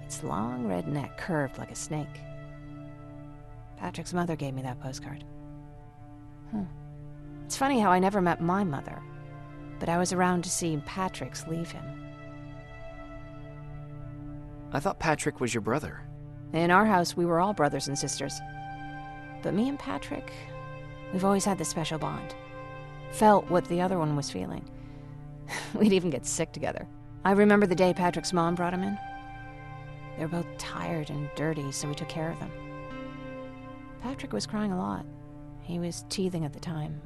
Its long red neck curved like a snake. Patrick's mother gave me that postcard. It's funny how I never met my mother, but I was around to see Patrick's leave him. I thought Patrick was your brother. In our house, we were all brothers and sisters. But me and Patrick, we've always had this special bond. Felt what the other one was feeling. We'd even get sick together. I remember the day Patrick's mom brought him in. They were both tired and dirty, so we took care of them. Patrick was crying a lot. He was teething at the time.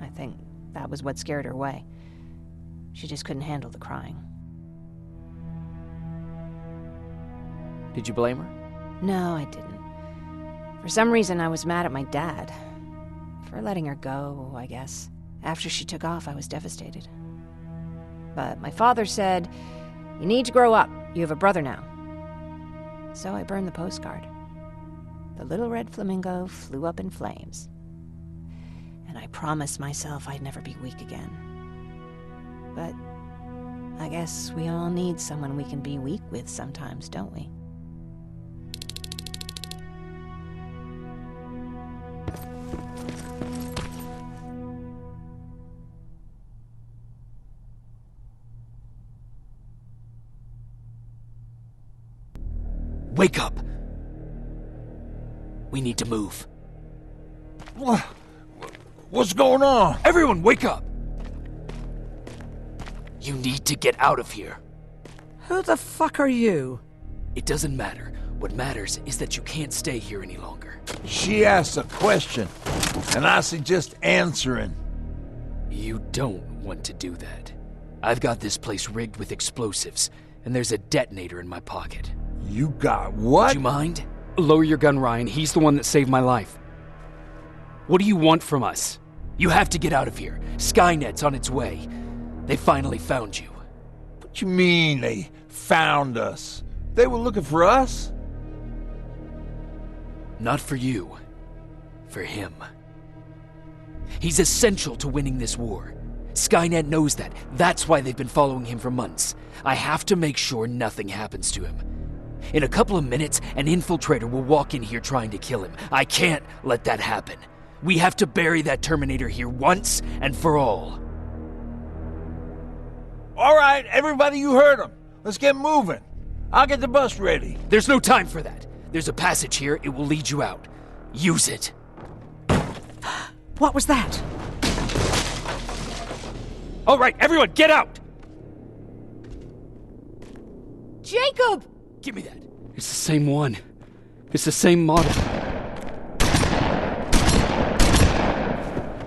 I think that was what scared her away. She just couldn't handle the crying. Did you blame her? No, I didn't. For some reason, I was mad at my dad. For letting her go, I guess. After she took off, I was devastated. But my father said, "You need to grow up. You have a brother now." So I burned the postcard. The little red flamingo flew up in flames. And I promised myself I'd never be weak again. But I guess we all need someone we can be weak with sometimes, don't we? Wake up! We need to move. What's going on? Everyone, wake up! You need to get out of here. Who the fuck are you? It doesn't matter. What matters is that you can't stay here any longer. She asked a question, and I suggest answering. You don't want to do that. I've got this place rigged with explosives, and there's a detonator in my pocket. You got what? Would you mind? Lower your gun, Ryan. He's the one that saved my life. What do you want from us? You have to get out of here. Skynet's on its way. They finally found you. What you mean they found us? They were looking for us? Not for you. For him. He's essential to winning this war. Skynet knows that. That's why they've been following him for months. I have to make sure nothing happens to him. In a couple of minutes, an infiltrator will walk in here trying to kill him. I can't let that happen. We have to bury that Terminator here once and for all. All right, everybody, you heard him. Let's get moving. I'll get the bus ready. There's no time for that. There's a passage here. It will lead you out. Use it. What was that? All right, everyone, get out! Jacob! Give me that. It's the same one. It's the same model.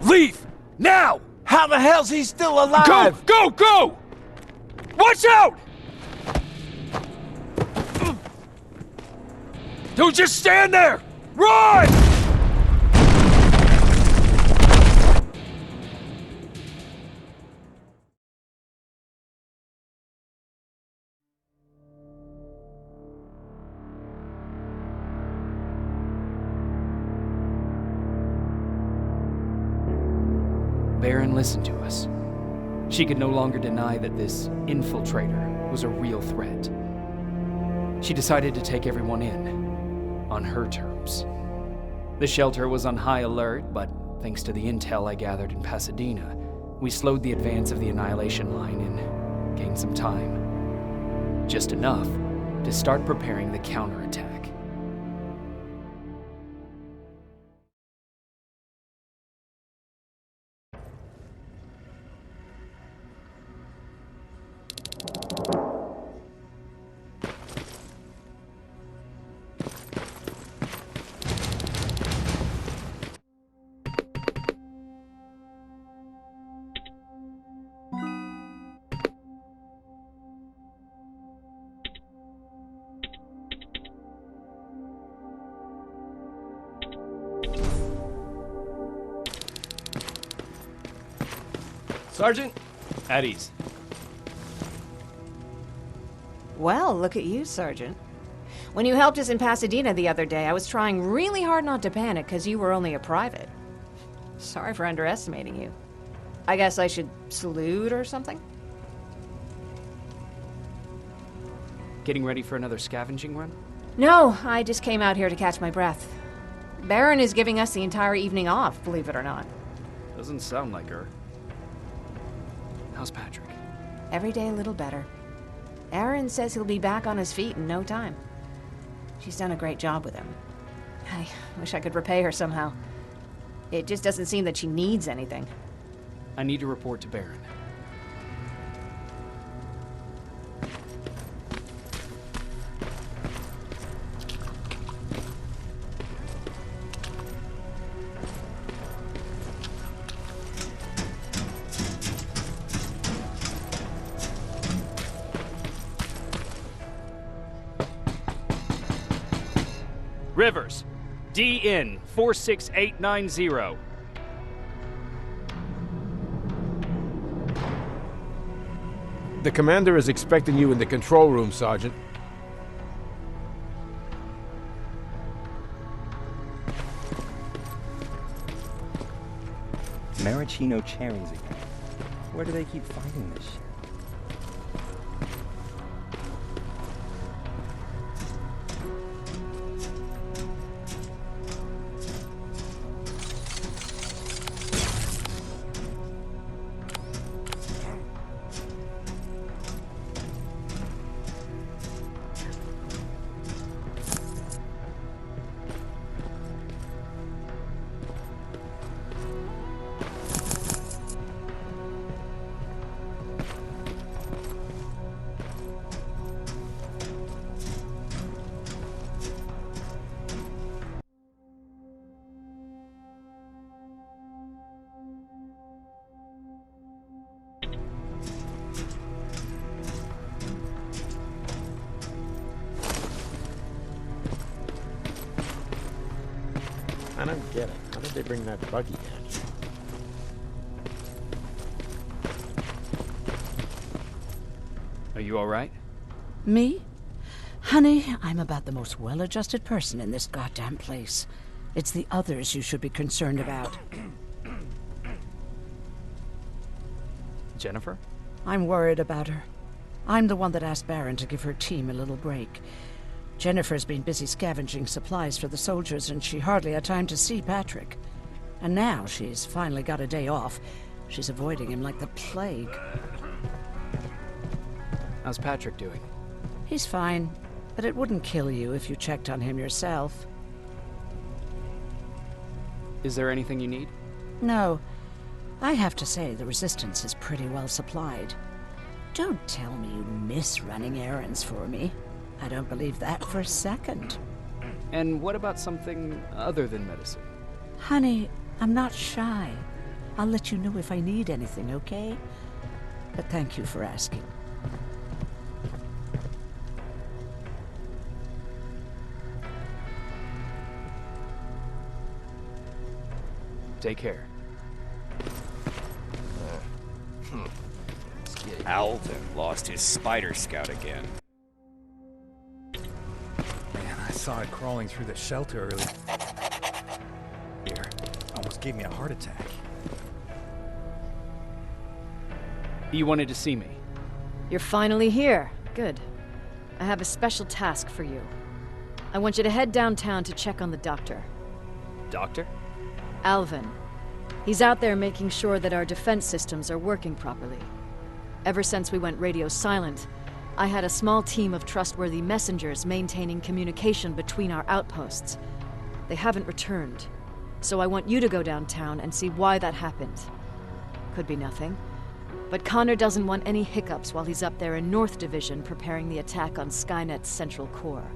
Leave! Now! How the hell's he still alive? Go! Go! Watch out! Don't just stand there! Run! Baron listened to us. She could no longer deny that this infiltrator was a real threat. She decided to take everyone in, on her terms. The shelter was on high alert, but thanks to the intel I gathered in Pasadena, we slowed the advance of the Annihilation Line and gained some time. Just enough to start preparing the counterattack. Sergeant? At ease. Well, look at you, Sergeant. When you helped us in Pasadena the other day, I was trying really hard not to panic because you were only a private. Sorry for underestimating you. I guess I should salute or something? Getting ready for another scavenging run? No, I just came out here to catch my breath. Baron is giving us the entire evening off, believe it or not. Doesn't sound like her. How's Patrick? Every day a little better. Aaron says he'll be back on his feet in no time. She's done a great job with him. I wish I could repay her somehow. It just doesn't seem that she needs anything. I need to report to Baron. Rivers, DN 46890. The commander is expecting you in the control room, Sergeant. Maraschino cherries again. Where do they keep finding this shit? I don't get it. How did they bring that buggy down? Are you all right? Me? Honey, I'm about the most well-adjusted person in this goddamn place. It's the others you should be concerned about. Jennifer? I'm worried about her. I'm the one that asked Baron to give her team a little break. Jennifer's been busy scavenging supplies for the soldiers, and she hardly had time to see Patrick. And now she's finally got a day off. She's avoiding him like the plague. How's Patrick doing? He's fine, but it wouldn't kill you if you checked on him yourself. Is there anything you need? No. I have to say, the Resistance is pretty well supplied. Don't tell me you miss running errands for me. I don't believe that for a second. And what about something other than medicine? Honey, I'm not shy. I'll let you know if I need anything, okay? But thank you for asking. Take care. Alvin lost his spider scout again. Man, I saw it crawling through the shelter earlier. Here, almost gave me a heart attack. You wanted to see me? You're finally here. Good. I have a special task for you. I want you to head downtown to check on the doctor. Doctor? Alvin. He's out there making sure that our defense systems are working properly. Ever since we went radio silent, I had a small team of trustworthy messengers maintaining communication between our outposts. They haven't returned, so I want you to go downtown and see why that happened. Could be nothing, but Connor doesn't want any hiccups while he's up there in North Division preparing the attack on Skynet's central core.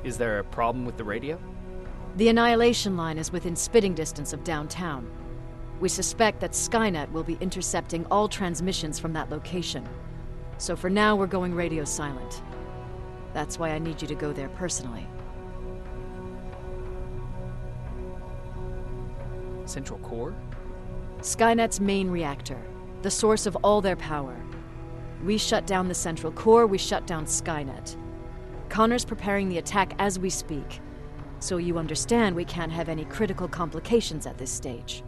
Is there a problem with the radio? The Annihilation Line is within spitting distance of downtown. We suspect that Skynet will be intercepting all transmissions from that location. So for now, we're going radio silent. That's why I need you to go there personally. Central core? Skynet's main reactor, the source of all their power. We shut down the central core, we shut down Skynet. Connor's preparing the attack as we speak, so you understand we can't have any critical complications at this stage.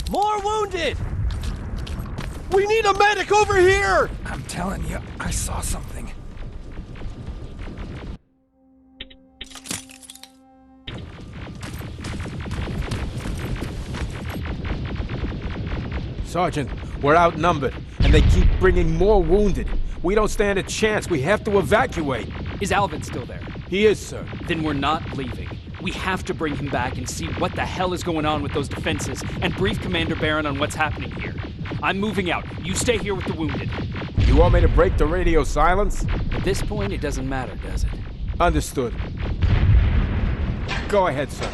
More wounded! We need a medic over here! I'm telling you, I saw something. Sergeant, we're outnumbered, and they keep bringing more wounded. We don't stand a chance. We have to evacuate. Is Alvin still there? He is, sir. Then we're not leaving. We have to bring him back and see what the hell is going on with those defenses and brief Commander Baron on what's happening here. I'm moving out. You stay here with the wounded. You want me to break the radio silence? At this point, it doesn't matter, does it? Understood. Go ahead, sir.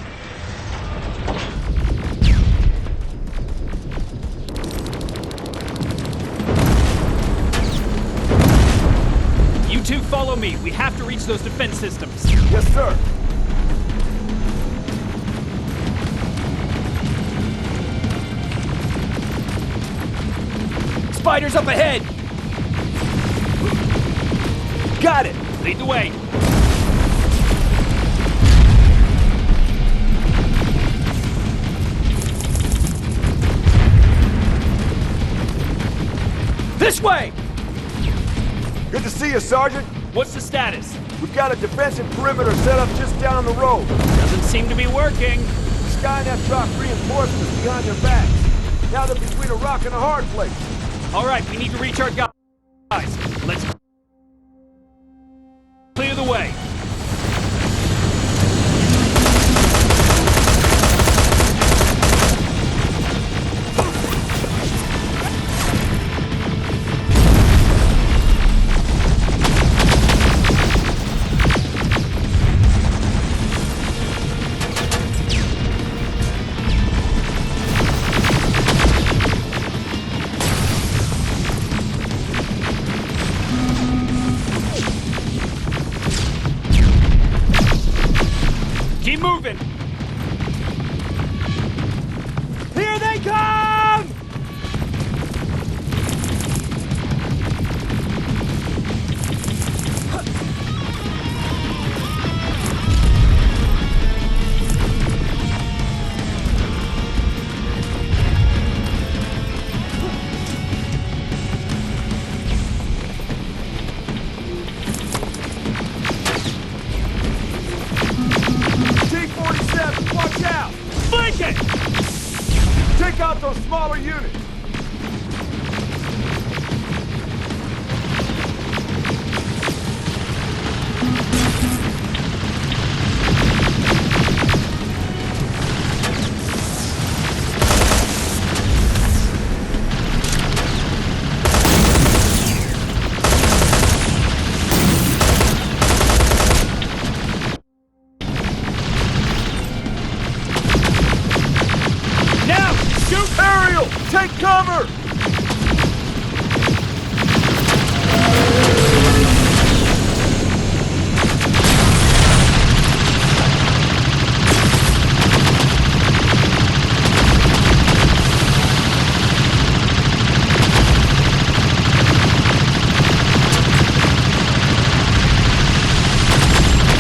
You two follow me. We have to reach those defense systems. Yes, sir. Spiders up ahead! Got it! Lead the way. This way! Good to see you, Sergeant. What's the status? We've got a defensive perimeter set up just down the road. Doesn't seem to be working. Skynet dropped reinforcements behind their backs. Now they're between a rock and a hard place. All right, we need to reach our guys. Let's clear the way. Keep moving! Here they come! T-47, watch out! Flank it! Take out those smaller units! Now! Shoot! Aerial! Take cover!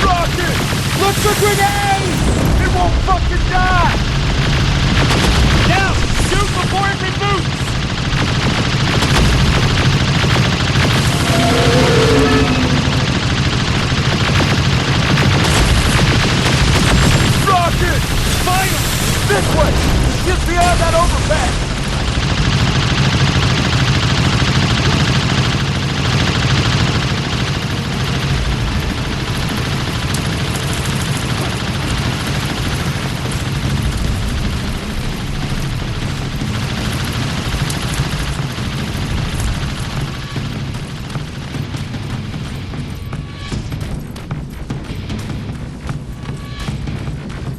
Rocket! Look for grenades! It won't fucking die! Now! Shoot before it reboots! Rocket! Final! This way! Just beyond that overpass!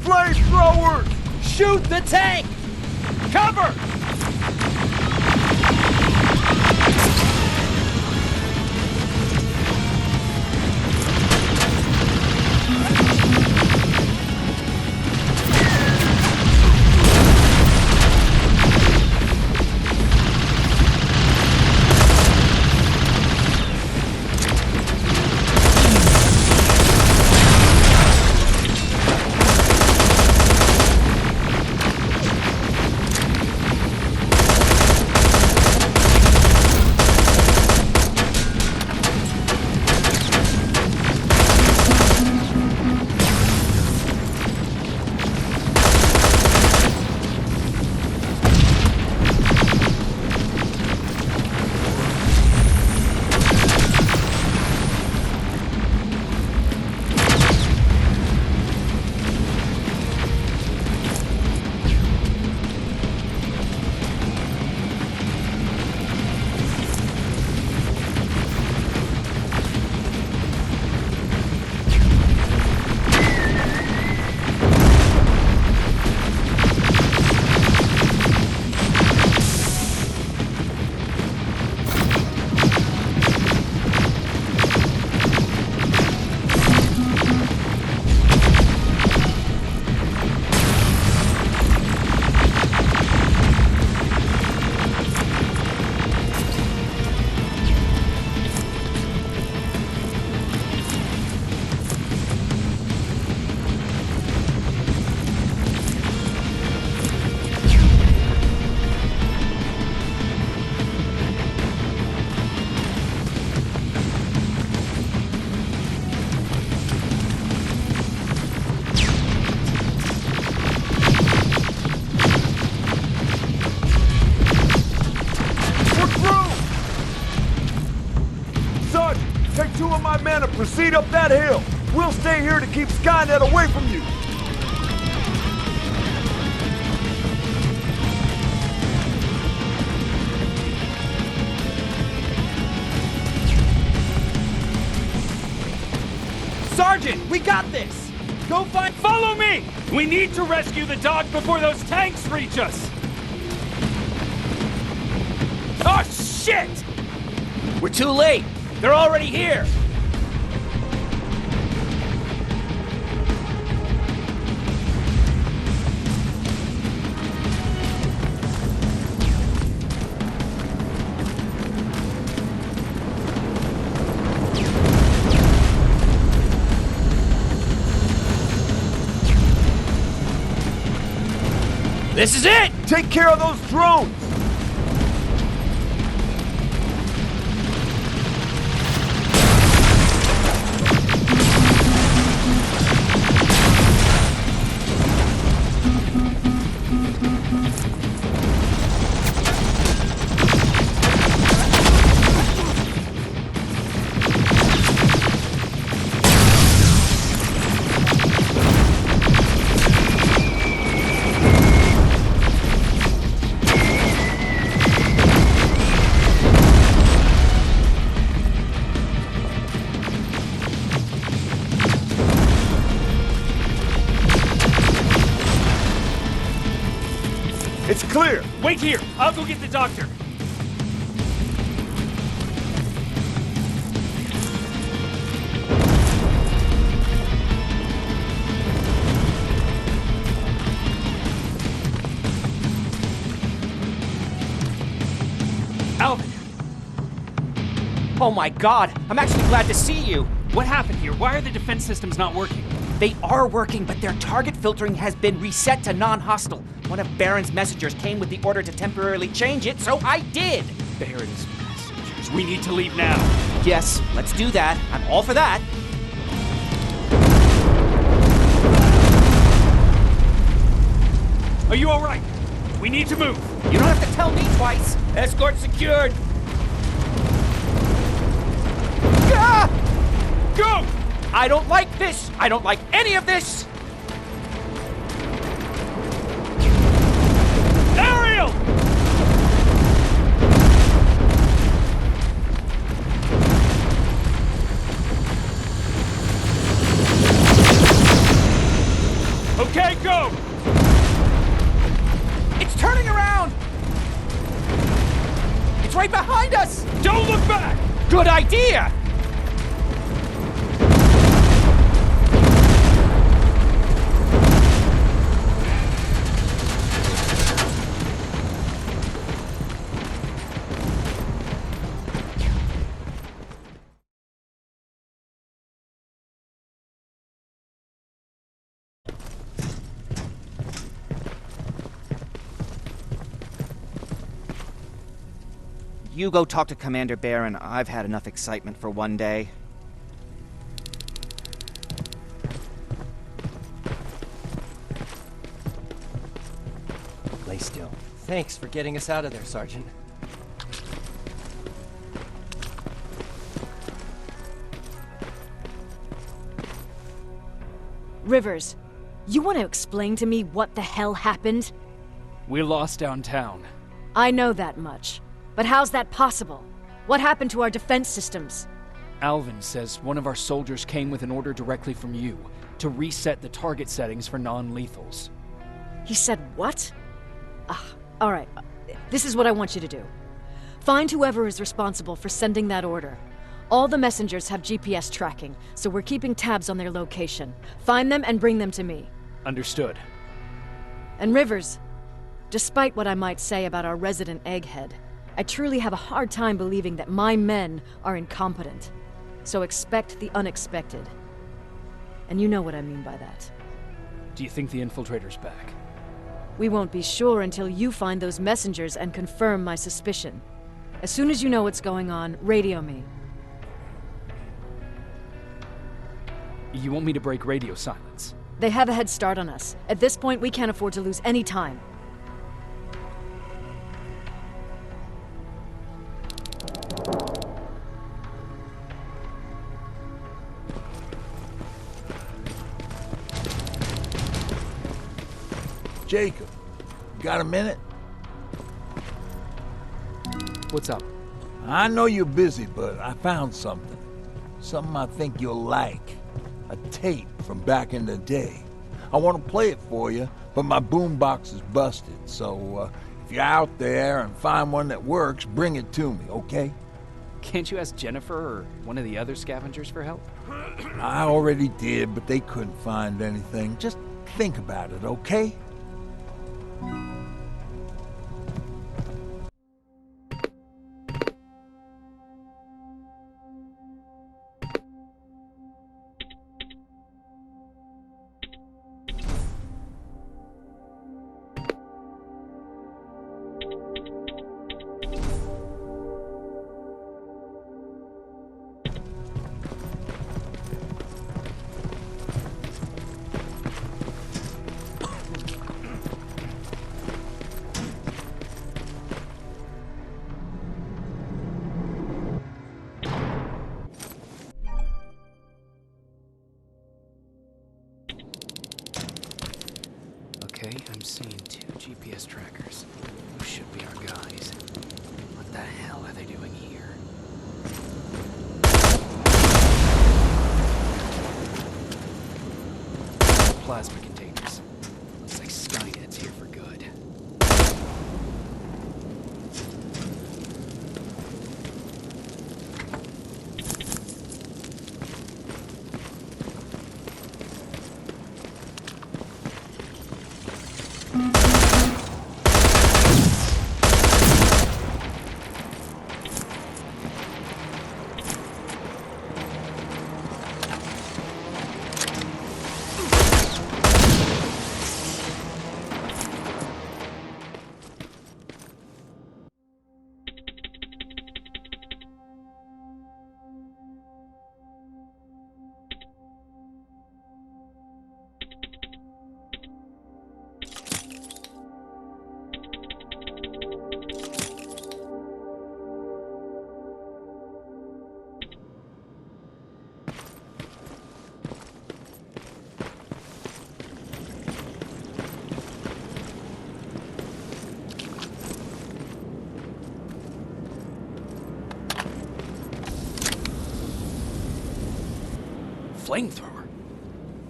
Flamethrowers! Shoot the tank! Cover! men and proceed up that hill. We'll stay here to keep Skynet away from you. Sergeant, we got this! Go find— Follow me! We need to rescue the dog before those tanks reach us! Oh, shit! We're too late! They're already here! This is it! Take care of those drones! It's clear! Wait here! I'll go get the doctor! Alvin! Oh my god! I'm actually glad to see you! What happened here? Why are the defense systems not working? They are working, but their target filtering has been reset to non-hostile. One of Baron's messengers came with the order to temporarily change it, so I did! Baron's messengers. We need to leave now. Yes, let's do that. I'm all for that. Are you alright? We need to move. You don't have to tell me twice. Escort secured. Ah! Go! I don't like this! I don't like any of this! Ariel! Okay, go! It's turning around! It's right behind us! Don't look back! Good idea! You go talk to Commander Baron. I've had enough excitement for one day. Lay still. Thanks for getting us out of there, Sergeant. Rivers, you want to explain to me what the hell happened? We lost downtown. I know that much. But how's that possible? What happened to our defense systems? Alvin says one of our soldiers came with an order directly from you to reset the target settings for non-lethals. He said what? All right. This is what I want you to do. Find whoever is responsible for sending that order. All the messengers have GPS tracking, so we're keeping tabs on their location. Find them and bring them to me. Understood. And Rivers, despite what I might say about our resident egghead, I truly have a hard time believing that my men are incompetent. So expect the unexpected. And you know what I mean by that. Do you think the infiltrator's back? We won't be sure until you find those messengers and confirm my suspicion. As soon as you know what's going on, radio me. You want me to break radio silence? They have a head start on us. At this point, we can't afford to lose any time. Jacob, got a minute? What's up? I know you're busy, but I found something. Something I think you'll like. A tape from back in the day. I want to play it for you, but my boombox is busted, so if you're out there and find one that works, bring it to me, okay? Can't you ask Jennifer or one of the other scavengers for help? I already did, but they couldn't find anything. Just think about it, okay? Okay, I'm seeing 2 GPS trackers. Those should be our guys. What the hell are they doing here? Plasma containers. Looks like Skynet's here for good. Flamethrower?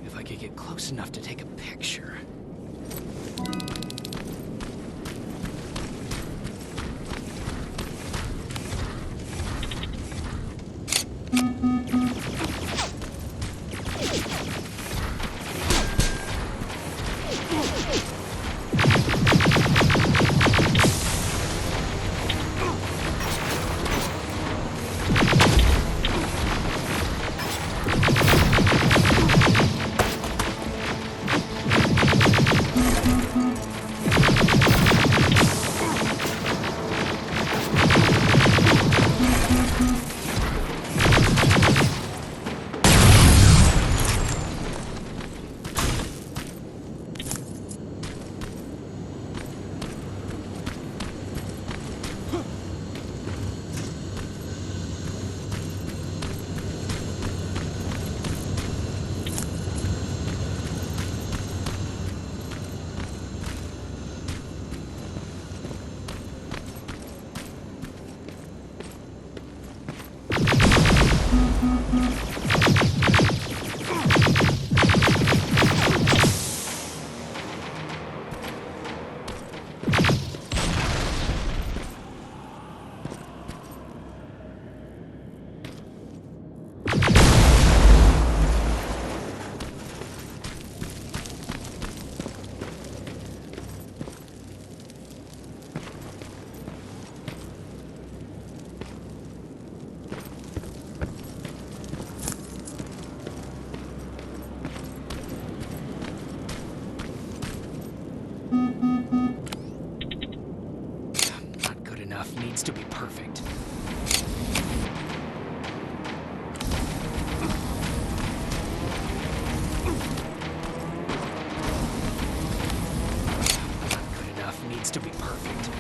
If I could get close enough to take a picture. Needs to be perfect. Not good enough. Needs to be perfect.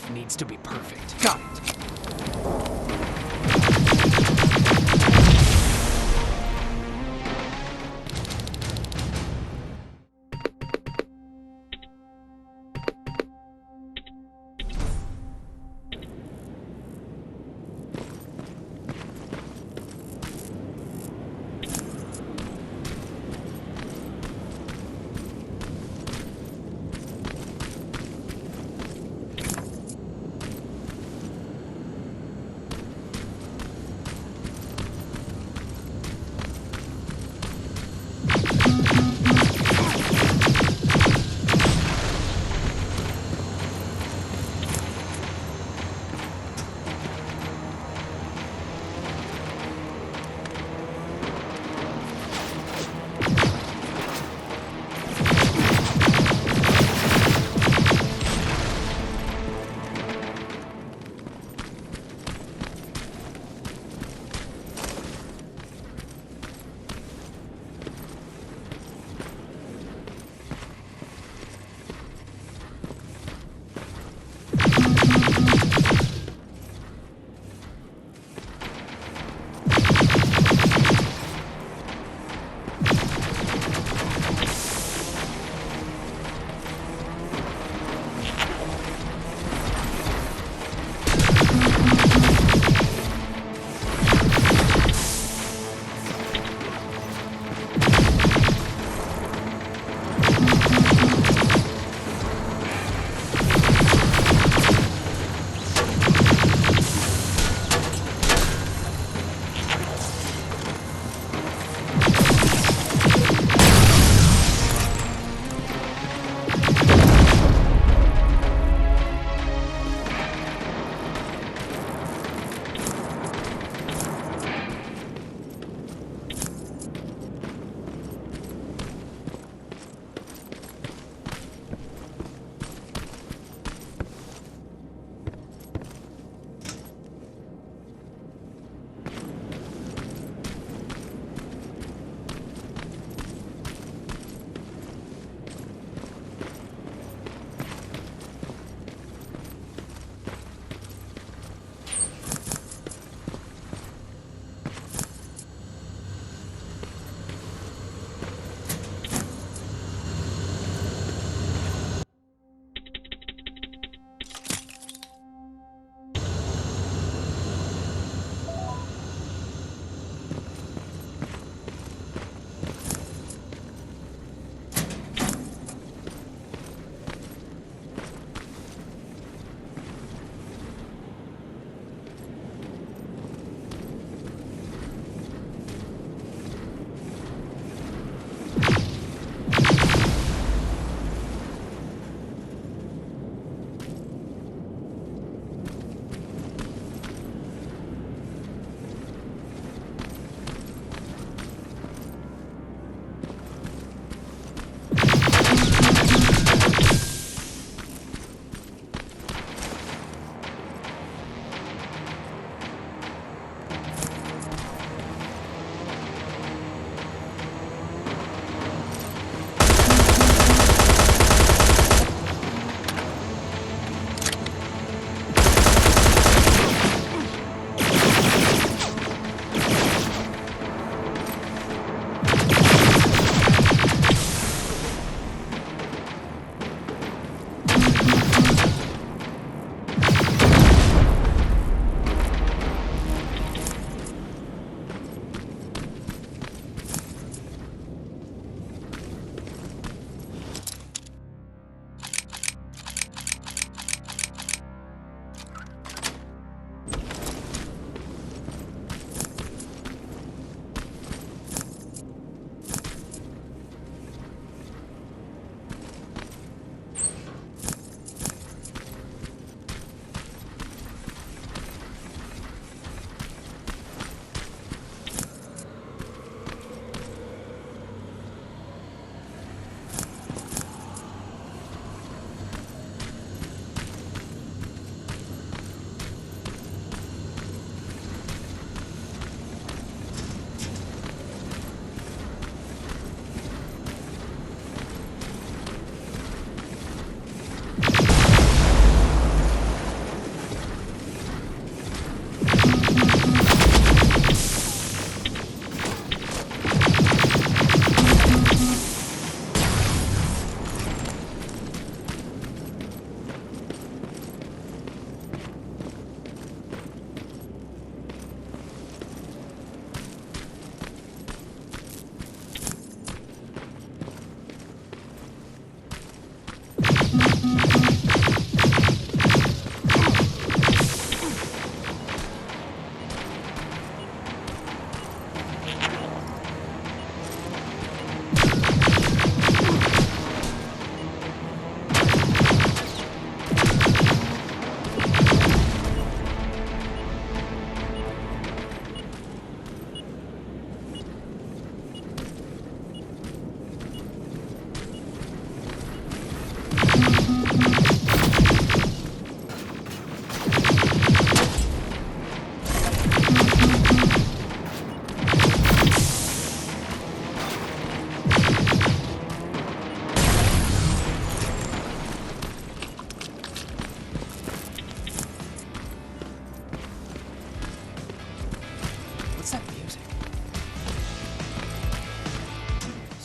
Life needs to be perfect. Got it.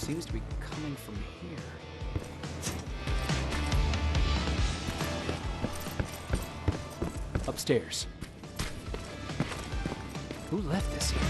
seems to be coming from here. Upstairs. Who left this here?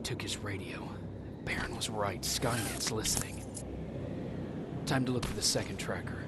Took his radio. Baron was right. Skynet's listening. Time to look for the second tracker.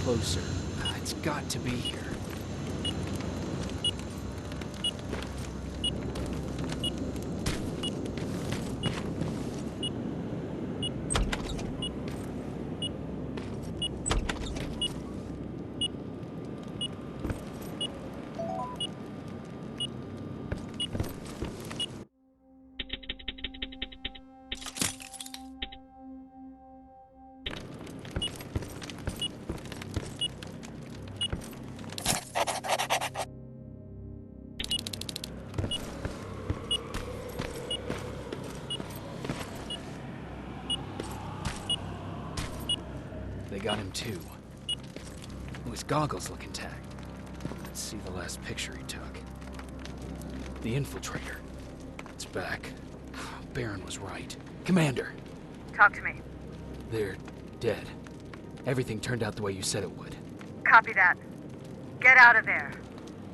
closer. It's got to be here. They got him too. His goggles look intact. Let's see the last picture he took. The infiltrator. It's back. Baron was right. Commander! Talk to me. They're dead. Everything turned out the way you said it would. Copy that. Get out of there.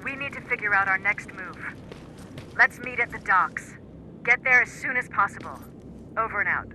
We need to figure out our next move. Let's meet at the docks. Get there as soon as possible. Over and out.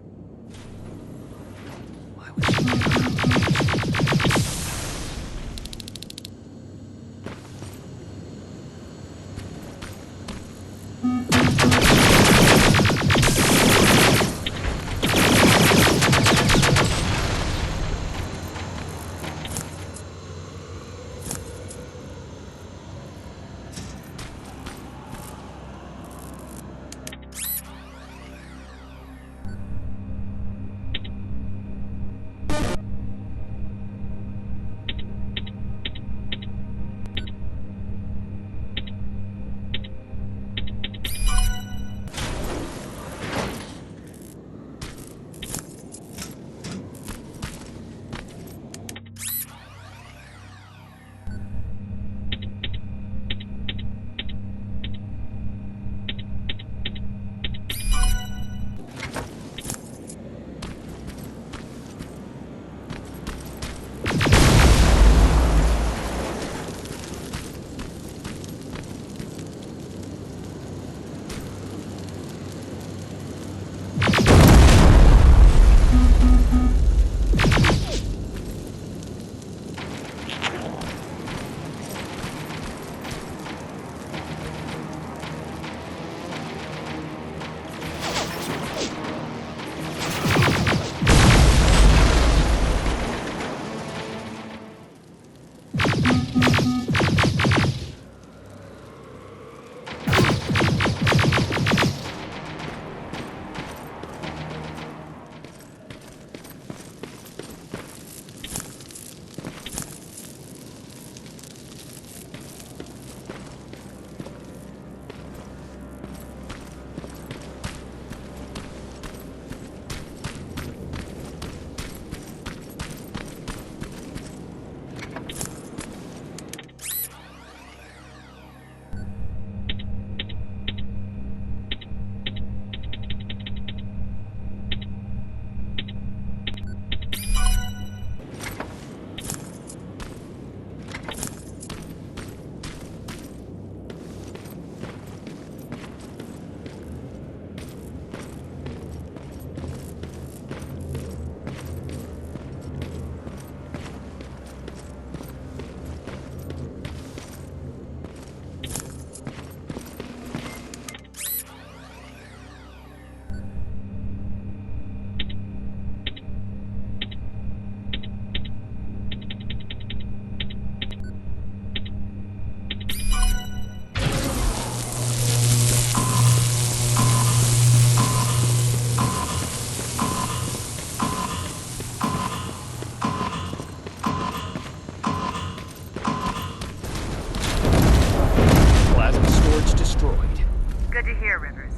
Good to hear, Rivers.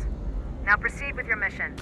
Now proceed with your mission.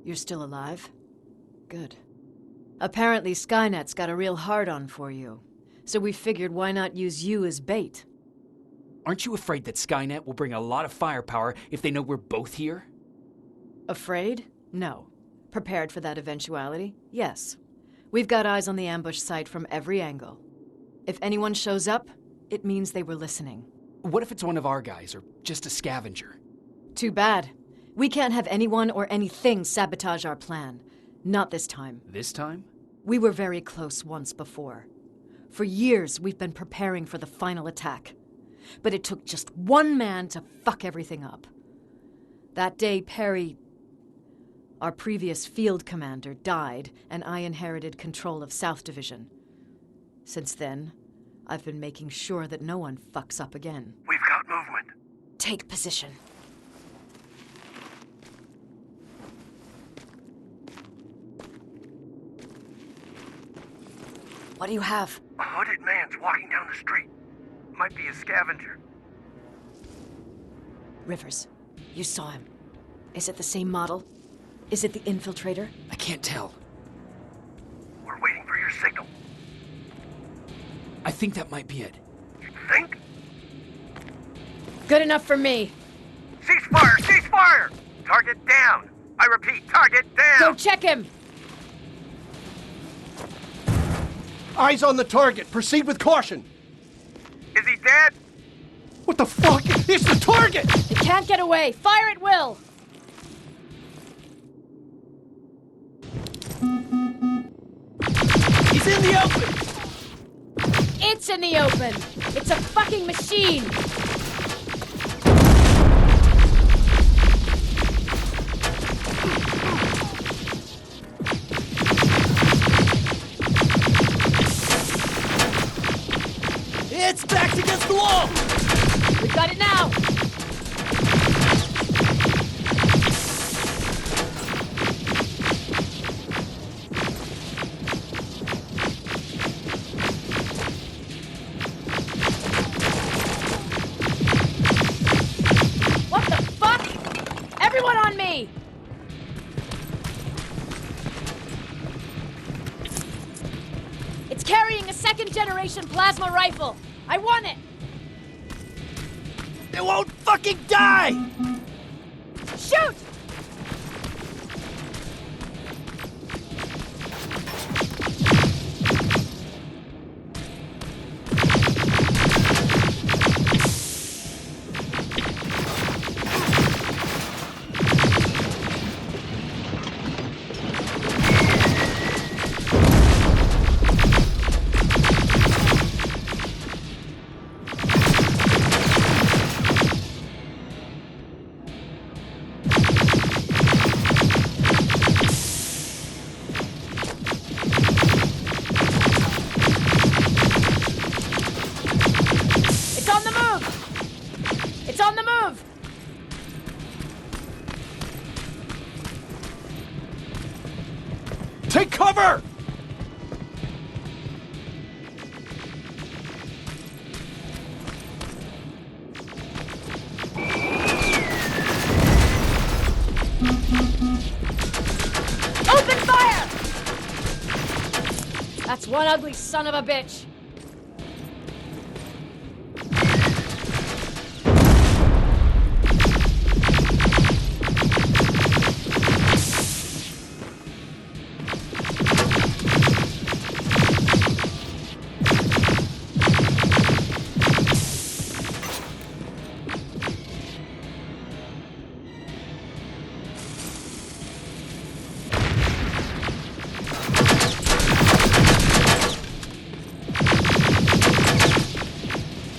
You're still alive? Good. Apparently Skynet's got a real hard-on for you. So we figured why not use you as bait? Aren't you afraid that Skynet will bring a lot of firepower if they know we're both here? Afraid? No. Prepared for that eventuality? Yes. We've got eyes on the ambush site from every angle. If anyone shows up, it means they were listening. What if it's one of our guys, or just a scavenger? Too bad. We can't have anyone or anything sabotage our plan. Not this time. This time? We were very close once before. For years, we've been preparing for the final attack. But it took just one man to fuck everything up. That day, Perry, our previous field commander, died, and I inherited control of South Division. Since then, I've been making sure that no one fucks up again. We've got movement. Take position. What do you have? A hooded man's walking down the street. Might be a scavenger. Rivers, you saw him. Is it the same model? Is it the infiltrator? I can't tell. We're waiting for your signal. I think that might be it. You think? Good enough for me. Cease fire! Cease fire! Target down! I repeat, target down! Go check him! Eyes on the target. Proceed with caution. Is he dead? What the fuck? It's the target! It can't get away. Fire at will! He's in the open! It's in the open! It's a fucking machine! It's backed against the wall! We got it now! What the fuck? Everyone on me! It's carrying a second-generation plasma rifle! I want it! It won't fucking die! Shoot! It's on the move! Take cover! Open fire! That's one ugly son of a bitch.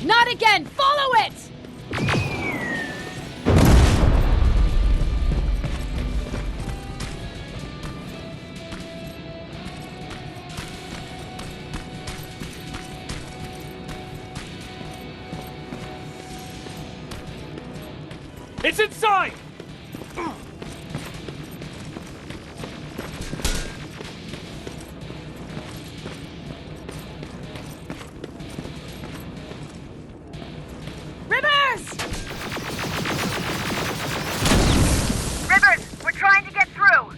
Not again! Follow it! It's inside! Rivers, we're trying to get through.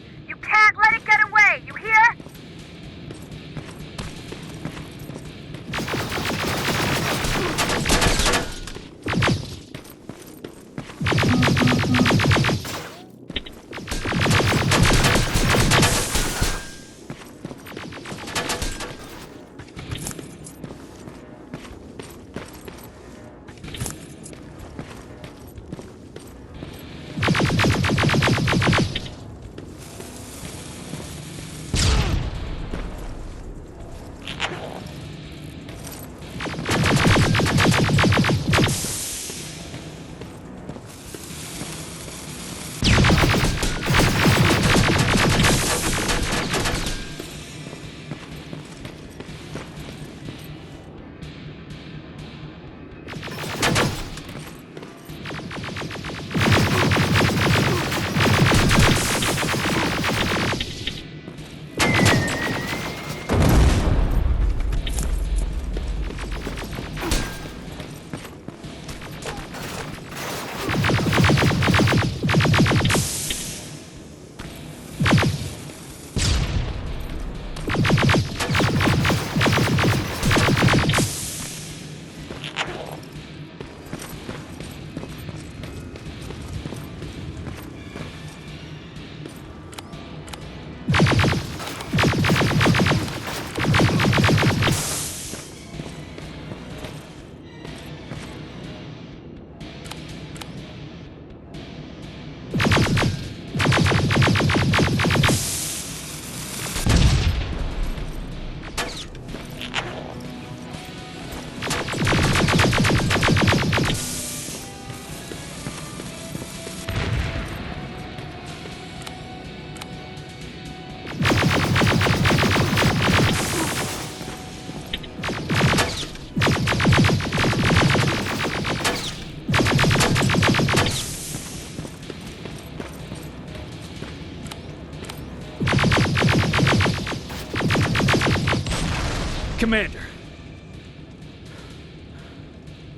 Commander.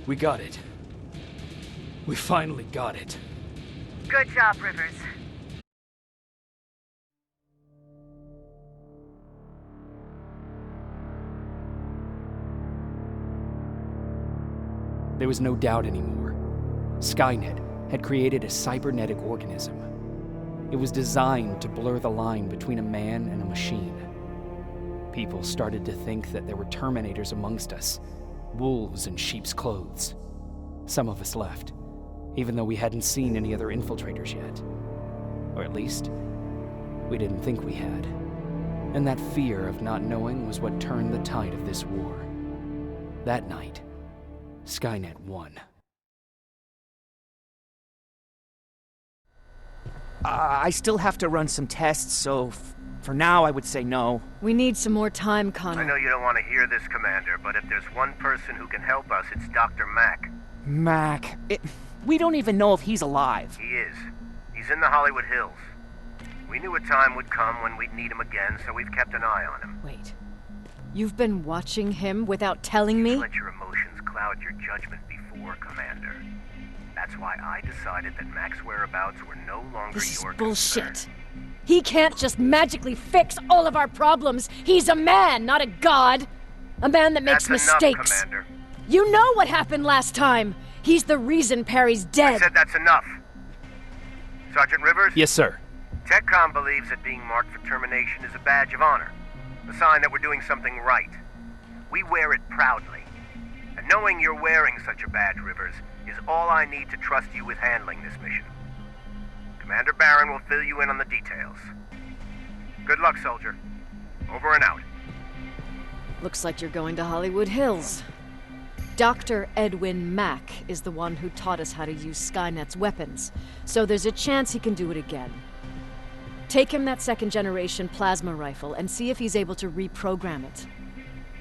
We got it. We finally got it. Good job, Rivers. There was no doubt anymore. Skynet had created a cybernetic organism. It was designed to blur the line between a man and a machine. People started to think that there were Terminators amongst us, wolves in sheep's clothes. Some of us left, even though we hadn't seen any other infiltrators yet. Or at least, we didn't think we had. And that fear of not knowing was what turned the tide of this war. That night, Skynet won. I still have to run some tests, so for now I would say no. We need some more time, Connor. I know you don't want to hear this, Commander, but if there's one person who can help us, it's Dr. Mack. Mac, we don't even know if he's alive. He is. He's in the Hollywood Hills. We knew a time would come when we'd need him again, so we've kept an eye on him. Wait. You've been watching him without telling me? Let your emotions cloud your judgment before, Commander. That's why I decided that Mac's whereabouts were no longer This your is bullshit. concern. He can't just magically fix all of our problems. He's a man, not a god. A man that makes That's mistakes. Enough, Commander. You know what happened last time. He's the reason Perry's dead. I said that's enough. Sergeant Rivers? Yes, sir. TechCom believes that being marked for termination is a badge of honor, a sign that we're doing something right. We wear it proudly. And knowing you're wearing such a badge, Rivers, is all I need to trust you with handling this mission. Commander Barron will fill you in on the details. Good luck, soldier. Over and out. Looks like you're going to Hollywood Hills. Dr. Edwin Mack is the one who taught us how to use Skynet's weapons, so there's a chance he can do it again. Take him that second-generation plasma rifle and see if he's able to reprogram it.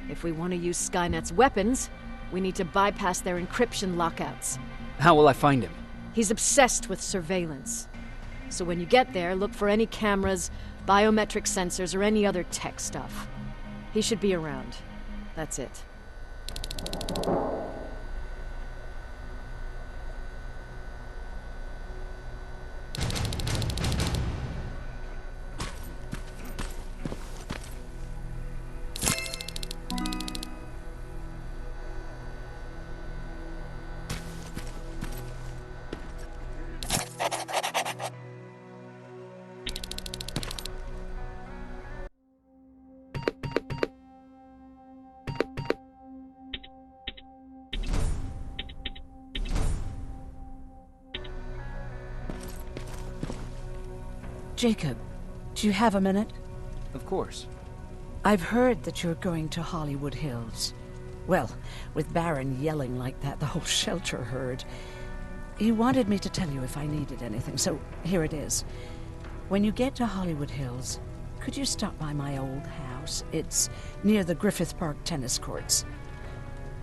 If we want to use Skynet's weapons, we need to bypass their encryption lockouts. How will I find him? He's obsessed with surveillance. So when you get there, look for any cameras, biometric sensors, or any other tech stuff. He should be around. That's it. Jacob, do you have a minute? Of course. I've heard that you're going to Hollywood Hills. Well, with Barron yelling like that, the whole shelter heard. He wanted me to tell you if I needed anything, so here it is. When you get to Hollywood Hills, could you stop by my old house? It's near the Griffith Park tennis courts.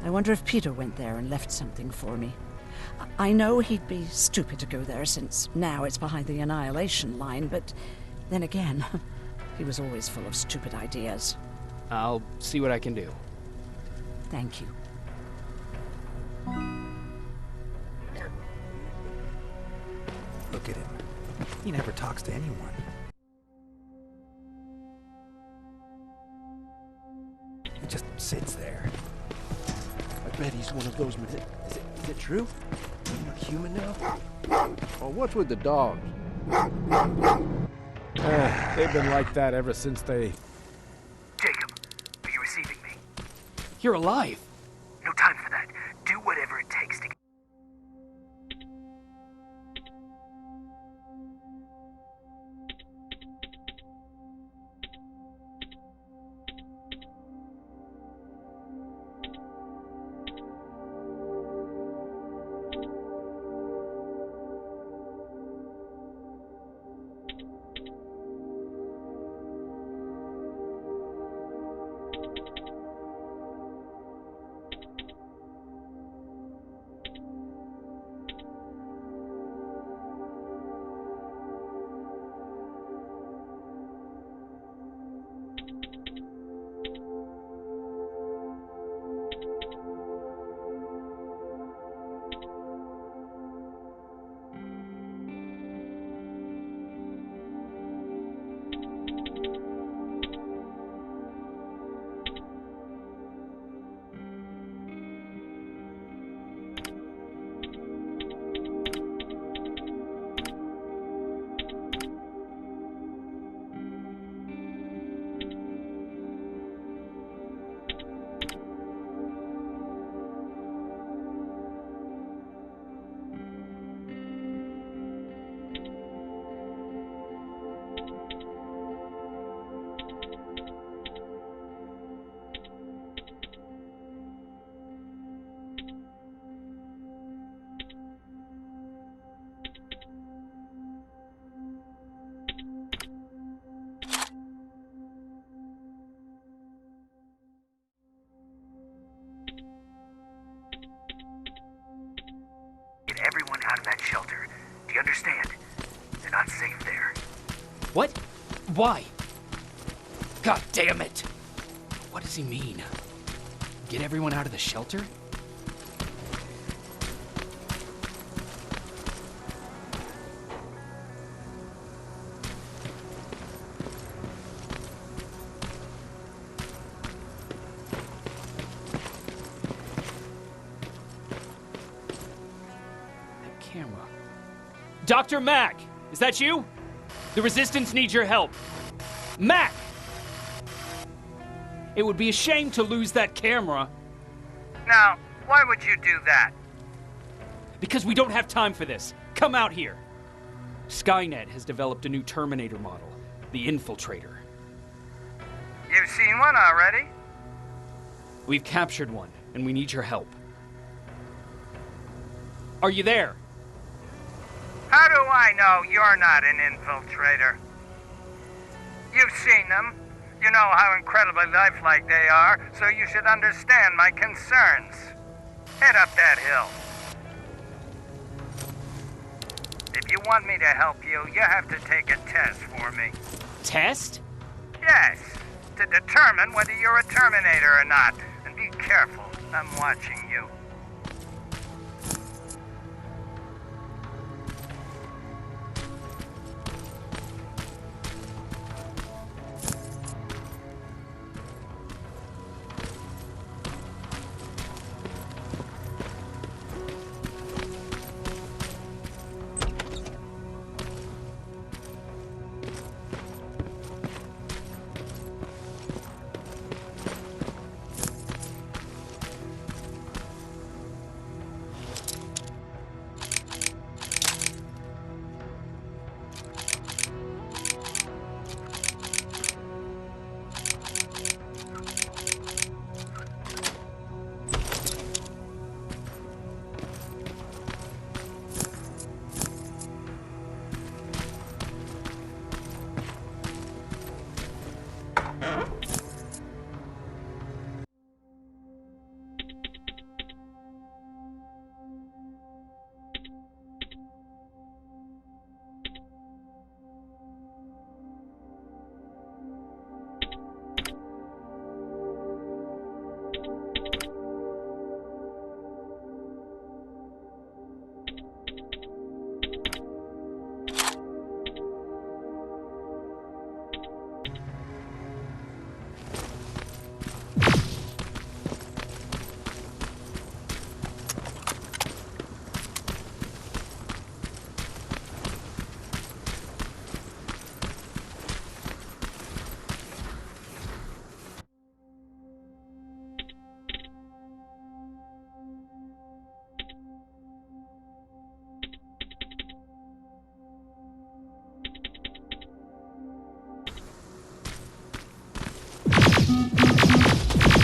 I wonder if Peter went there and left something for me. I know he'd be stupid to go there, since now it's behind the Annihilation line, but then again, he was always full of stupid ideas. I'll see what I can do. Thank you. Look at him. He never talks to anyone. He just sits there. I bet he's one of those. Is it true? You're not human now? Well, what's with the dogs? They've been like that ever since they... Jacob, are you receiving me? You're alive. No time for that. Do whatever it takes to get... that shelter. Do you understand? They're not safe there. What? Why? God damn it! What does he mean? Get everyone out of the shelter? That camera. Dr. Mack! Is that you? The Resistance needs your help. Mack! It would be a shame to lose that camera. Now, why would you do that? Because we don't have time for this. Come out here. Skynet has developed a new Terminator model, the Infiltrator. You've seen one already? We've captured one, and we need your help. Are you there? How do I know you're not an infiltrator? You've seen them. You know how incredibly lifelike they are, so you should understand my concerns. Head up that hill. If you want me to help you, you have to take a test for me. Test? Yes, to determine whether you're a Terminator or not. And be careful, I'm watching you.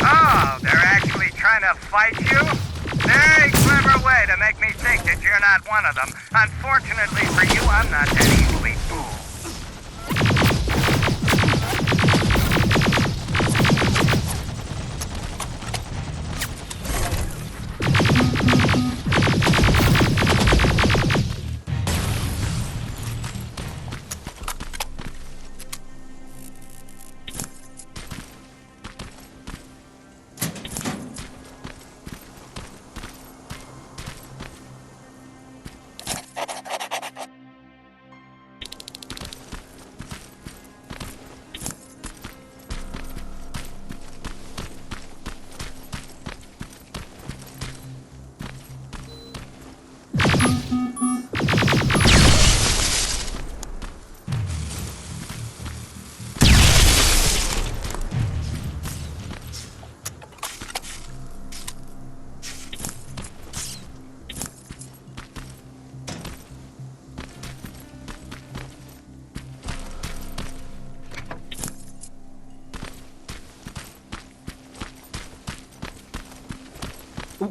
Oh, they're actually trying to fight you? Very clever way to make me think that you're not one of them. Unfortunately for you, I'm not that easily fooled.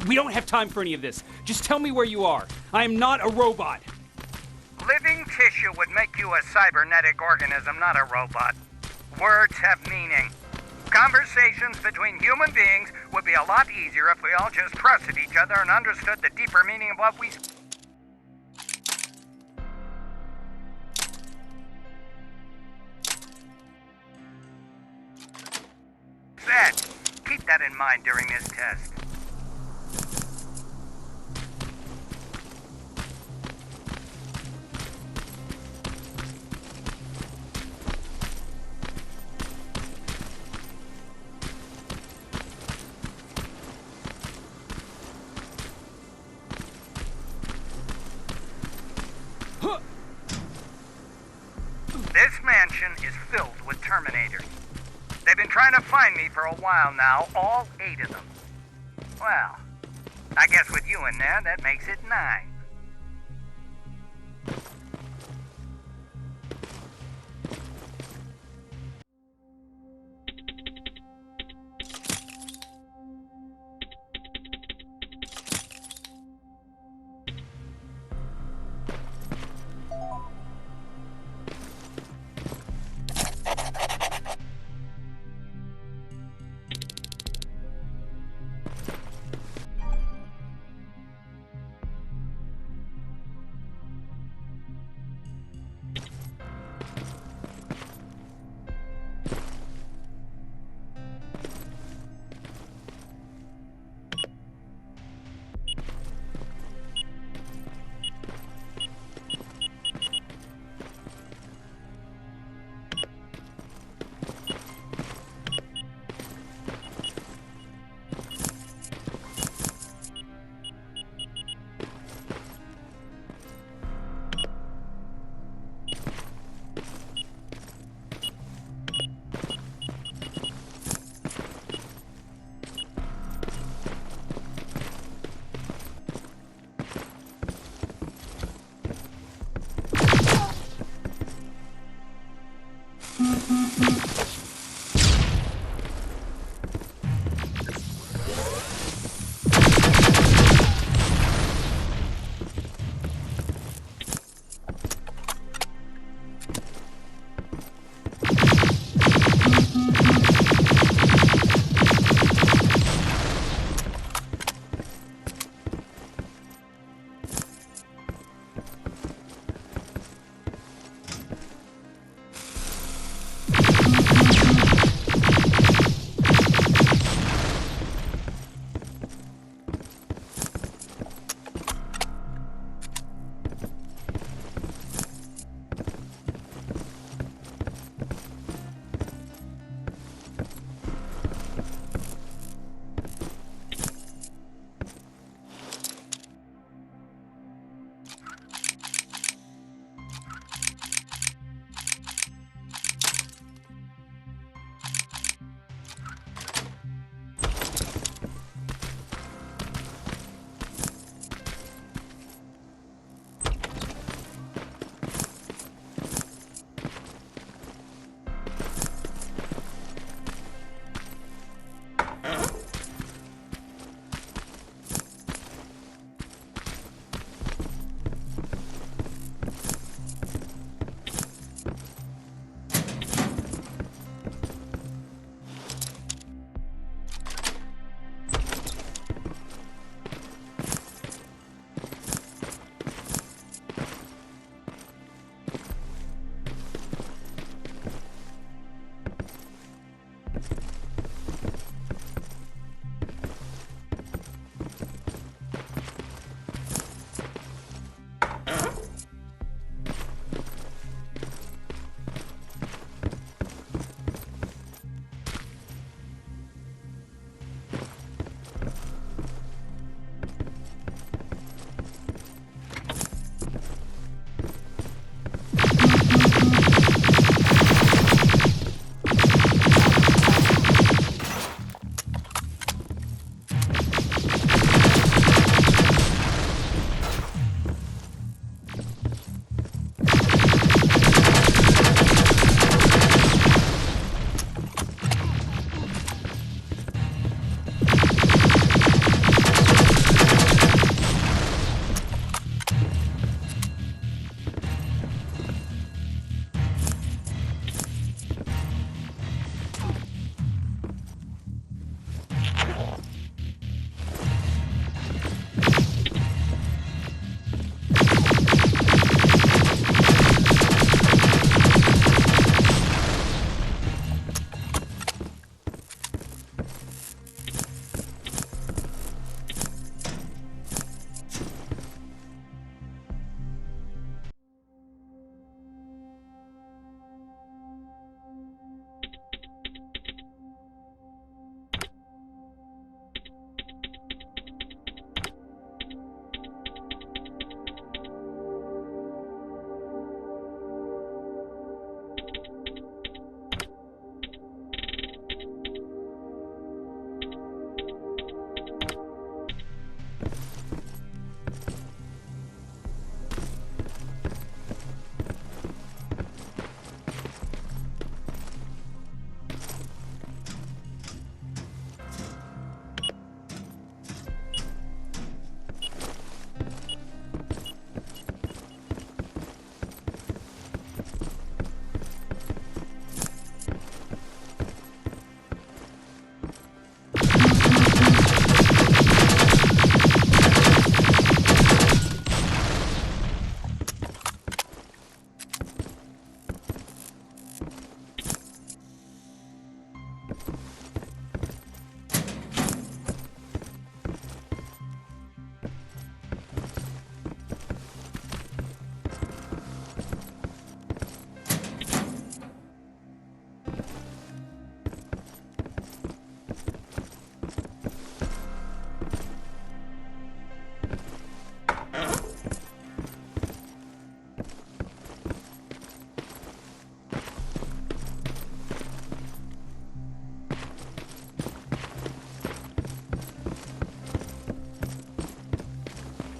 We don't have time for any of this. Just tell me where you are. I am not a robot. Living tissue would make you a cybernetic organism, not a robot. Words have meaning. Conversations between human beings would be a lot easier if we all just trusted each other and understood the deeper meaning of what we... in mind during this test. This mansion is filled with Terminators. They've been trying to find me for a while now, all 8 of them. Well, I guess with you in there, that makes it 9.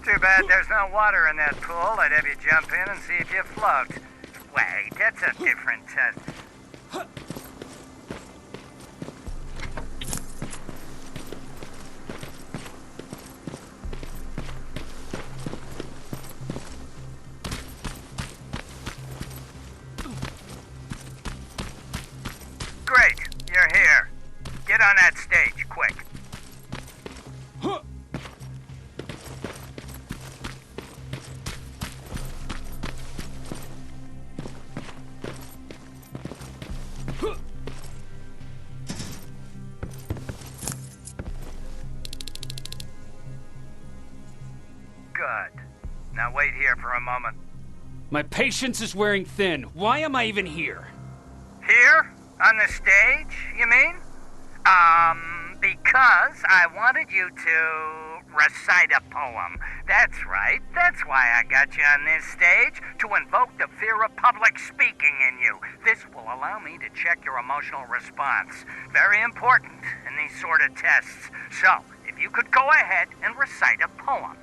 Too bad there's no water in that pool. I'd have you jump in and see if you float. Wait, that's a different test. Great, you're here. Get on that stage, quick. Good. Now wait here for a moment. My patience is wearing thin. Why am I even here? Here? On the stage, you mean? Because I wanted you to recite a poem. That's right. That's why I got you on this stage, to invoke the fear of public speaking in you. This will allow me to check your emotional response. Very important in these sort of tests. So, if you could go ahead and recite a poem.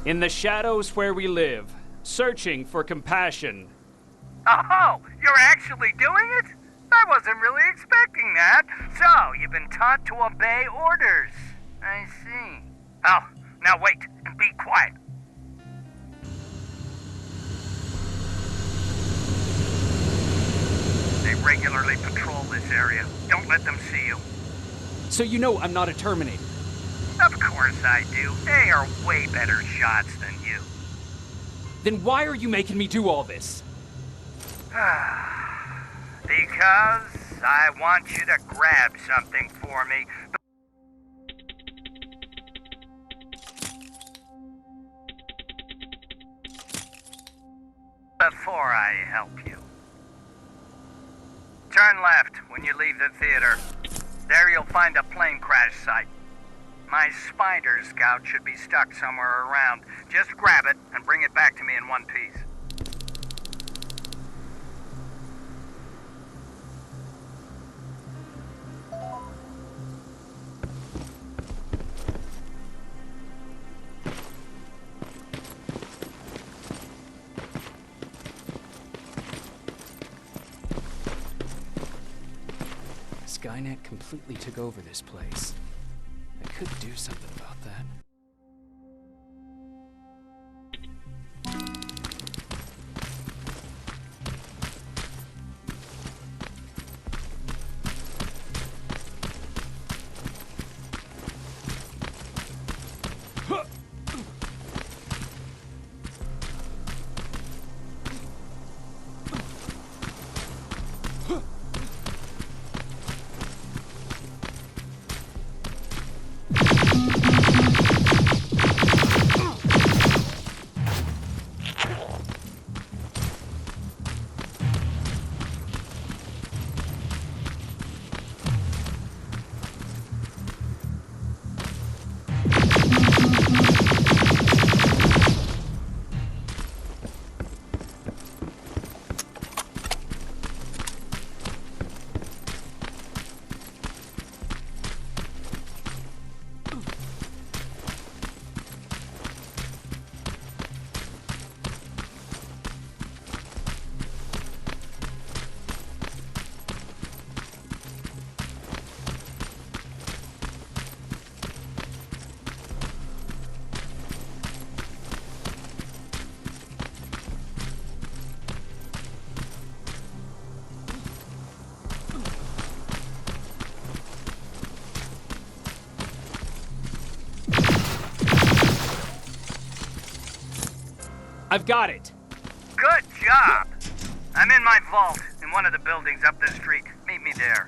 In the shadows where we live, searching for compassion. Oh, you're actually doing it? I wasn't really expecting that. So, you've been taught to obey orders. I see. Oh, now wait and be quiet. They regularly patrol this area. Don't let them see you. So you know I'm not a Terminator. Of course I do. They are way better shots than you. Then why are you making me do all this? Because I want you to grab something for me. Before I help you. Turn left when you leave the theater. There you'll find a plane crash site. My spider scout should be stuck somewhere around. Just grab it and bring it back to me in one piece. Skynet completely took over this place. I could do something about that. I've got it. Good job. I'm in my vault in one of the buildings up the street. Meet me there.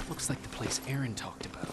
Looks like the place Aaron talked about.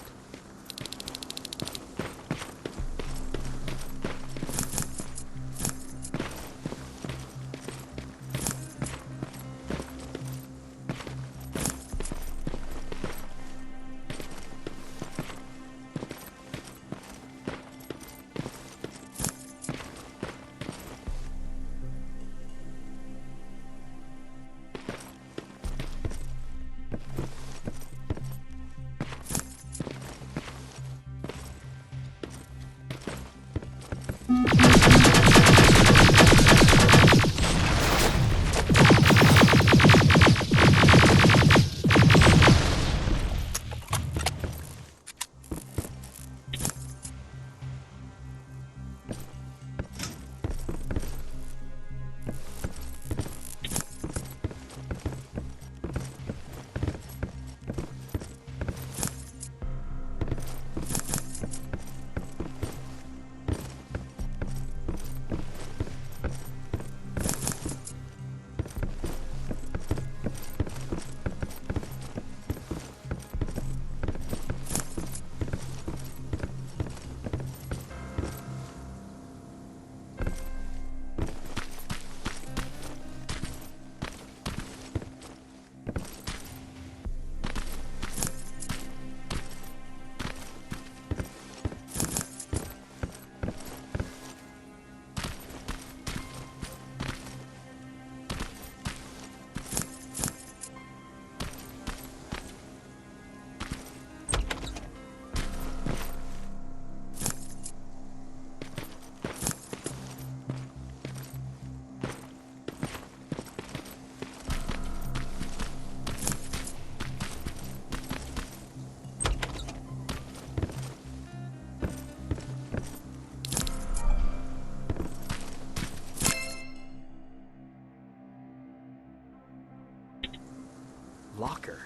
Locker?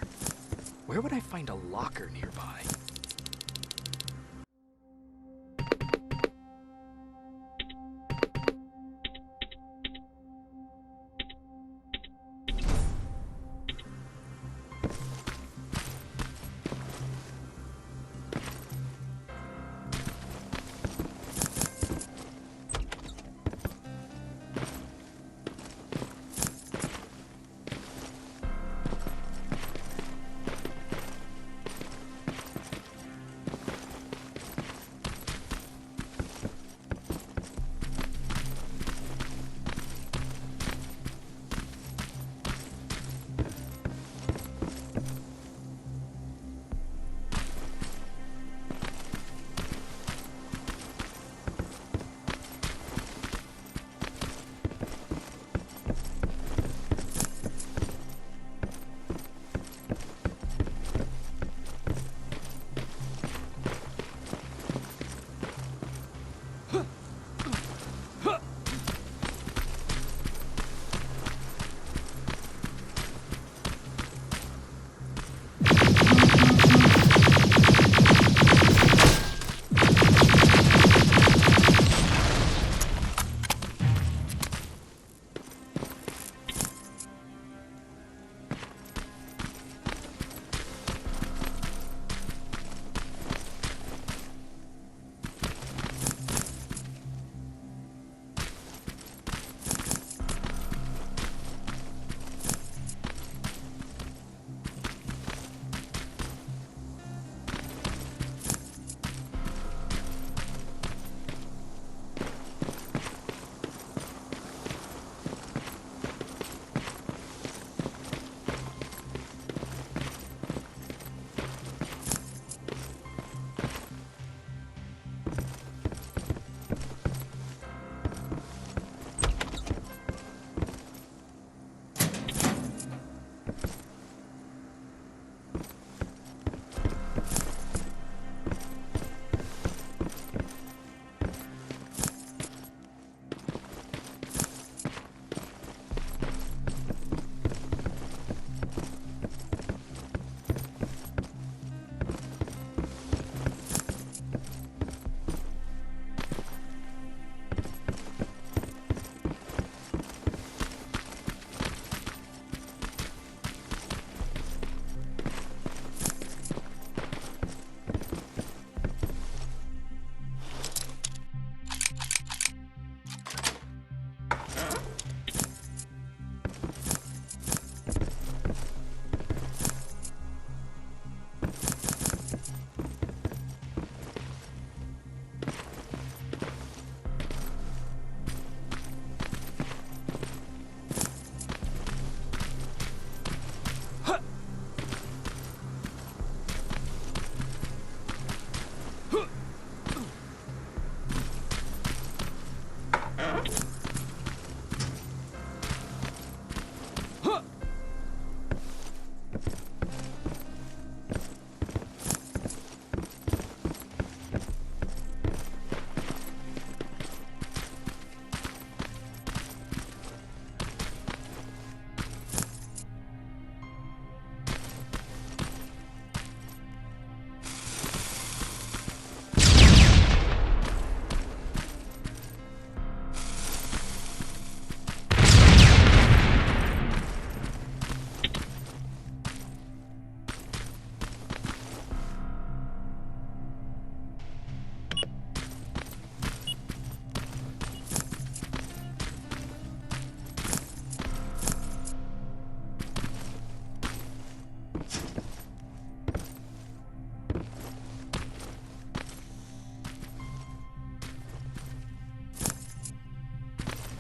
Where would I find a locker nearby?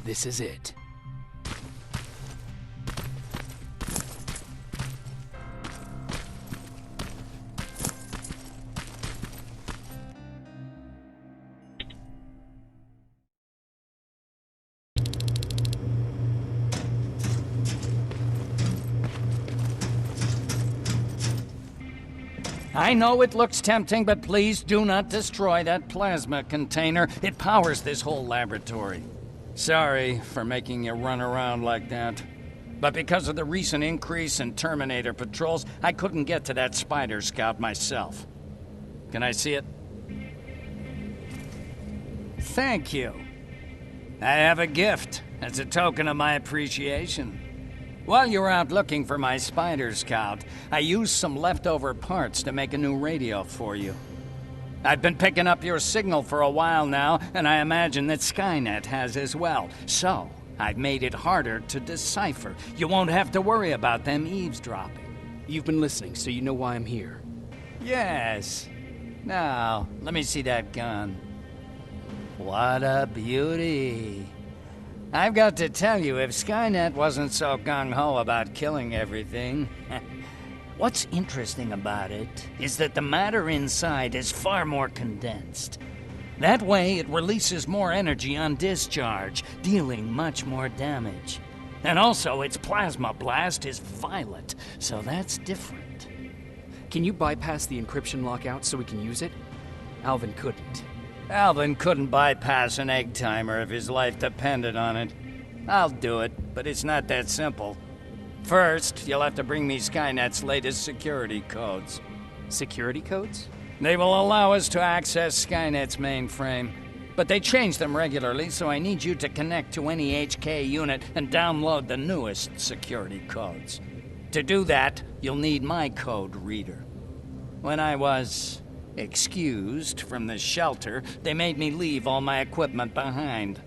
This is it. I know it looks tempting, but please do not destroy that plasma container. It powers this whole laboratory. Sorry for making you run around like that. But because of the recent increase in Terminator patrols, I couldn't get to that Spider Scout myself. Can I see it? Thank you. I have a gift as a token of my appreciation. While you were out looking for my Spider Scout, I used some leftover parts to make a new radio for you. I've been picking up your signal for a while now, and I imagine that Skynet has as well. So, I've made it harder to decipher. You won't have to worry about them eavesdropping. You've been listening, so you know why I'm here. Yes. Now, let me see that gun. What a beauty. I've got to tell you, if Skynet wasn't so gung-ho about killing everything... What's interesting about it is that the matter inside is far more condensed. That way, it releases more energy on discharge, dealing much more damage. And also, its plasma blast is violet, so that's different. Can you bypass the encryption lockout so we can use it? Alvin couldn't. Alvin couldn't bypass an egg timer if his life depended on it. I'll do it, but it's not that simple. First, you'll have to bring me Skynet's latest security codes. Security codes? They will allow us to access Skynet's mainframe. But they change them regularly, so I need you to connect to any HK unit and download the newest security codes. To do that, you'll need my code reader. When I was excused from the shelter, they made me leave all my equipment behind.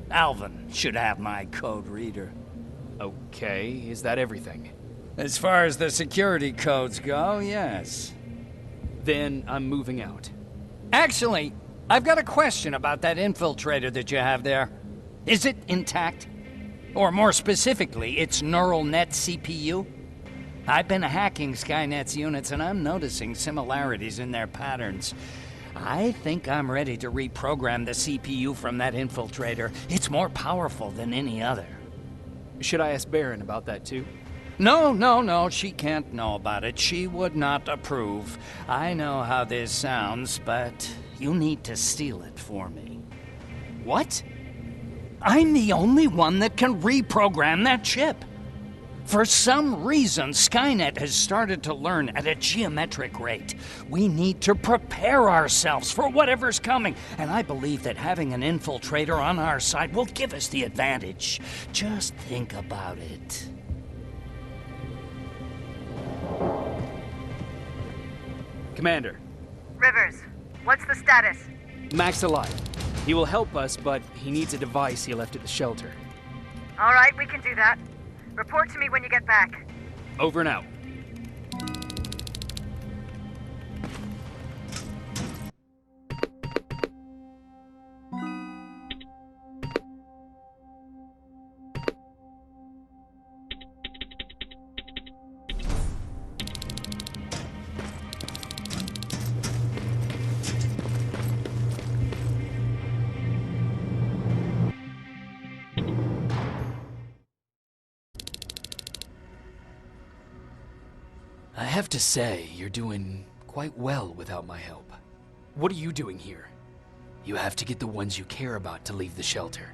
Alvin should have my code reader. Okay, is that everything? As far as the security codes go, yes. Then I'm moving out. Actually, I've got a question about that infiltrator that you have there. Is it intact? Or more specifically, its neural net CPU? I've been hacking Skynet's units and I'm noticing similarities in their patterns. I think I'm ready to reprogram the CPU from that infiltrator. It's more powerful than any other. Should I ask Baron about that too? No, she can't know about it. She would not approve. I know how this sounds, but you need to steal it for me. What? I'm the only one that can reprogram that chip. For some reason, Skynet has started to learn at a geometric rate. We need to prepare ourselves for whatever's coming, and I believe that having an infiltrator on our side will give us the advantage. Just think about it. Commander. Rivers, what's the status? Mac's alive. He will help us, but he needs a device he left at the shelter. All right, we can do that. Report to me when you get back. Over and out. I have to say, you're doing quite well without my help. What are you doing here? You have to get the ones you care about to leave the shelter.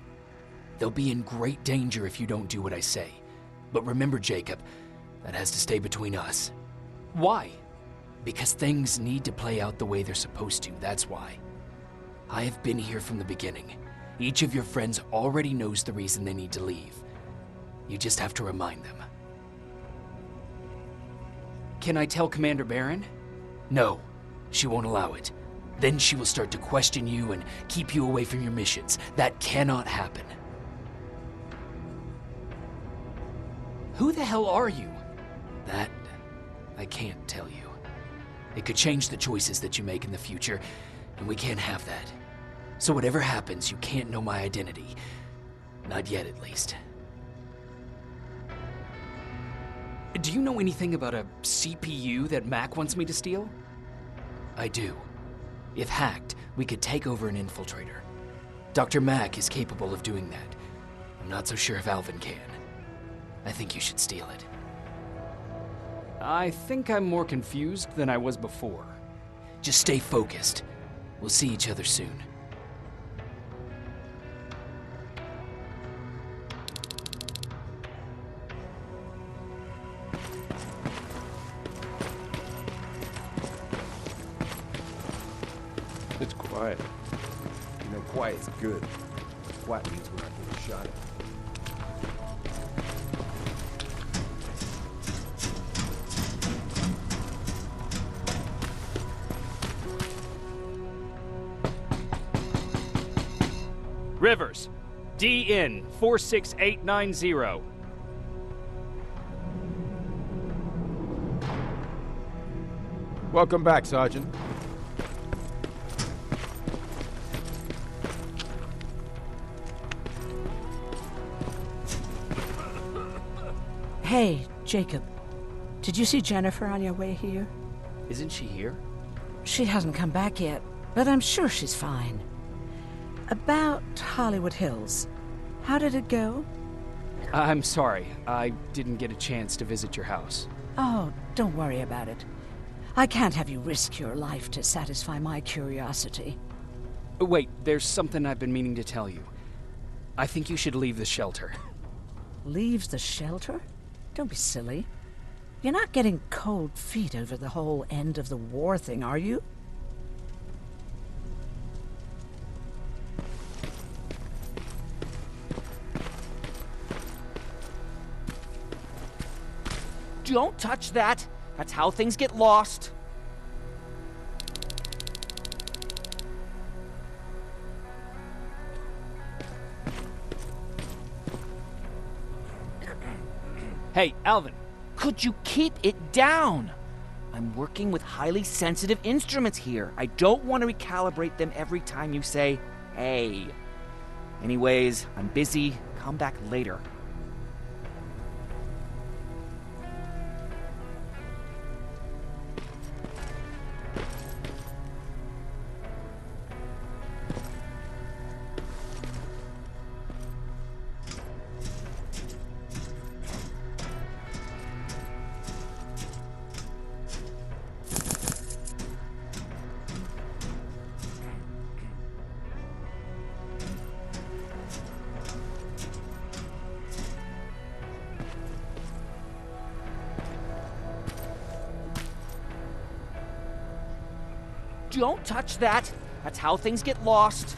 They'll be in great danger if you don't do what I say. But remember, Jacob, that has to stay between us. Why? Because things need to play out the way they're supposed to, that's why. I have been here from the beginning. Each of your friends already knows the reason they need to leave. You just have to remind them. Can I tell Commander Baron? No, she won't allow it. Then she will start to question you and keep you away from your missions. That cannot happen. Who the hell are you? That, I can't tell you. It could change the choices that you make in the future, and we can't have that. So whatever happens, you can't know my identity. Not yet, at least. Do you know anything about a CPU that Mac wants me to steal? I do. If hacked, we could take over an infiltrator. Dr. Mac is capable of doing that. I'm not so sure if Alvin can. I think you should steal it. I think I'm more confused than I was before. Just stay focused. We'll see each other soon. It's quiet. You know, quiet's good. Quiet means we're not getting shot at. Rivers, DN 46890. Welcome back, Sergeant. Hey, Jacob. Did you see Jennifer on your way here? Isn't she here? She hasn't come back yet, but I'm sure she's fine. About Hollywood Hills. How did it go? I'm sorry. I didn't get a chance to visit your house. Oh, don't worry about it. I can't have you risk your life to satisfy my curiosity. Wait, there's something I've been meaning to tell you. I think you should leave the shelter. Leave the shelter? Don't be silly. You're not getting cold feet over the whole end of the war thing, are you? Don't touch that! That's how things get lost. Hey, Alvin. Could you keep it down? I'm working with highly sensitive instruments here. I don't want to recalibrate them every time you say, hey. Anyways, I'm busy. Come back later. Don't touch that. That's how things get lost.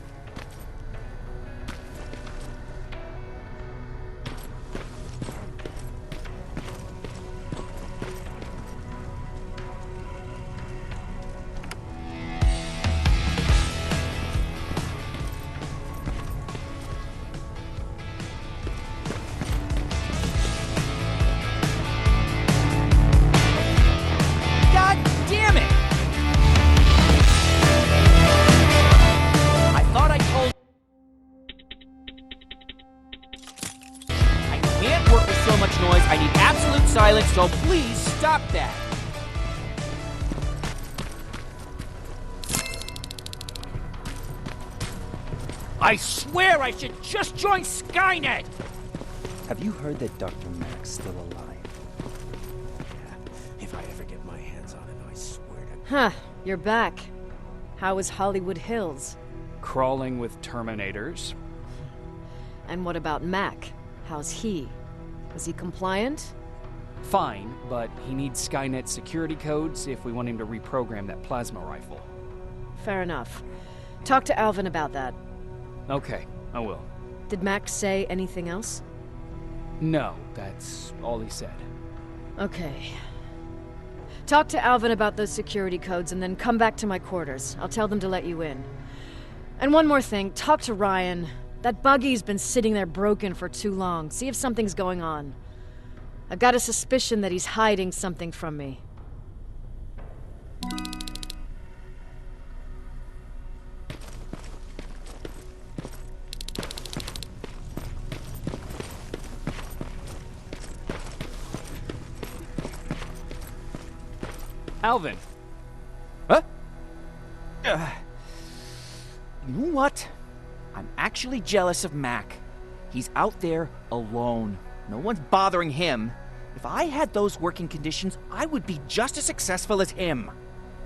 Silence, so please stop that. I swear I should just join Skynet! Have you heard that Dr. Mac's still alive? Yeah, if I ever get my hands on him, I swear to... Huh, you're back. How was Hollywood Hills? Crawling with Terminators. And what about Mac? How's he? Was he compliant? Fine, but he needs Skynet security codes if we want him to reprogram that plasma rifle. Fair enough. Talk to Alvin about that. Okay, I will. Did Mac say anything else? No, that's all he said. Okay. Talk to Alvin about those security codes and then come back to my quarters. I'll tell them to let you in. And one more thing, talk to Ryan. That buggy's been sitting there broken for too long. See if something's going on. I've got a suspicion that he's hiding something from me. Alvin. Huh? You know what? I'm actually jealous of Mac. He's out there alone. No one's bothering him. If I had those working conditions, I would be just as successful as him.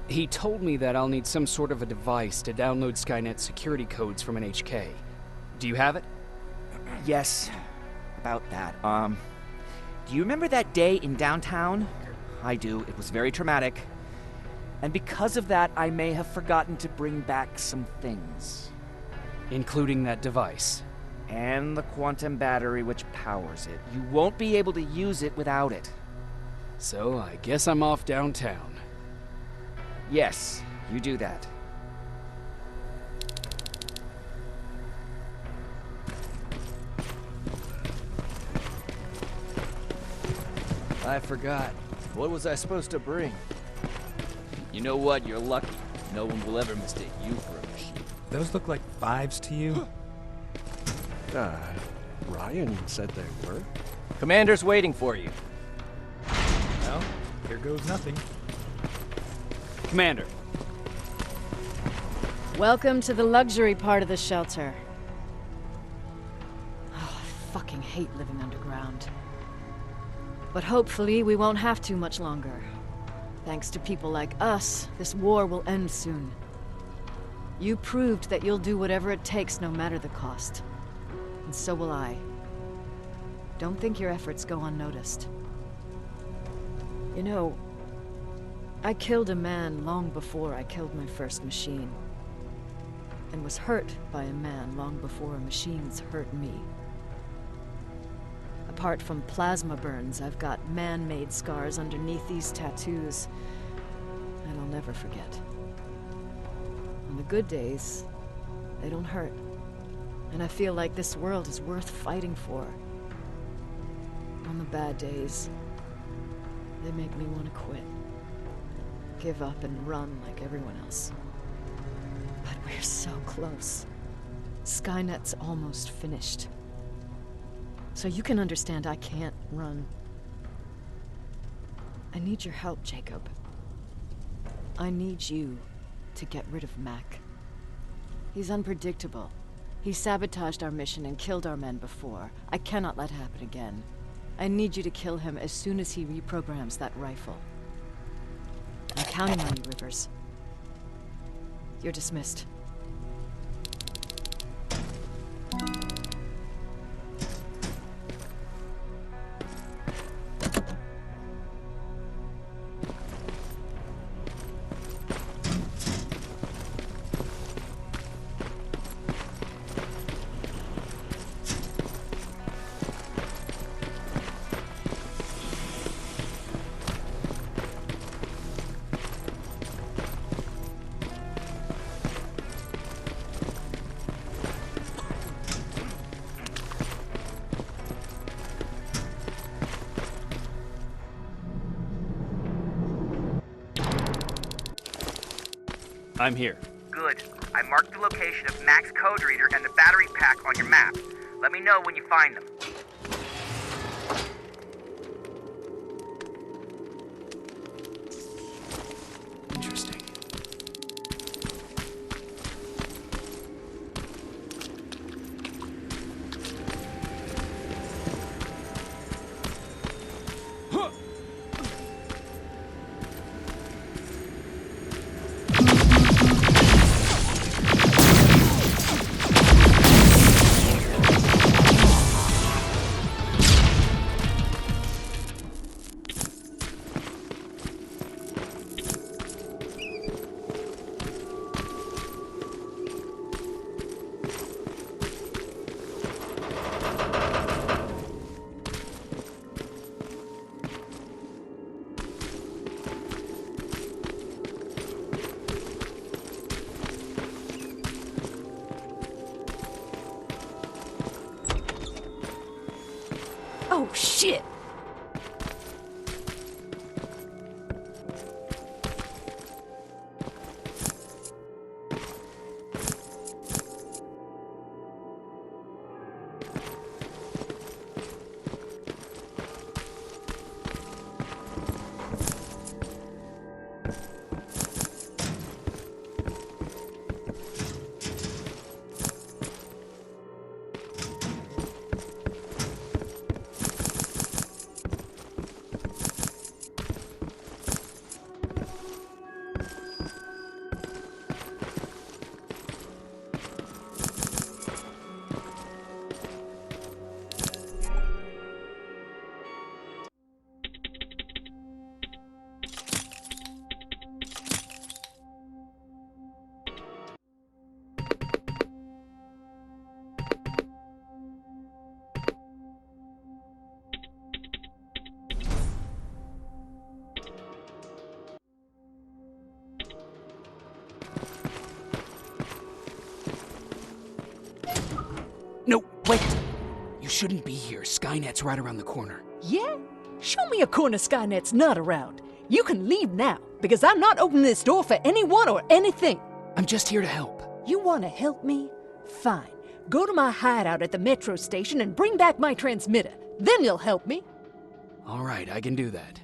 He told me that I'll need some sort of a device to download Skynet's security codes from an HK. Do you have it? Yes, about that. Do you remember that day in downtown? I do. It was very traumatic. And because of that, I may have forgotten to bring back some things. Including that device. And the quantum battery which powers it. You won't be able to use it without it. So I guess I'm off downtown. Yes, you do that. I forgot. What was I supposed to bring? You know what? You're lucky. No one will ever mistake you for a machine. Those look like 5s to you? Ryan said they were. Commander's waiting for you. Well, here goes nothing. Commander. Welcome to the luxury part of the shelter. Oh, I fucking hate living underground. But hopefully we won't have to much longer. Thanks to people like us, this war will end soon. You proved that you'll do whatever it takes no matter the cost. And so will I. Don't think your efforts go unnoticed. You know, I killed a man long before I killed my first machine. And was hurt by a man long before machines hurt me. Apart from plasma burns, I've got man-made scars underneath these tattoos. And I'll never forget. On the good days, they don't hurt. And I feel like this world is worth fighting for. On the bad days, they make me want to quit. Give up and run like everyone else. But we're so close. Skynet's almost finished. So you can understand I can't run. I need your help, Jacob. I need you to get rid of Mac. He's unpredictable. He sabotaged our mission and killed our men before. I cannot let it happen again. I need you to kill him as soon as he reprograms that rifle. I'm counting on you, Rivers. You're dismissed. I'm here. Good. I marked the location of Mac's code reader and the battery pack on your map. Let me know when you find them. Interesting. Oh, shit! No, wait! You shouldn't be here. Skynet's right around the corner. Yeah? Show me a corner Skynet's not around. You can leave now, because I'm not opening this door for anyone or anything. I'm just here to help. You want to help me? Fine. Go to my hideout at the metro station and bring back my transmitter. Then you'll help me. All right, I can do that.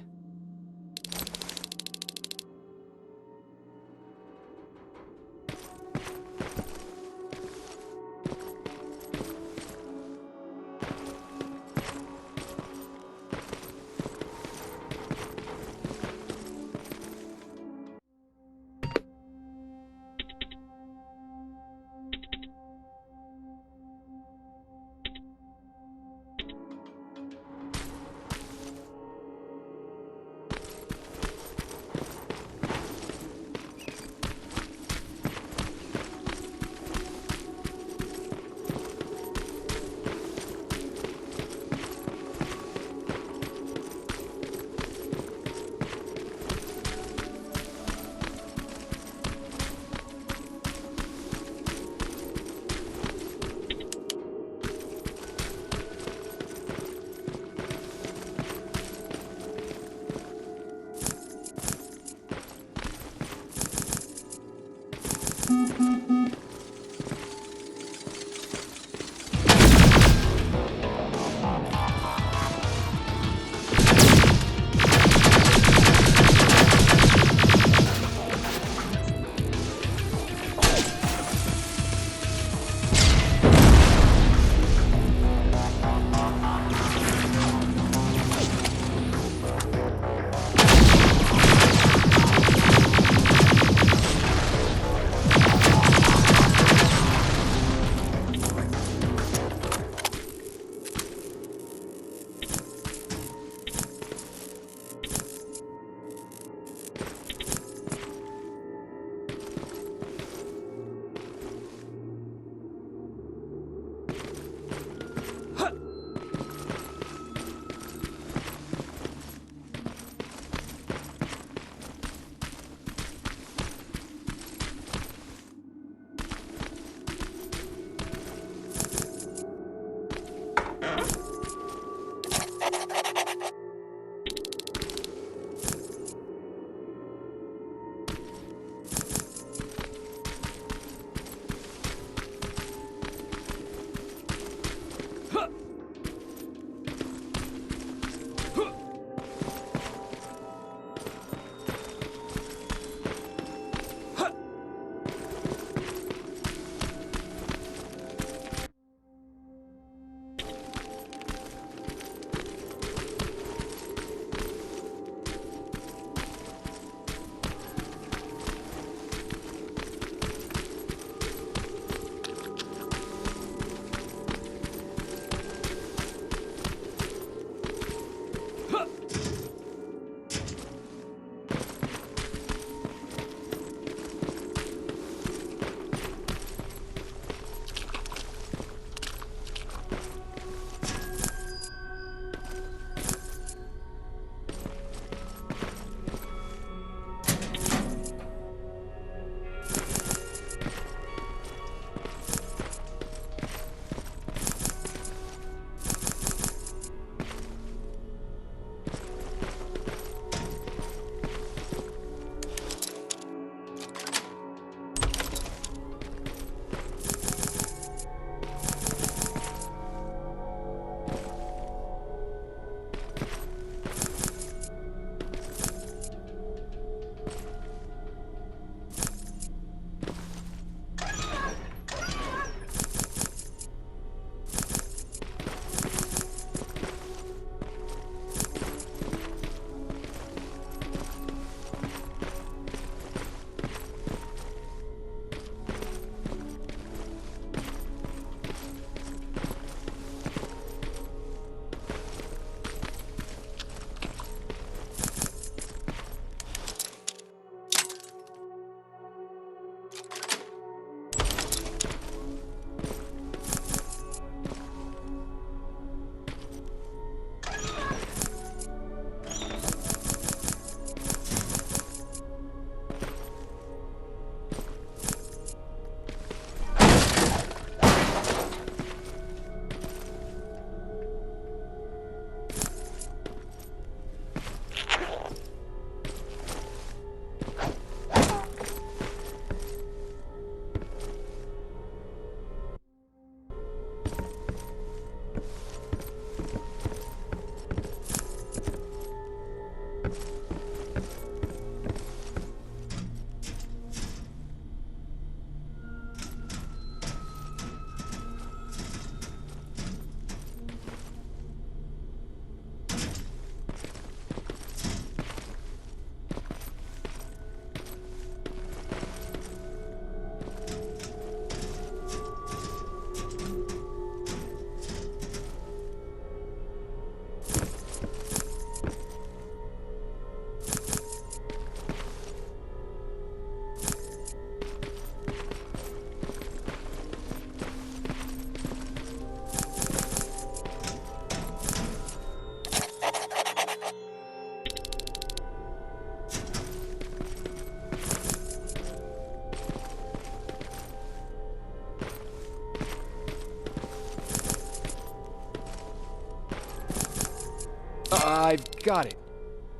I've got it.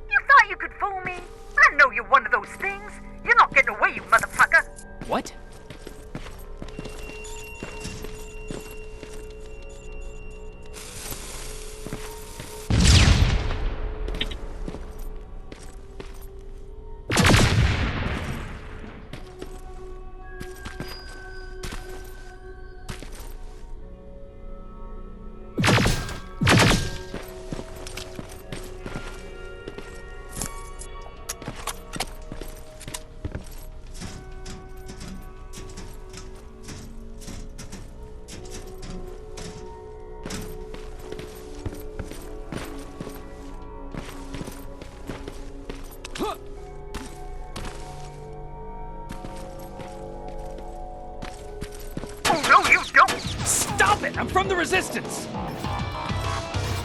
You thought you could fool me? I know you're one of those things. You're not getting away, you motherfucker. What? Stop it! I'm from the Resistance!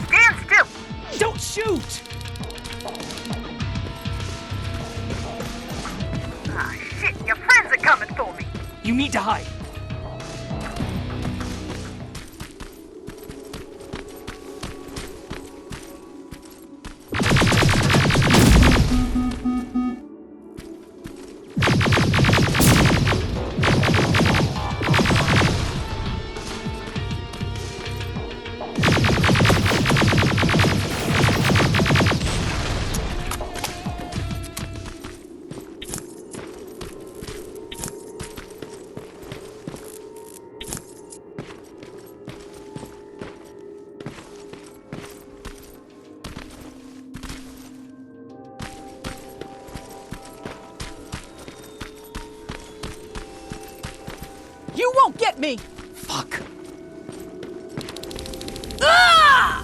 Stand still! Don't shoot! Ah, shit, your friends are coming for me! You need to hide. You won't get me! Fuck. Ah!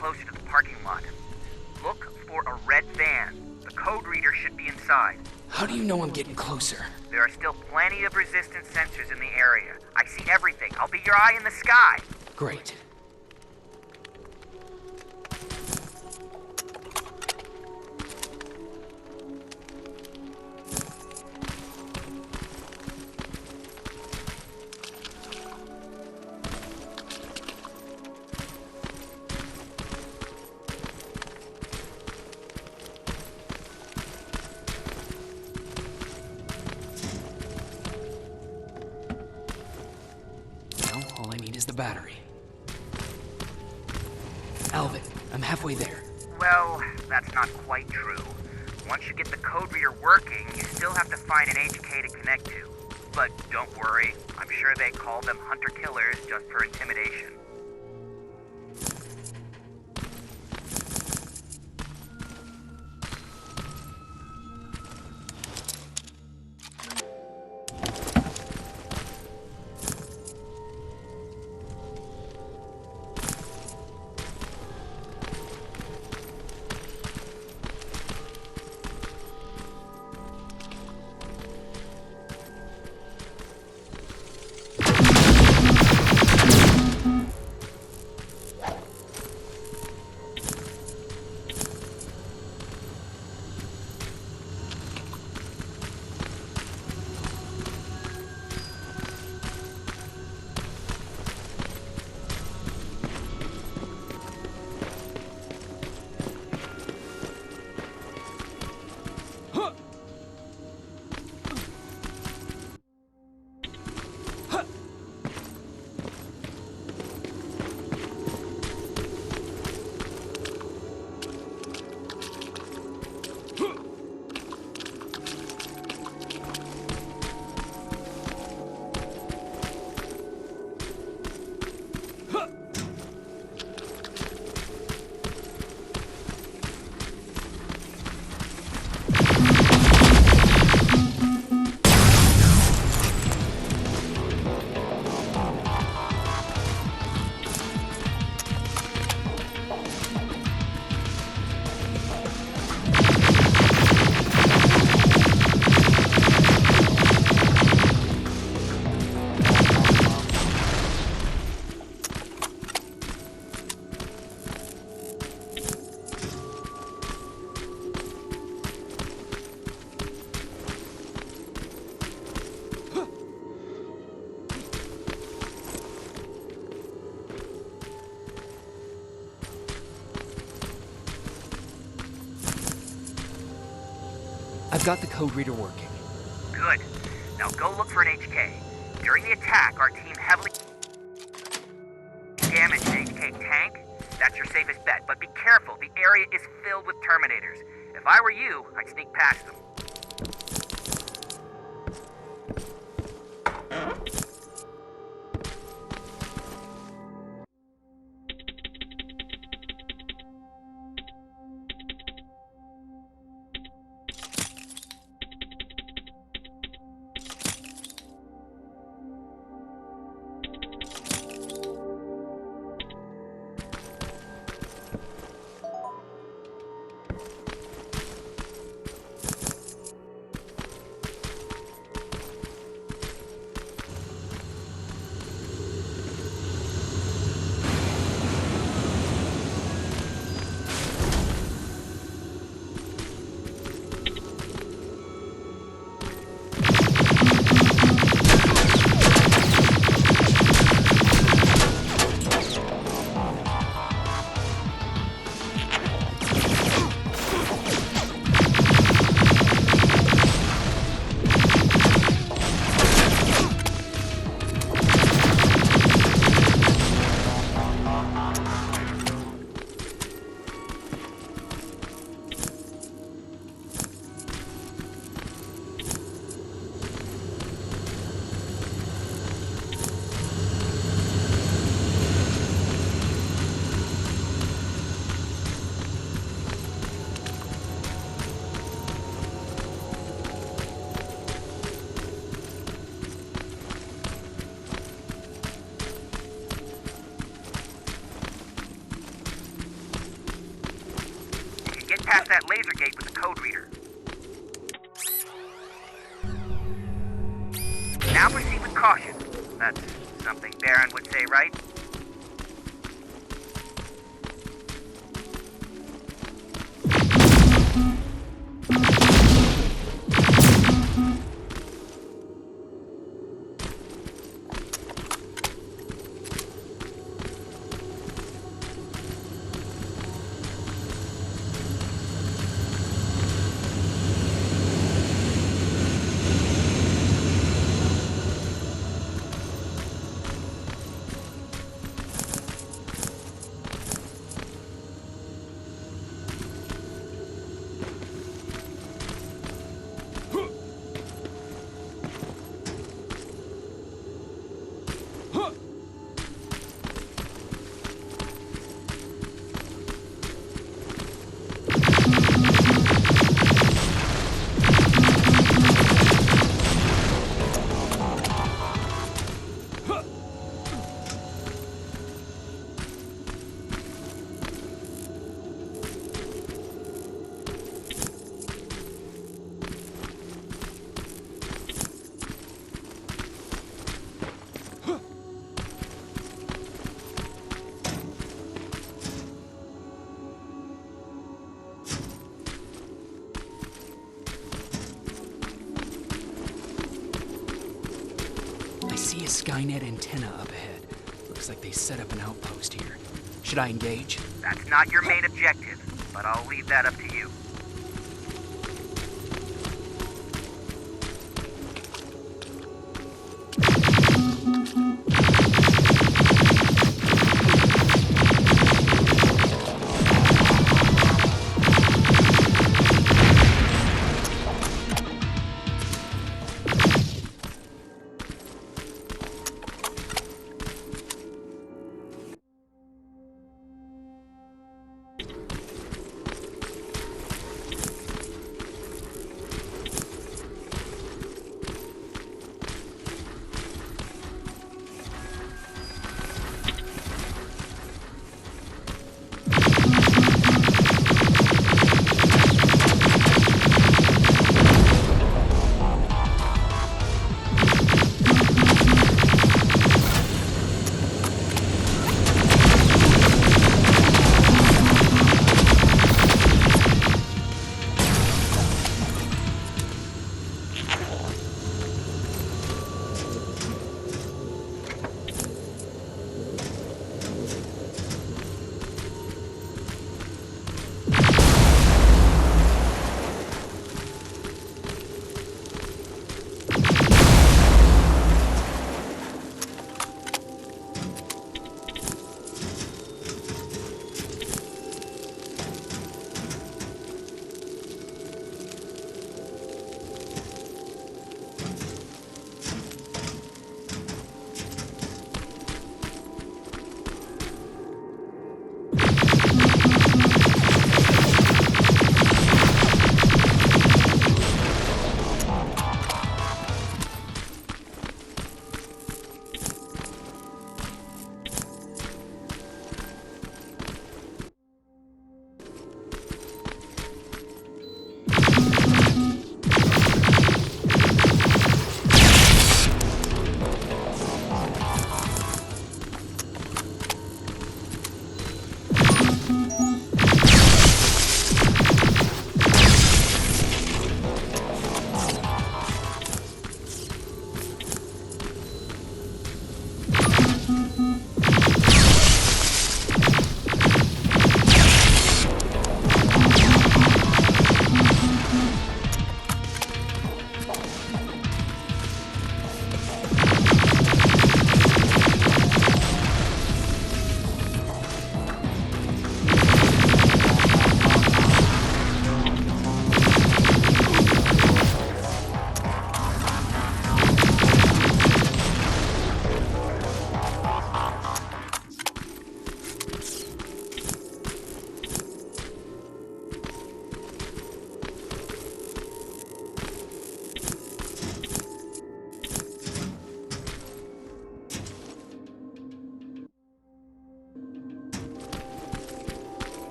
closer to the parking lot. Look for a red van. The code reader should be inside. How do you know I'm getting closer? There are still plenty of resistance sensors in the area. I see everything. I'll be your eye in the sky. Great. All I need is the battery. Alvin, I'm halfway there. Well, that's not quite true. Once you get the code reader working, you still have to find an HK to connect to. But don't worry, I'm sure they call them hunter-killers just for intimidation. I've got the code reader working. Good. Now go look for an HK. During the attack, our team heavily damaged an HK tank. That's your safest bet, but be careful. The area is filled with Terminators. If I were you, I'd sneak past them. past that laser gate with the code reader. Now proceed with caution. That's something Baron would say, right? See a Skynet antenna up ahead. Looks like they set up an outpost here. Should I engage? That's not your main objective, but I'll leave that up to you.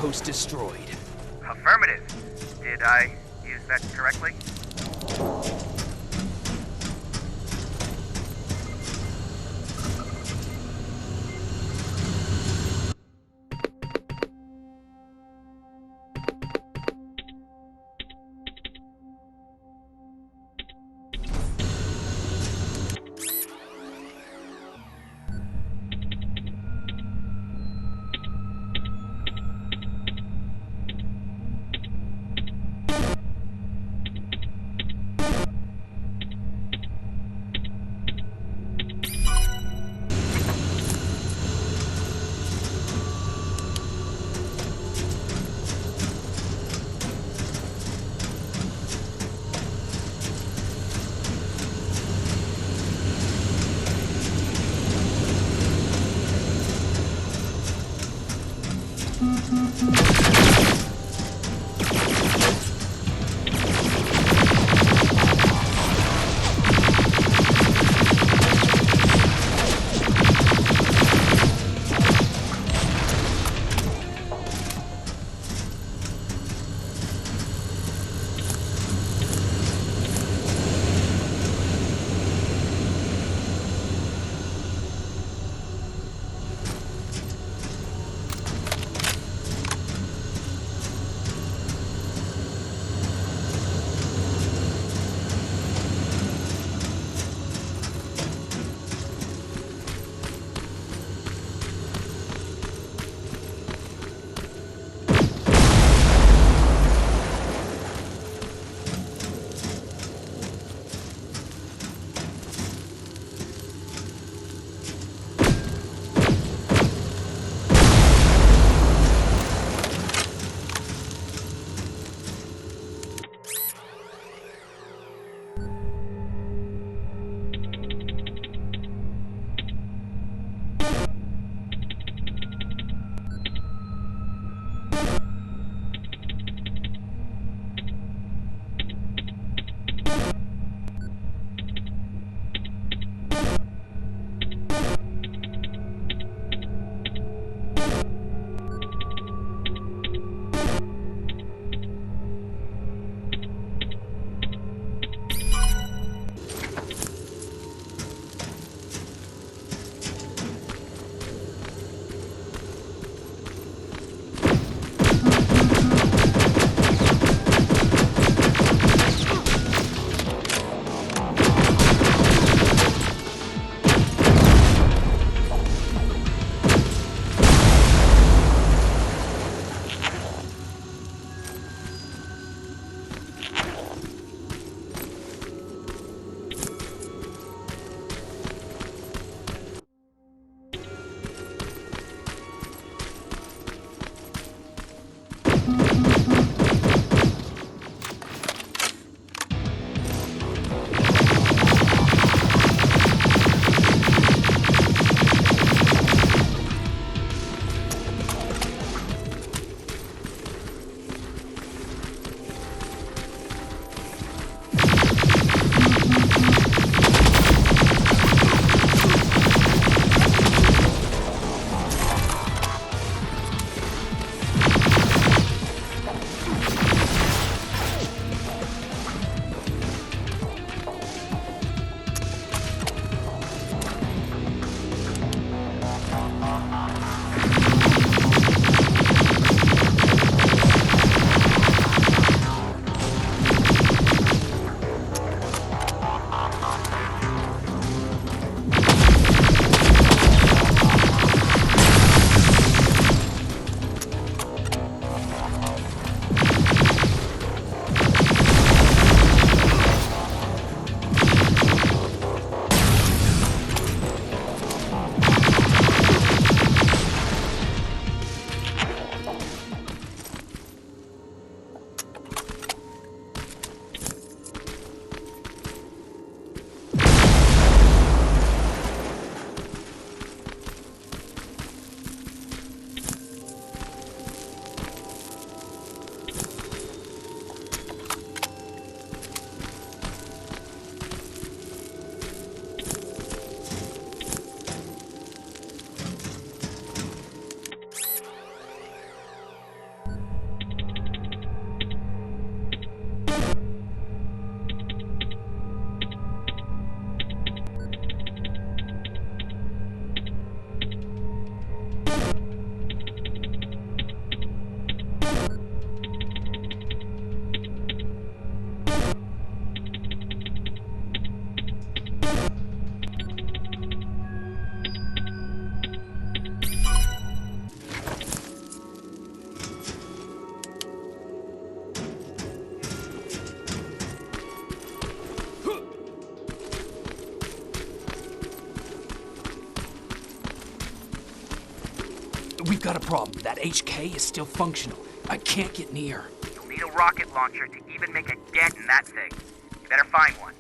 outpost destroyed. Affirmative. Did I use that correctly? got a problem. That HK is still functional. I can't get near. You'll need a rocket launcher to even make a dent in that thing. You better find one.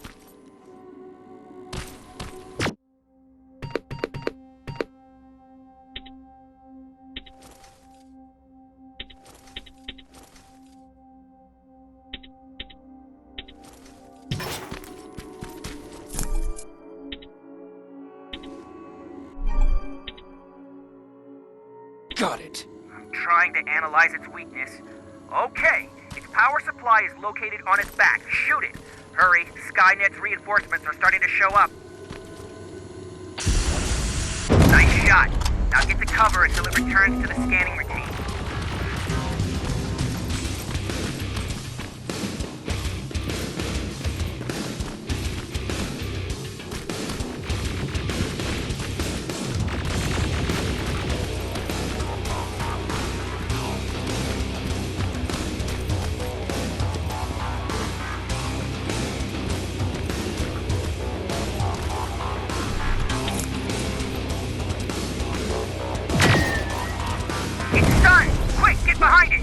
Got it. I'm trying to analyze its weakness. Okay, its power supply is located on its back. Shoot it. Hurry, Skynet's reinforcements are starting to show up. Nice shot. Now get to cover until it returns to the scanning routine. It's done! Quick, get behind it!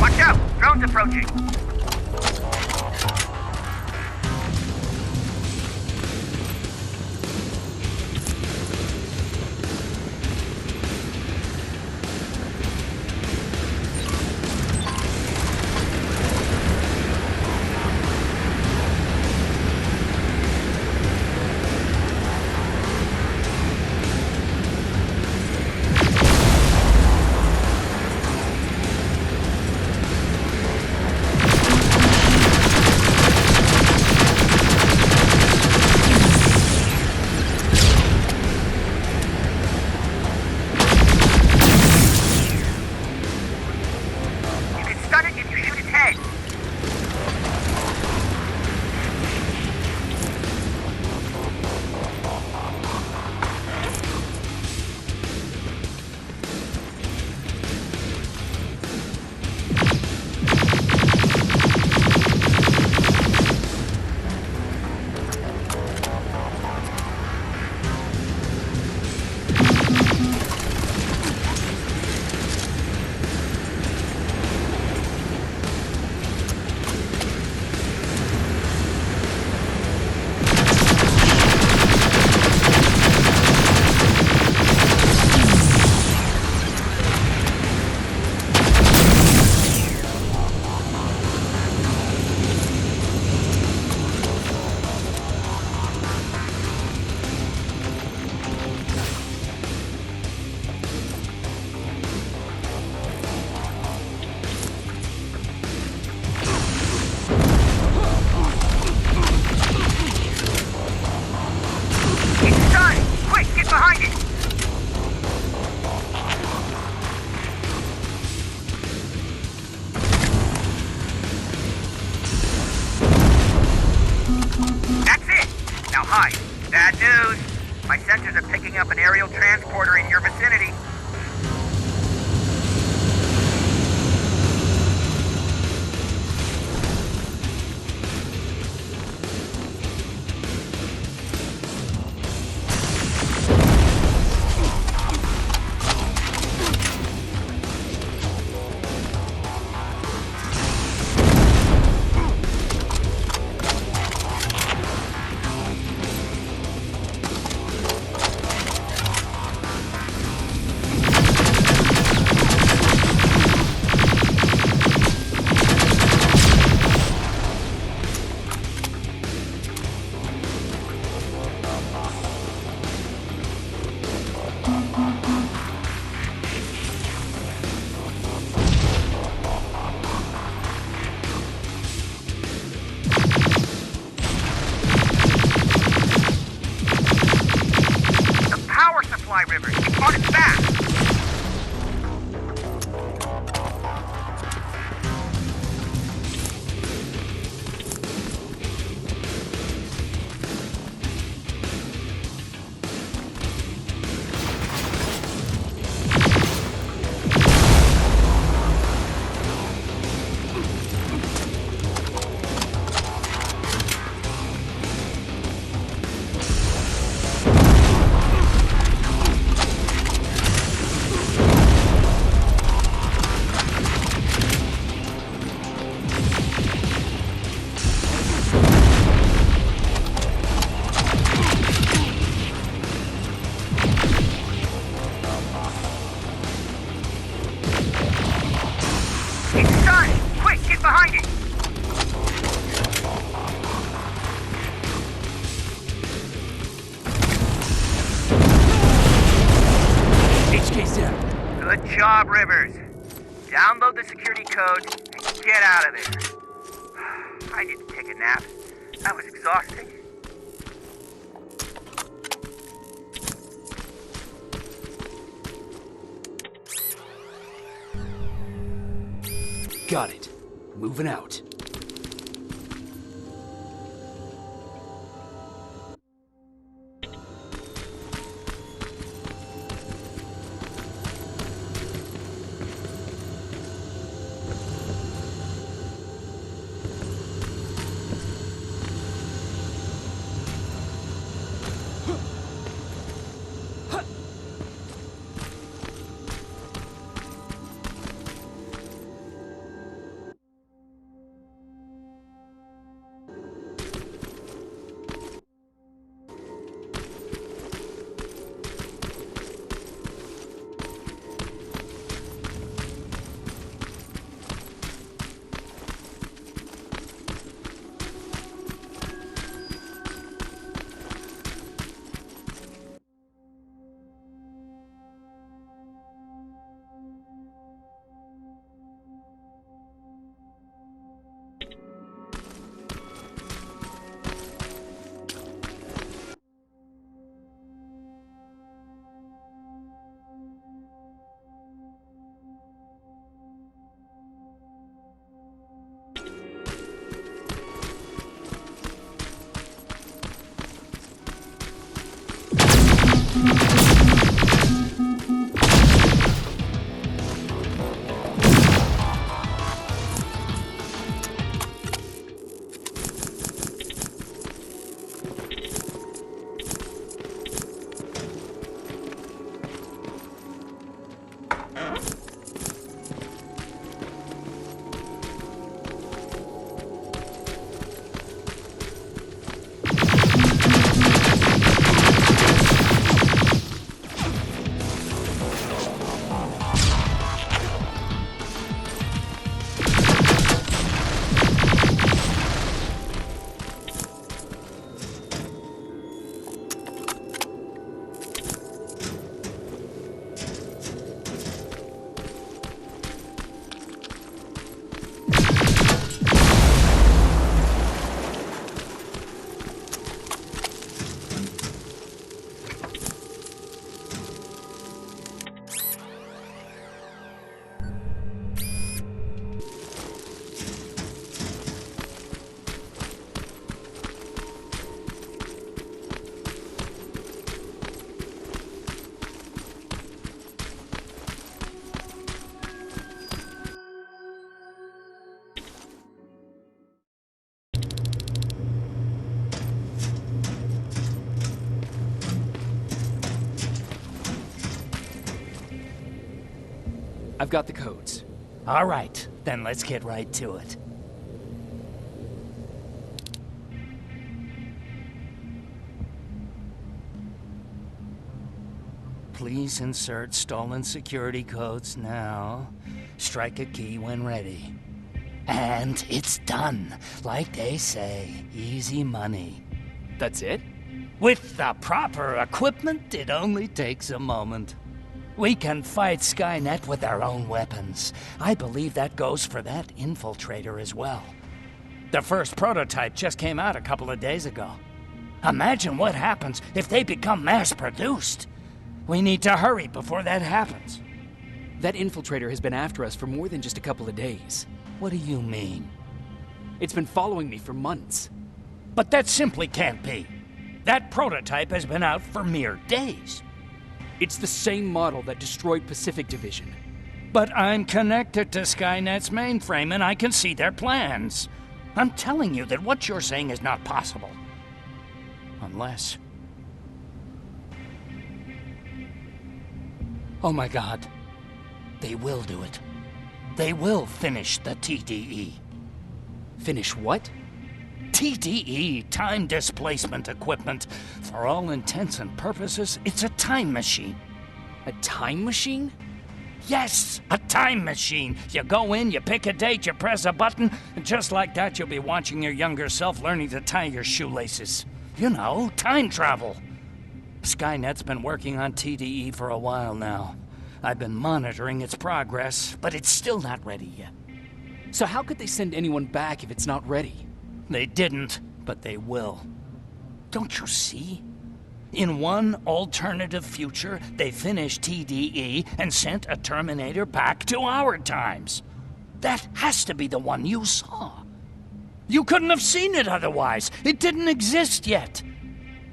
Watch out! Drone's approaching! You can stun it if you shoot its head. It's done! Quick, get behind it! That's it! Now hide. Bad news. My sensors are picking up an aerial transporter in your vicinity. code and get out of there. I need to take a nap. That was exhausting. Got it. Moving out. I've got the codes. All right, then let's get right to it. Please insert stolen security codes now. Strike a key when ready. And it's done. Like they say, easy money. That's it? With the proper equipment, it only takes a moment. We can fight Skynet with our own weapons. I believe that goes for that infiltrator as well. The first prototype just came out a couple of days ago. Imagine what happens if they become mass-produced. We need to hurry before that happens. That infiltrator has been after us for more than just a couple of days. What do you mean? It's been following me for months. But that simply can't be. That prototype has been out for mere days. It's the same model that destroyed Pacific Division. But I'm connected to Skynet's mainframe and I can see their plans. I'm telling you that what you're saying is not possible. Unless... Oh my God. They will do it. They will finish the TDE. Finish what? TDE, time displacement equipment. For all intents and purposes, it's a time machine. A time machine? Yes, a time machine. You go in, you pick a date, you press a button, and just like that you'll be watching your younger self learning to tie your shoelaces. You know, time travel. Skynet's been working on TDE for a while now. I've been monitoring its progress, but it's still not ready yet. So how could they send anyone back if it's not ready? They didn't, but they will. Don't you see? In one alternative future, they finished TDE and sent a Terminator back to our times. That has to be the one you saw. You couldn't have seen it otherwise. It didn't exist yet.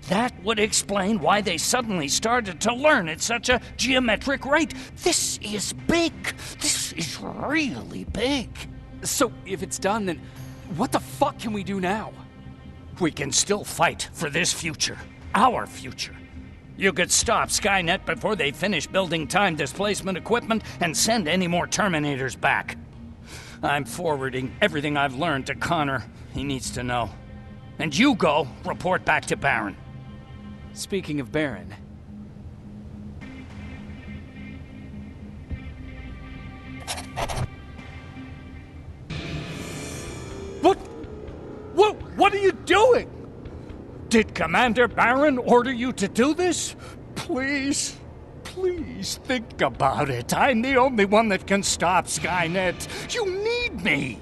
That would explain why they suddenly started to learn at such a geometric rate. This is big. This is really big. So if it's done, then what the fuck can we do now? We can still fight for this future. Our future. You could stop Skynet before they finish building time displacement equipment and send any more Terminators back. I'm forwarding everything I've learned to Connor. He needs to know. And you go report back to Baron. Speaking of Baron... What are you doing? Did Commander Baron order you to do this? Please think about it. I'm the only one that can stop Skynet. You need me.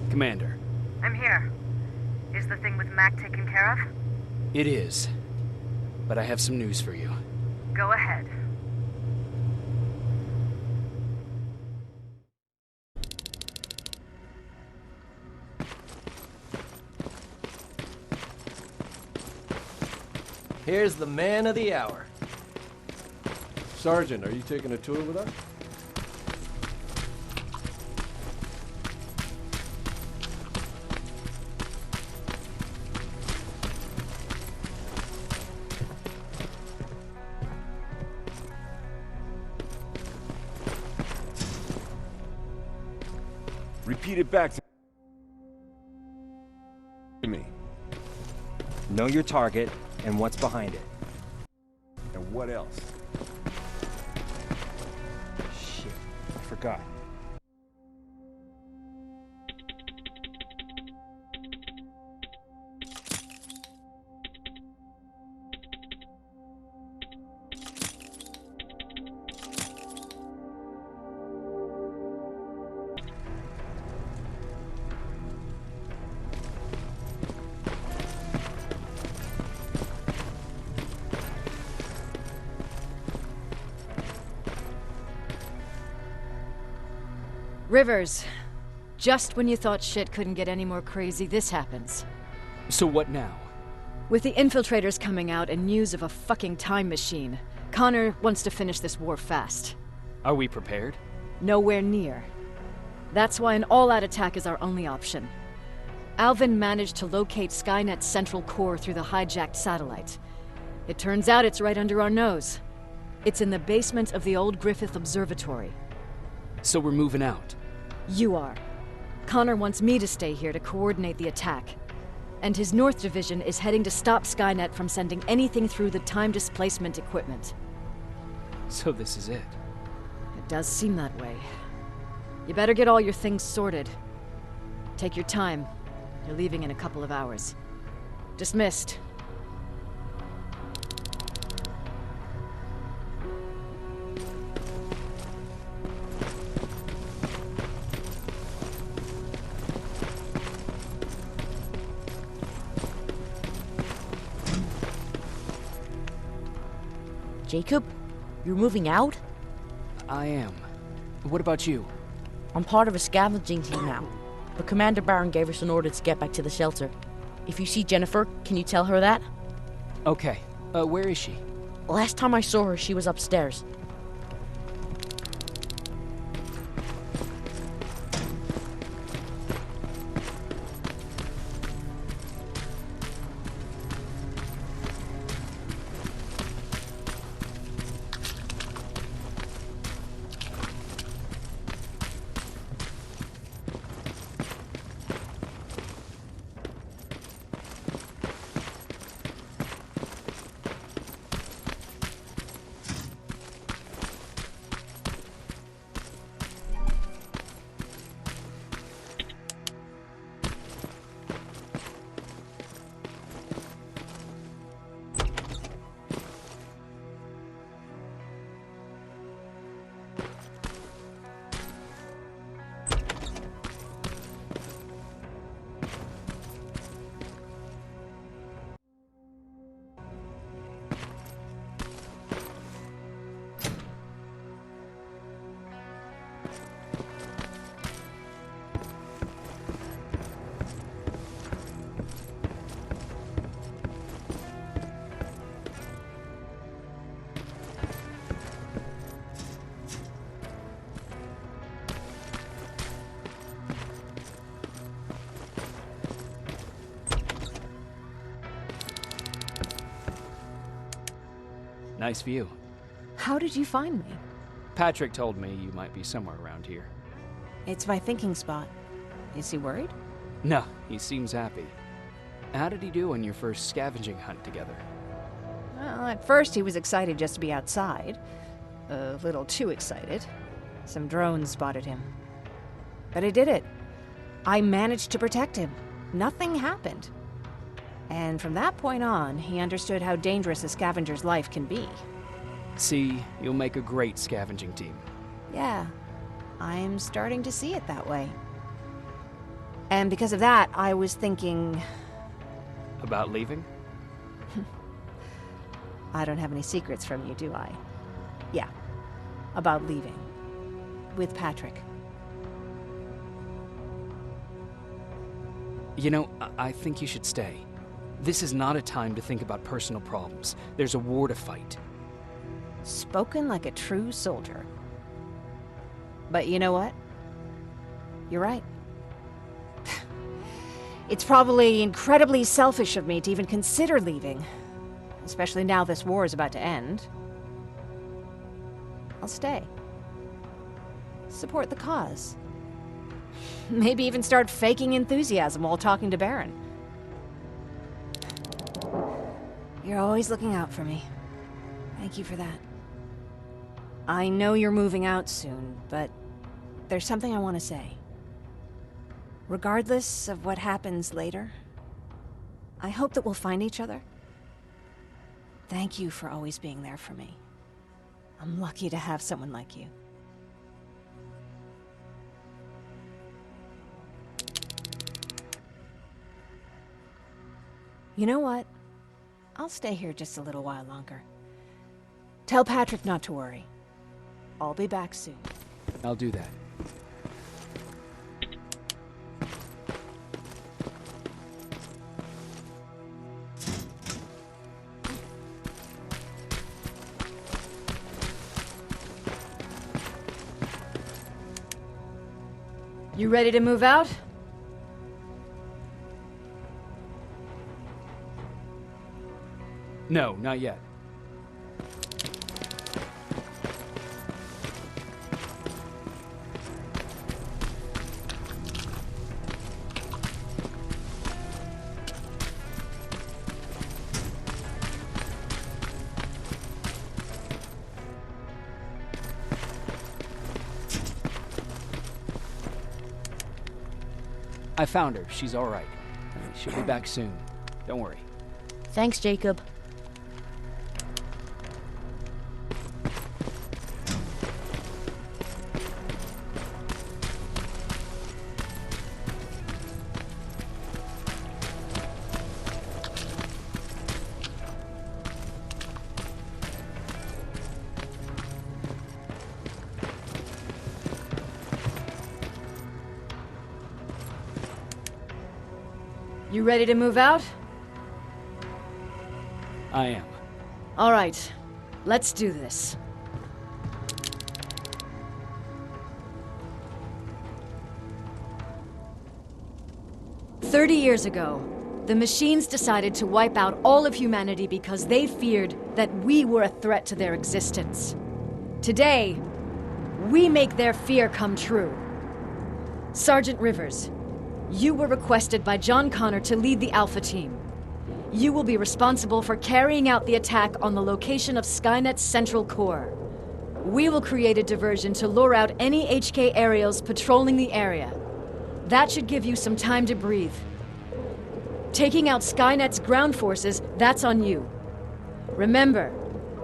Commander. I'm here. Is the thing with Mac taken care of? It is. But I have some news for you. Go ahead. Here's the man of the hour. Sergeant, are you taking a tour with us? Repeat it back to me. Know your target and what's behind it. And what else? Shit, I forgot. Rivers, just when you thought shit couldn't get any more crazy, this happens. So what now? With the infiltrators coming out and news of a fucking time machine, Connor wants to finish this war fast. Are we prepared? Nowhere near. That's why an all-out attack is our only option. Alvin managed to locate Skynet's central core through the hijacked satellite. It turns out it's right under our nose. It's in the basement of the old Griffith Observatory. So we're moving out? You are. Connor wants me to stay here to coordinate the attack. And his North Division is heading to stop Skynet from sending anything through the time displacement equipment. So this is it. It does seem that way. You better get all your things sorted. Take your time. You're leaving in a couple of hours. Dismissed. Jacob, you're moving out? I am. What about you? I'm part of a scavenging team now, but Commander Barron gave us an order to get back to the shelter. If you see Jennifer, can you tell her that? Okay. Where is she? Last time I saw her, she was upstairs. Nice view. How did you find me? Patrick told me you might be somewhere around here. It's my thinking spot. Is he worried? No, he seems happy. How did he do on your first scavenging hunt together? Well, at first he was excited just to be outside. A little too excited. Some drones spotted him. But I did it. I managed to protect him. Nothing happened. And from that point on, he understood how dangerous a scavenger's life can be. See, you'll make a great scavenging team. Yeah, I'm starting to see it that way. And because of that, I was thinking... About leaving? I don't have any secrets from you, do I? Yeah, about leaving. With Patrick. You know, I think you should stay. This is not a time to think about personal problems. There's a war to fight. Spoken like a true soldier. But you know what? You're right. It's probably incredibly selfish of me to even consider leaving. Especially now this war is about to end. I'll stay. Support the cause. Maybe even start faking enthusiasm while talking to Baron. You're always looking out for me. Thank you for that. I know you're moving out soon, but there's something I want to say. Regardless of what happens later, I hope that we'll find each other. Thank you for always being there for me. I'm lucky to have someone like you. You know what? I'll stay here just a little while longer. Tell Patrick not to worry. I'll be back soon. I'll do that. You ready to move out? No, not yet. I found her. She's all right. She'll be back soon. Don't worry. Thanks, Jacob. You ready to move out? I am. All right, let's do this. "30 years ago, the machines decided to wipe out all of humanity because they feared that we were a threat to their existence. Today, we make their fear come true. Sergeant Rivers, you were requested by John Connor to lead the Alpha Team. You will be responsible for carrying out the attack on the location of Skynet's central core. We will create a diversion to lure out any HK aerials patrolling the area. That should give you some time to breathe. Taking out Skynet's ground forces, that's on you. Remember,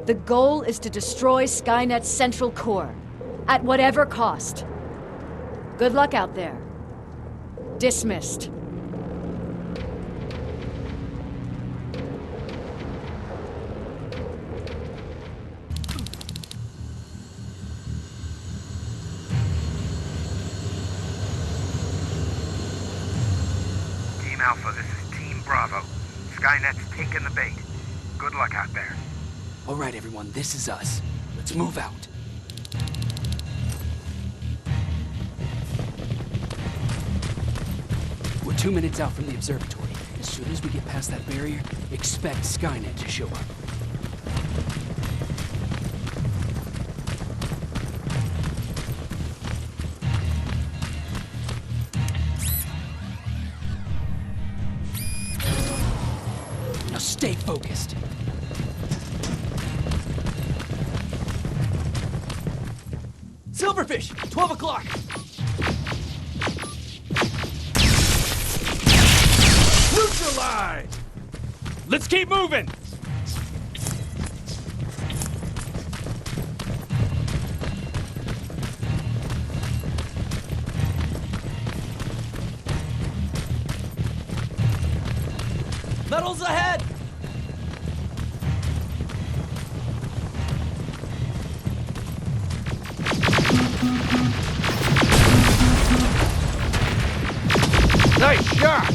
the goal is to destroy Skynet's central core, at whatever cost. Good luck out there. Dismissed." Team Alpha, this is Team Bravo. Skynet's taking the bait. Good luck out there. All right, everyone, this is us. Let's move out. We're 2 minutes out from the observatory. As soon as we get past that barrier, expect Skynet to show up. Now stay focused. Silverfish! 12 o'clock! Neutralized! Let's keep moving! Metals ahead! Nice shot!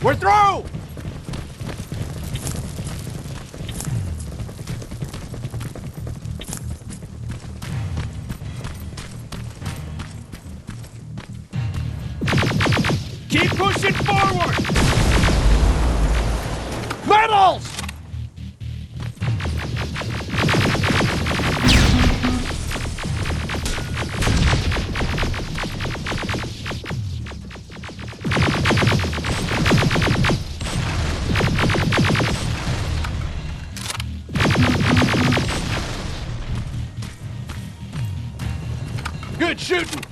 We're through! Keep pushing forward! Metals! Good shooting!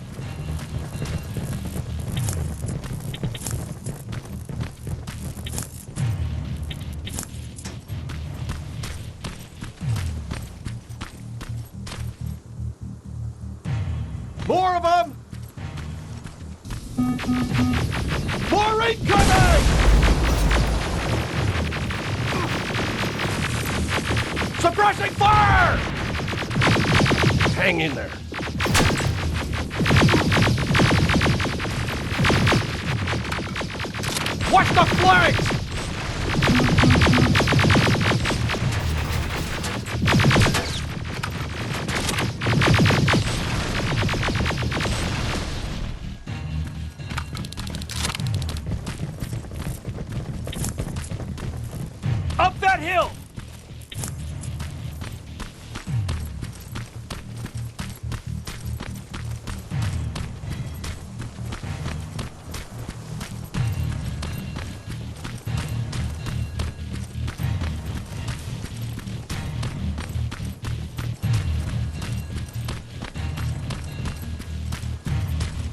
More of them! More incoming! Suppressing fire! Hang in there. Watch the flanks! Up that hill!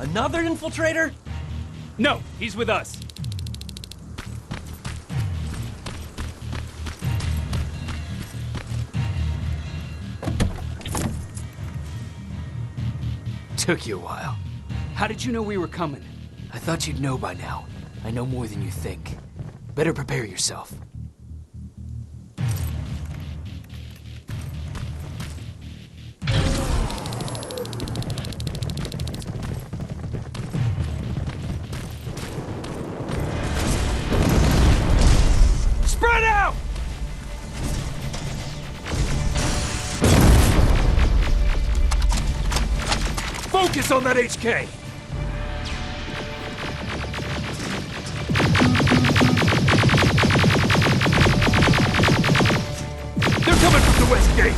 Another infiltrator? No, he's with us. Took you a while. How did you know we were coming? I thought you'd know by now. I know more than you think. Better prepare yourself. Spread out! Focus on that HK! They're coming from the west gate!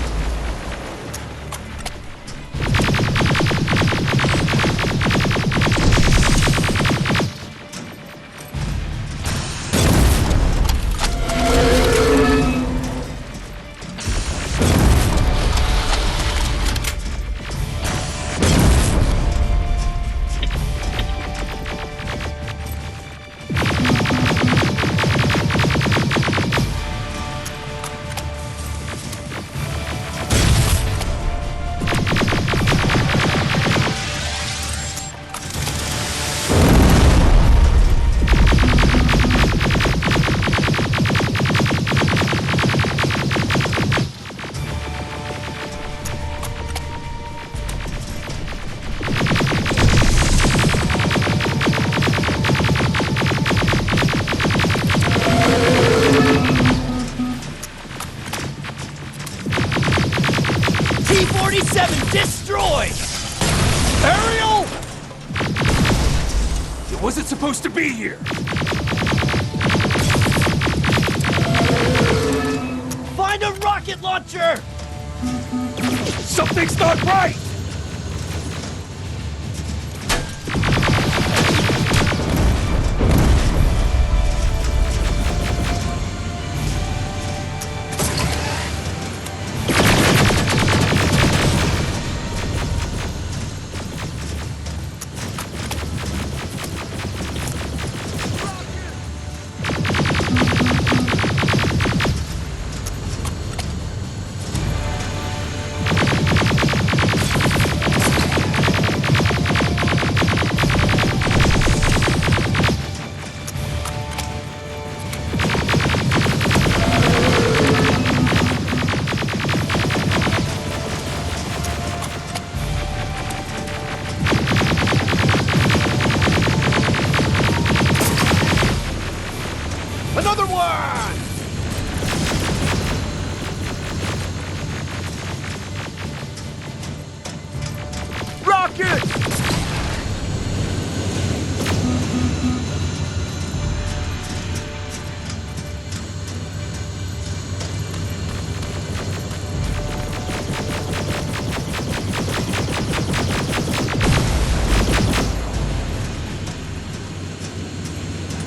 T-47 destroyed! Ariel! It wasn't supposed to be here! Find a rocket launcher! Something's not right! Another one! Rocket!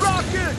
Rocket!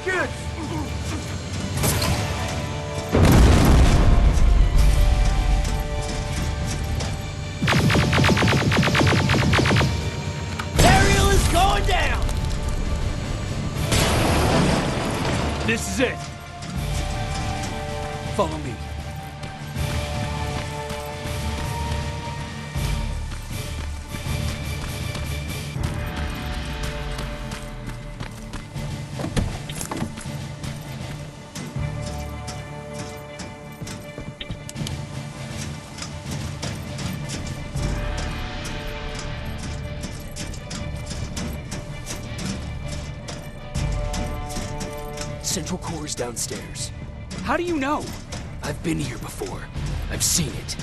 Rockets! Ariel is going down! This is it. Follow me. Central core's downstairs. How do you know? I've been here before. I've seen it.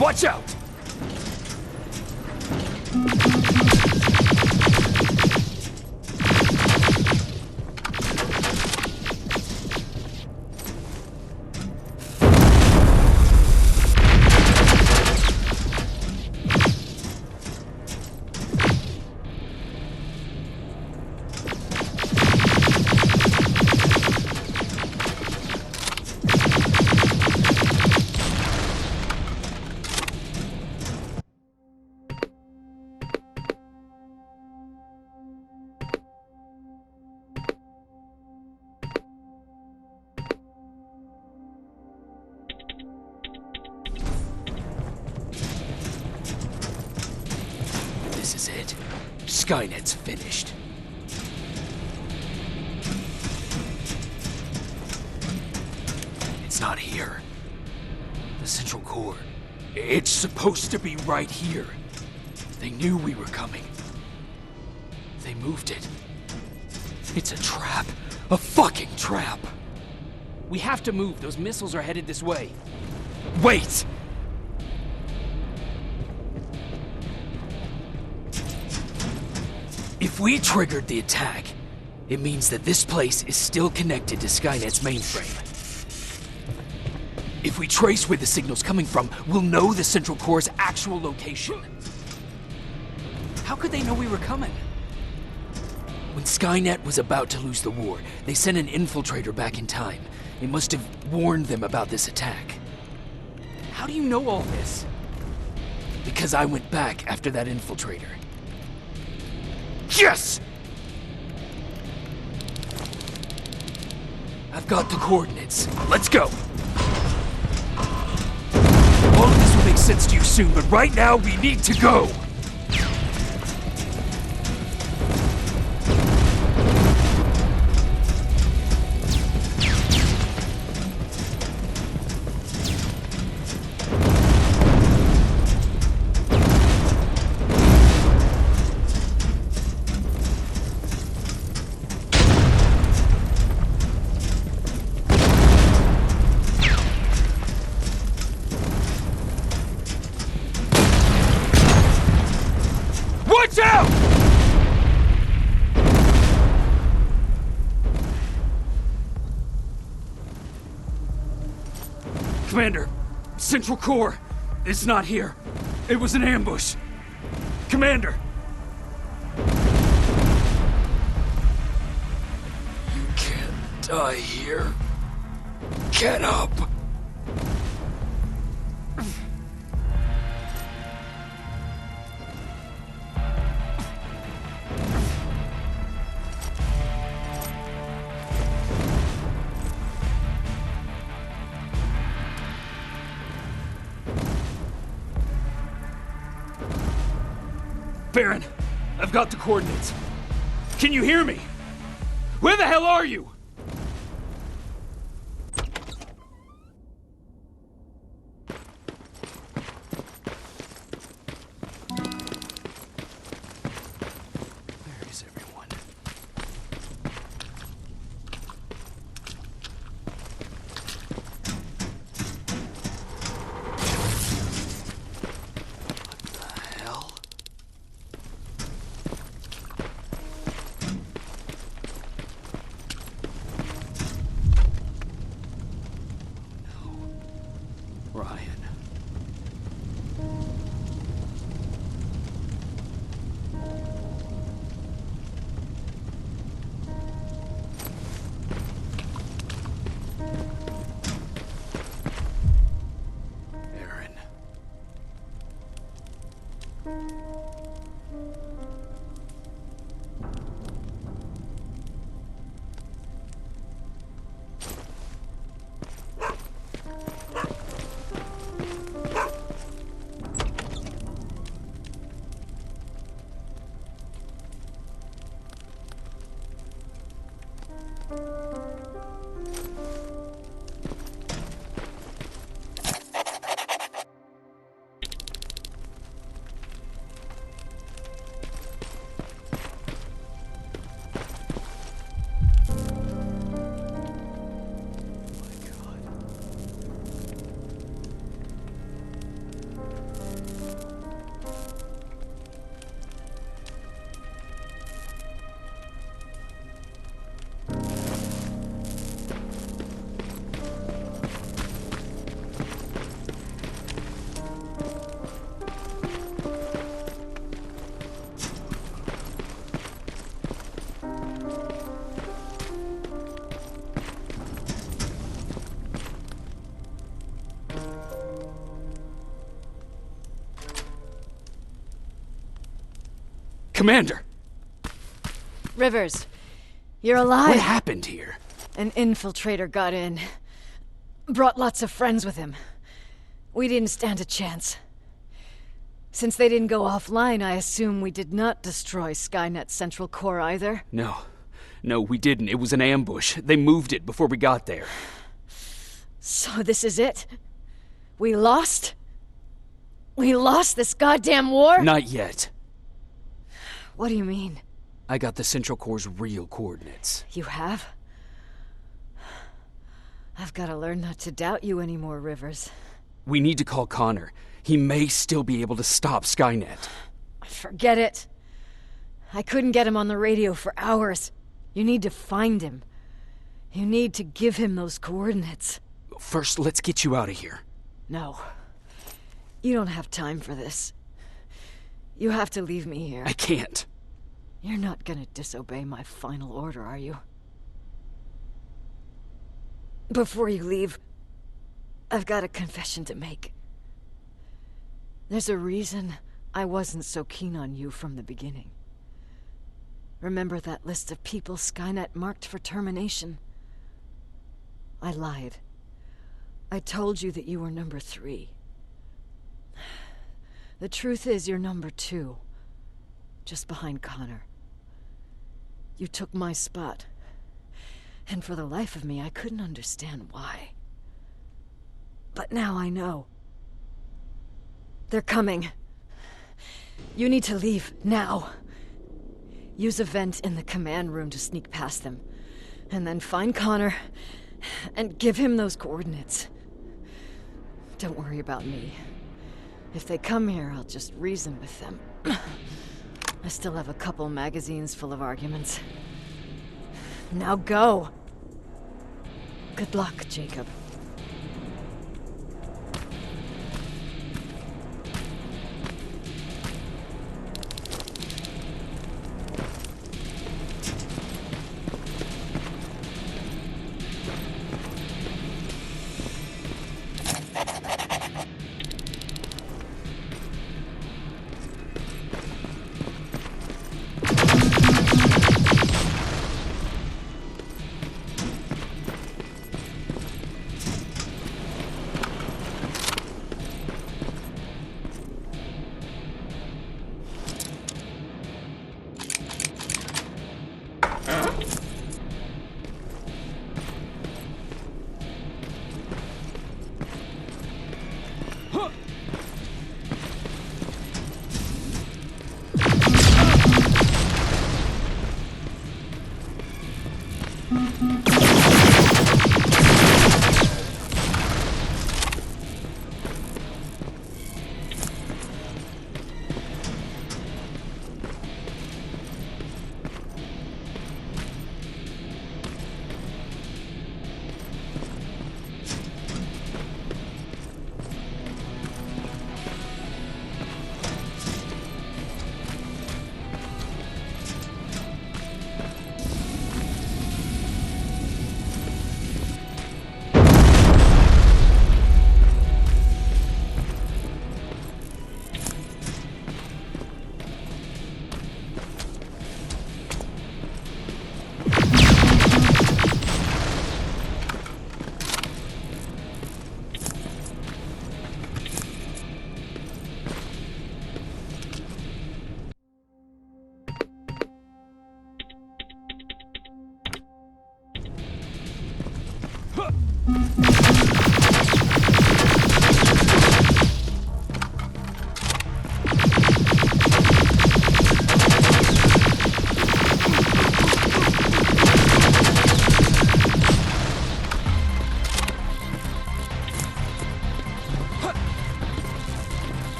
Watch out! This is it. Skynet's finished. It's not here. The central core. It's supposed to be right here. They knew we were coming. They moved it. It's a trap. A fucking trap. We have to move. Those missiles are headed this way. Wait! If we triggered the attack, it means that this place is still connected to Skynet's mainframe. If we trace where the signal's coming from, we'll know the central core's actual location. How could they know we were coming? When Skynet was about to lose the war, they sent an infiltrator back in time. It must have warned them about this attack. How do you know all this? Because I went back after that infiltrator. Yes! I've got the coordinates. Let's go! All of this will make sense to you soon, but right now we need to go! Watch out! Commander, Central Core, it's not here. It was an ambush. Commander! You can't die here. Get up! Baron, I've got the coordinates. Can you hear me? Where the hell are you? Where is everyone? What the hell? Commander! Rivers, you're alive. What happened here? An infiltrator got in. Brought lots of friends with him. We didn't stand a chance. Since they didn't go offline, I assume we did not destroy Skynet's central core either? No. No, we didn't. It was an ambush. They moved it before we got there. So this is it? We lost? We lost this goddamn war? Not yet. What do you mean? I got the Central Core's real coordinates. You have? I've got to learn not to doubt you anymore, Rivers. We need to call Connor. He may still be able to stop Skynet. Forget it. I couldn't get him on the radio for hours. You need to find him. You need to give him those coordinates. First, let's get you out of here. No. You don't have time for this. You have to leave me here. I can't. You're not gonna disobey my final order, are you? Before you leave, I've got a confession to make. There's a reason I wasn't so keen on you from the beginning. Remember that list of people Skynet marked for termination? I lied. I told you that you were number 3. The truth is you're number 2, just behind Connor. You took my spot, and for the life of me, I couldn't understand why. But now I know. They're coming. You need to leave, now. Use a vent in the command room to sneak past them, and then find Connor, and give him those coordinates. Don't worry about me. If they come here, I'll just reason with them. I still have a couple magazines full of arguments. Now go! Good luck, Jacob.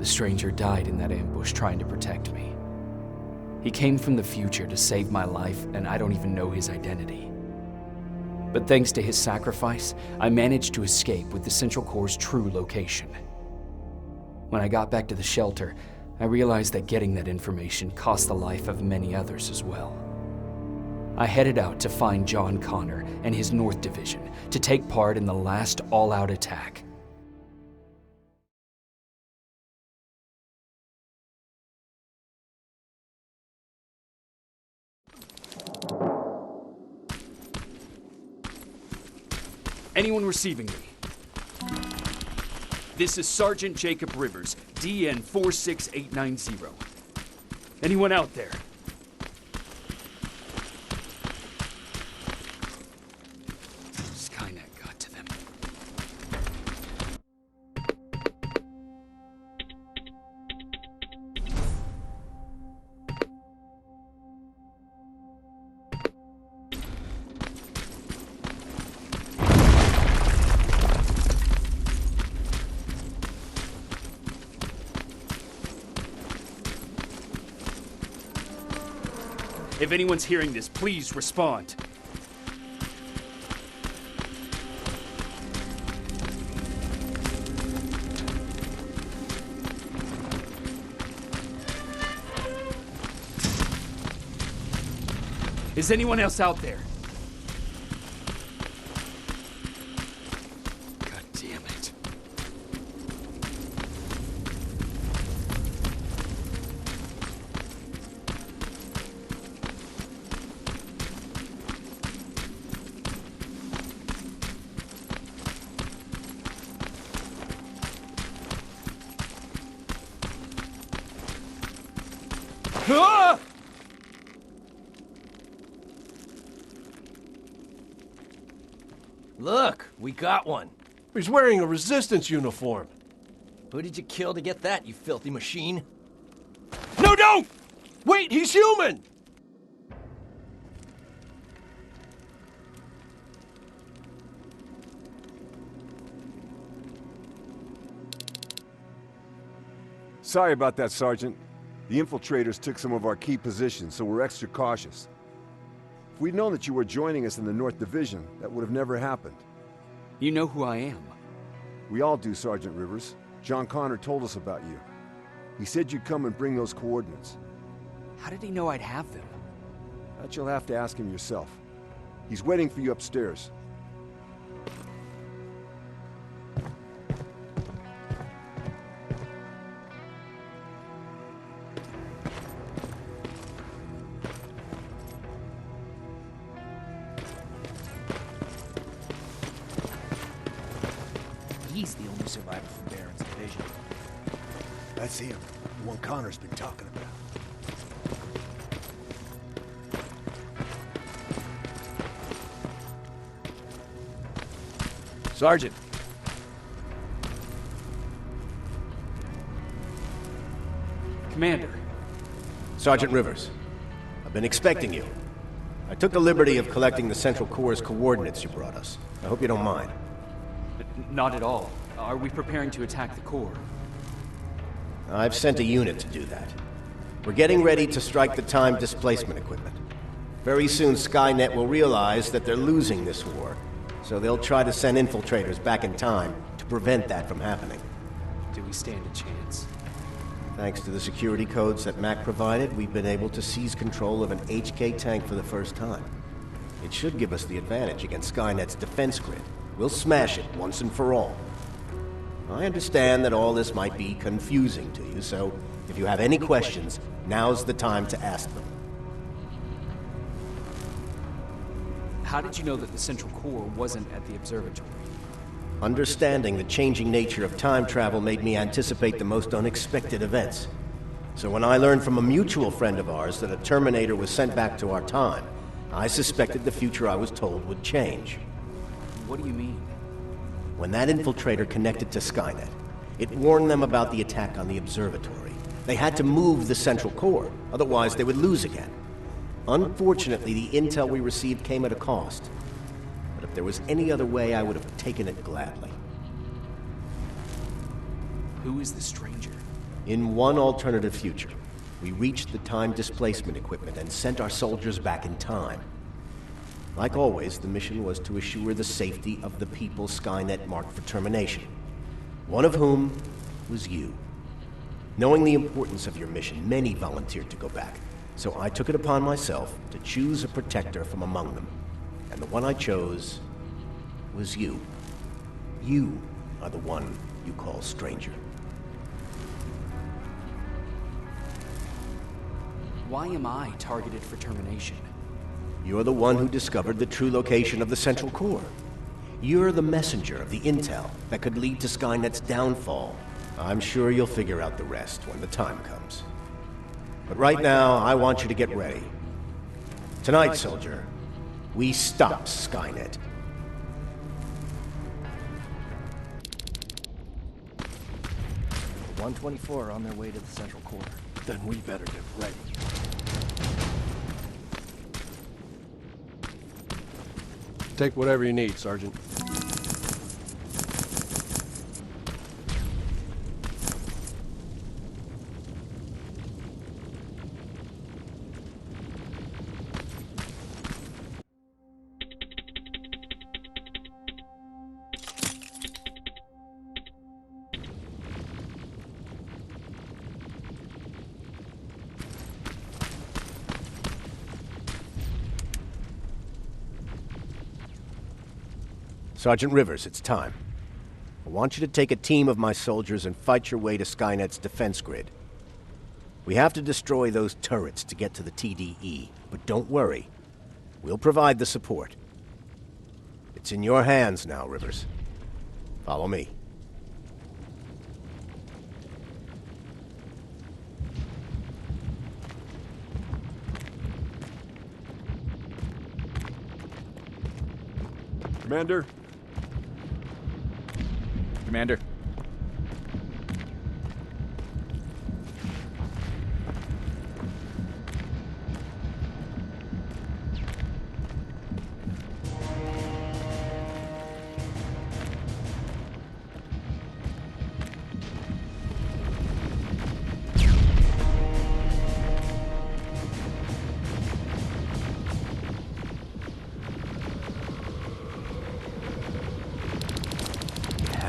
The stranger died in that ambush trying to protect me. He came from the future to save my life, and I don't even know his identity. But thanks to his sacrifice, I managed to escape with the Central Core's true location. When I got back to the shelter, I realized that getting that information cost the life of many others as well. I headed out to find John Connor and his North Division to take part in the last all-out attack. Anyone receiving me? This is Sergeant Jacob Rivers, DN 46890. Anyone out there? Skynet got to them. If anyone's hearing this, please respond. Is anyone else out there? God damn it. Ah! Look, we got one. He's wearing a resistance uniform. Who did you kill to get that, you filthy machine? No, don't! Wait, he's human! Sorry about that, Sergeant. The infiltrators took some of our key positions, so we're extra cautious. If we'd known that you were joining us in the North Division, that would have never happened. You know who I am. We all do, Sergeant Rivers. John Connor told us about you. He said you'd come and bring those coordinates. How did he know I'd have them? That you'll have to ask him yourself. He's waiting for you upstairs. He's the only survivor from Baron's division. That's him, the one Connor's been talking about. Sergeant. Commander. Sergeant Rivers, I've been expecting you. I took the liberty of collecting the Central Core's coordinates you brought us. I hope you don't mind. Not at all. Are we preparing to attack the core? I've sent a unit to do that. We're getting ready to strike the time displacement equipment. Very soon Skynet will realize that they're losing this war, so they'll try to send infiltrators back in time to prevent that from happening. Do we stand a chance? Thanks to the security codes that Mac provided, we've been able to seize control of an HK tank for the first time. It should give us the advantage against Skynet's defense grid. We'll smash it once and for all. I understand that all this might be confusing to you, so if you have any questions, now's the time to ask them. How did you know that the Central Core wasn't at the observatory? Understanding the changing nature of time travel made me anticipate the most unexpected events. So when I learned from a mutual friend of ours that a Terminator was sent back to our time, I suspected the future I was told would change. What do you mean? When that infiltrator connected to Skynet, it warned them about the attack on the observatory. They had to move the Central Core, otherwise they would lose again. Unfortunately, the intel we received came at a cost. But if there was any other way, I would have taken it gladly. Who is the stranger? In one alternative future, we reached the time displacement equipment and sent our soldiers back in time. Like always, the mission was to assure the safety of the people Skynet marked for termination. One of whom was you. Knowing the importance of your mission, many volunteered to go back. So I took it upon myself to choose a protector from among them. And the one I chose was you. You are the one you call stranger. Why am I targeted for termination? You're the one who discovered the true location of the Central Core. You're the messenger of the intel that could lead to Skynet's downfall. I'm sure you'll figure out the rest when the time comes. But right now, I want you to get ready. Tonight, soldier, we stop Skynet. The 124 are on their way to the Central Core. Then we better get ready. Take whatever you need, Sergeant. Sergeant Rivers, it's time. I want you to take a team of my soldiers and fight your way to Skynet's defense grid. We have to destroy those turrets to get to the TDE, but don't worry. We'll provide the support. It's in your hands now, Rivers. Follow me. Commander? Commander.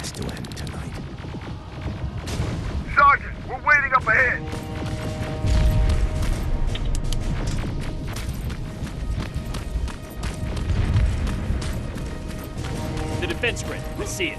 To end tonight. Sergeant, we're waiting up ahead. The defense grid. Let's see it.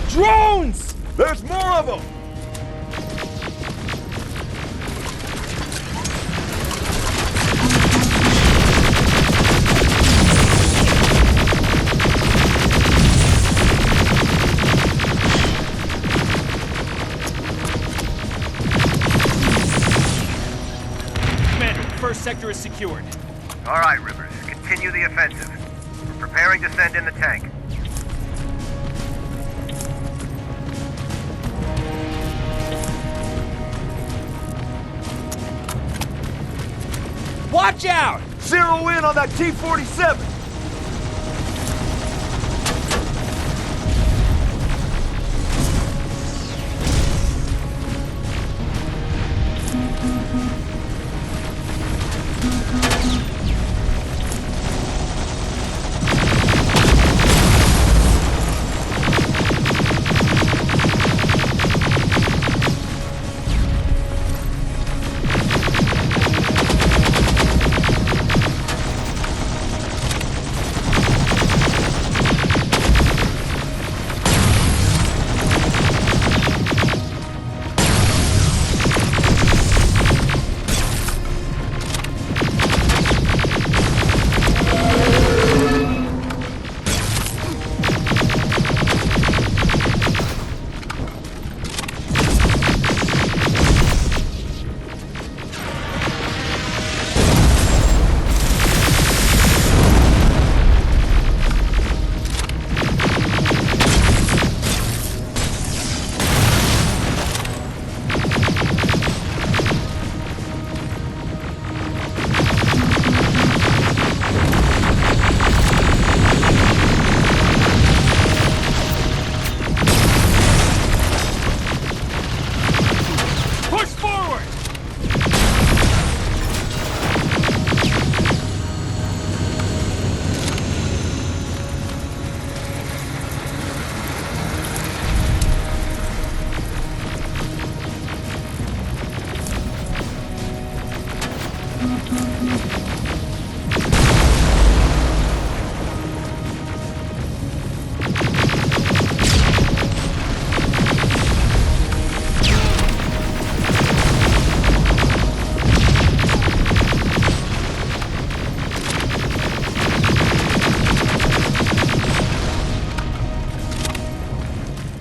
Drones! There's more of them! Commander, first sector is secured. All right, Rivers, continue the offensive. We're preparing to send in the tank. Watch out! Zero in on that T-47!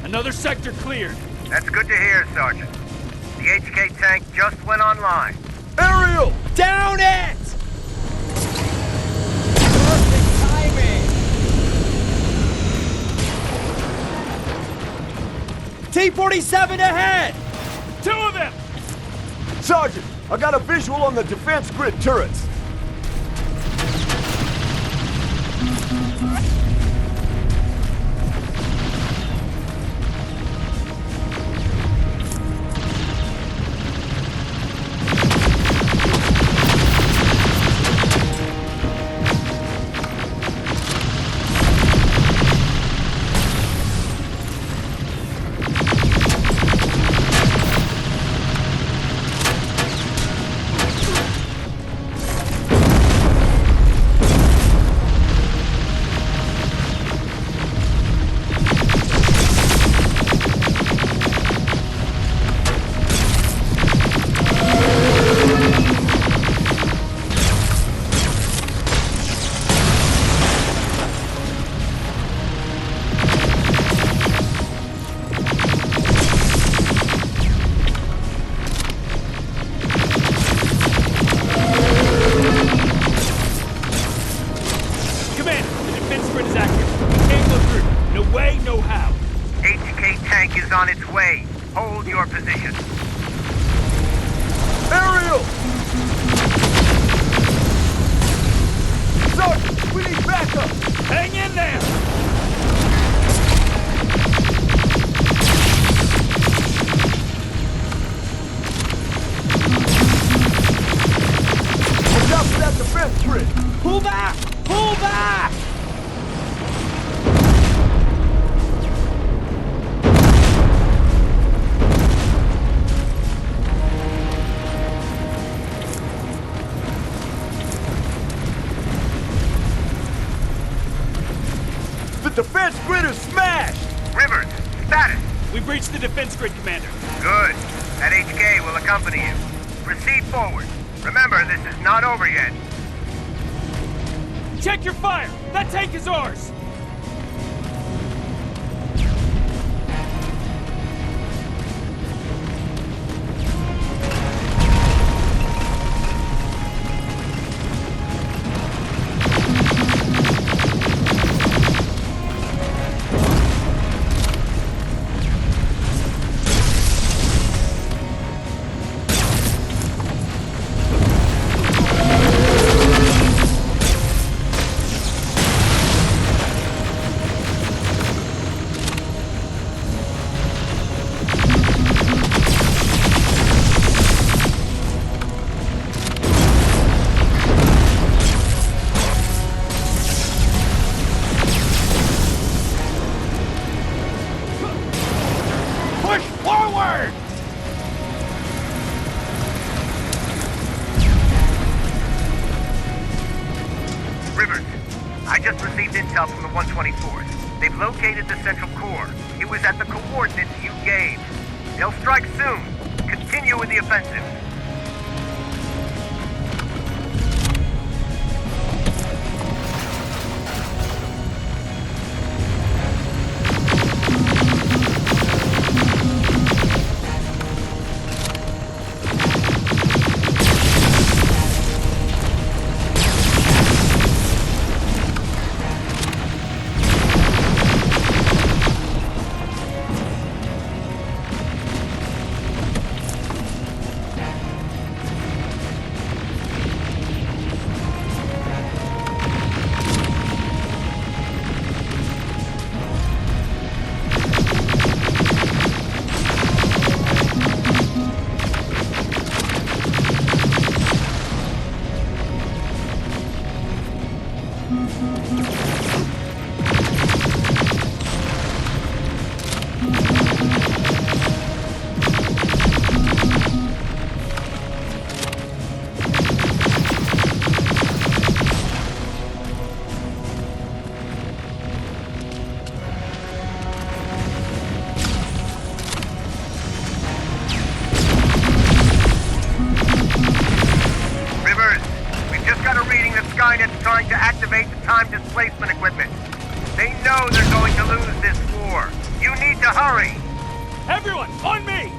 Another sector cleared. That's good to hear, Sergeant. The HK tank just went online. Aerial! Down it! Perfect timing! T-47 ahead! 2 of them! Sergeant, I got a visual on the defense grid turrets. On its way. Hold your position. Aerial! Sergeant, we need backup! Hang in there! Watch out for that defense grid! Pull back! Pull back! The defense grid is smashed! Rivers, status. We've reached the defense grid, Commander. Good. That HK will accompany you. Proceed forward. Remember, this is not over yet. Check your fire! That tank is ours! the 124th. They've located the central core. It was at the coordinates you gave. They'll strike soon. Continue with the offensive. Skynet's trying to activate the time displacement equipment. They know they're going to lose this war. You need to hurry! Everyone, on me!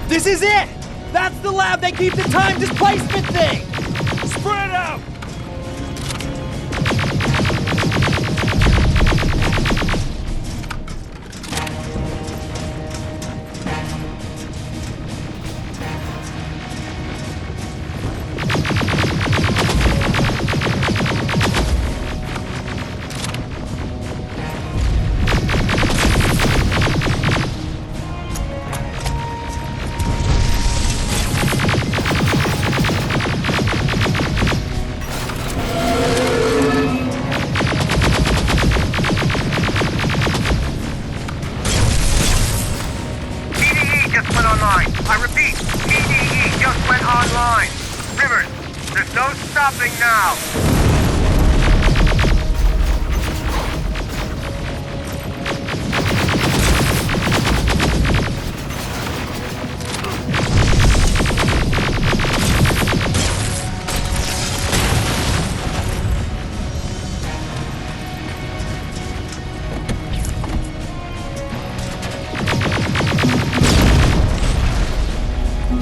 This is it! That's the lab that keeps the time displacement thing! Spread out! Now!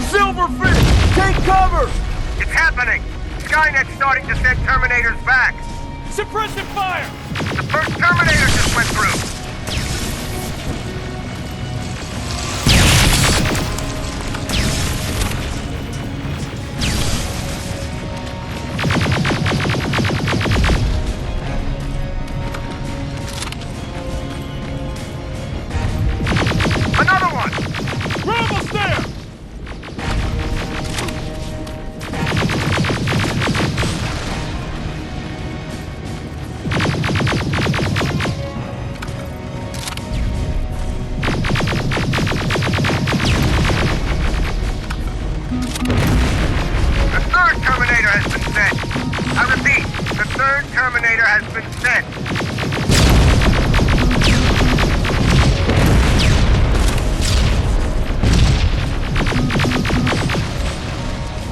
Silverfish! Take cover! It's happening! Skynet's starting to send Terminators back! Suppressive fire! The first Terminator just went through! Another one! We're almost there! Terminator has been sent.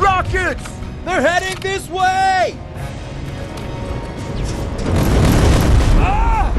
Rockets! They're heading this way! Ah!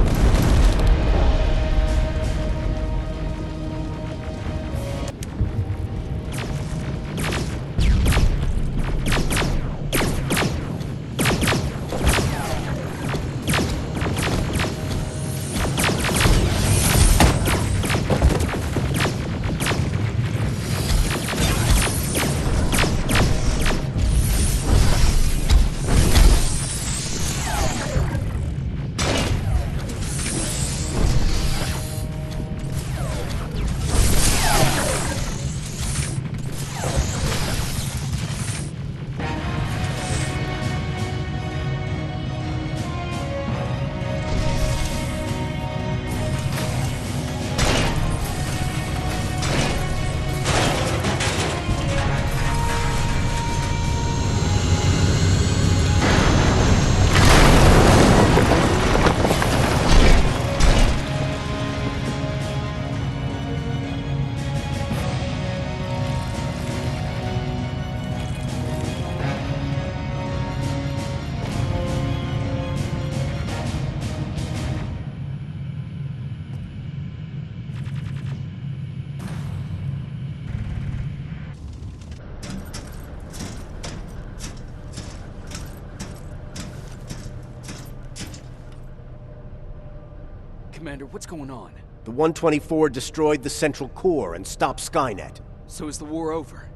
Commander. What's going on? The 124 destroyed the central core and stopped Skynet. So is the war over?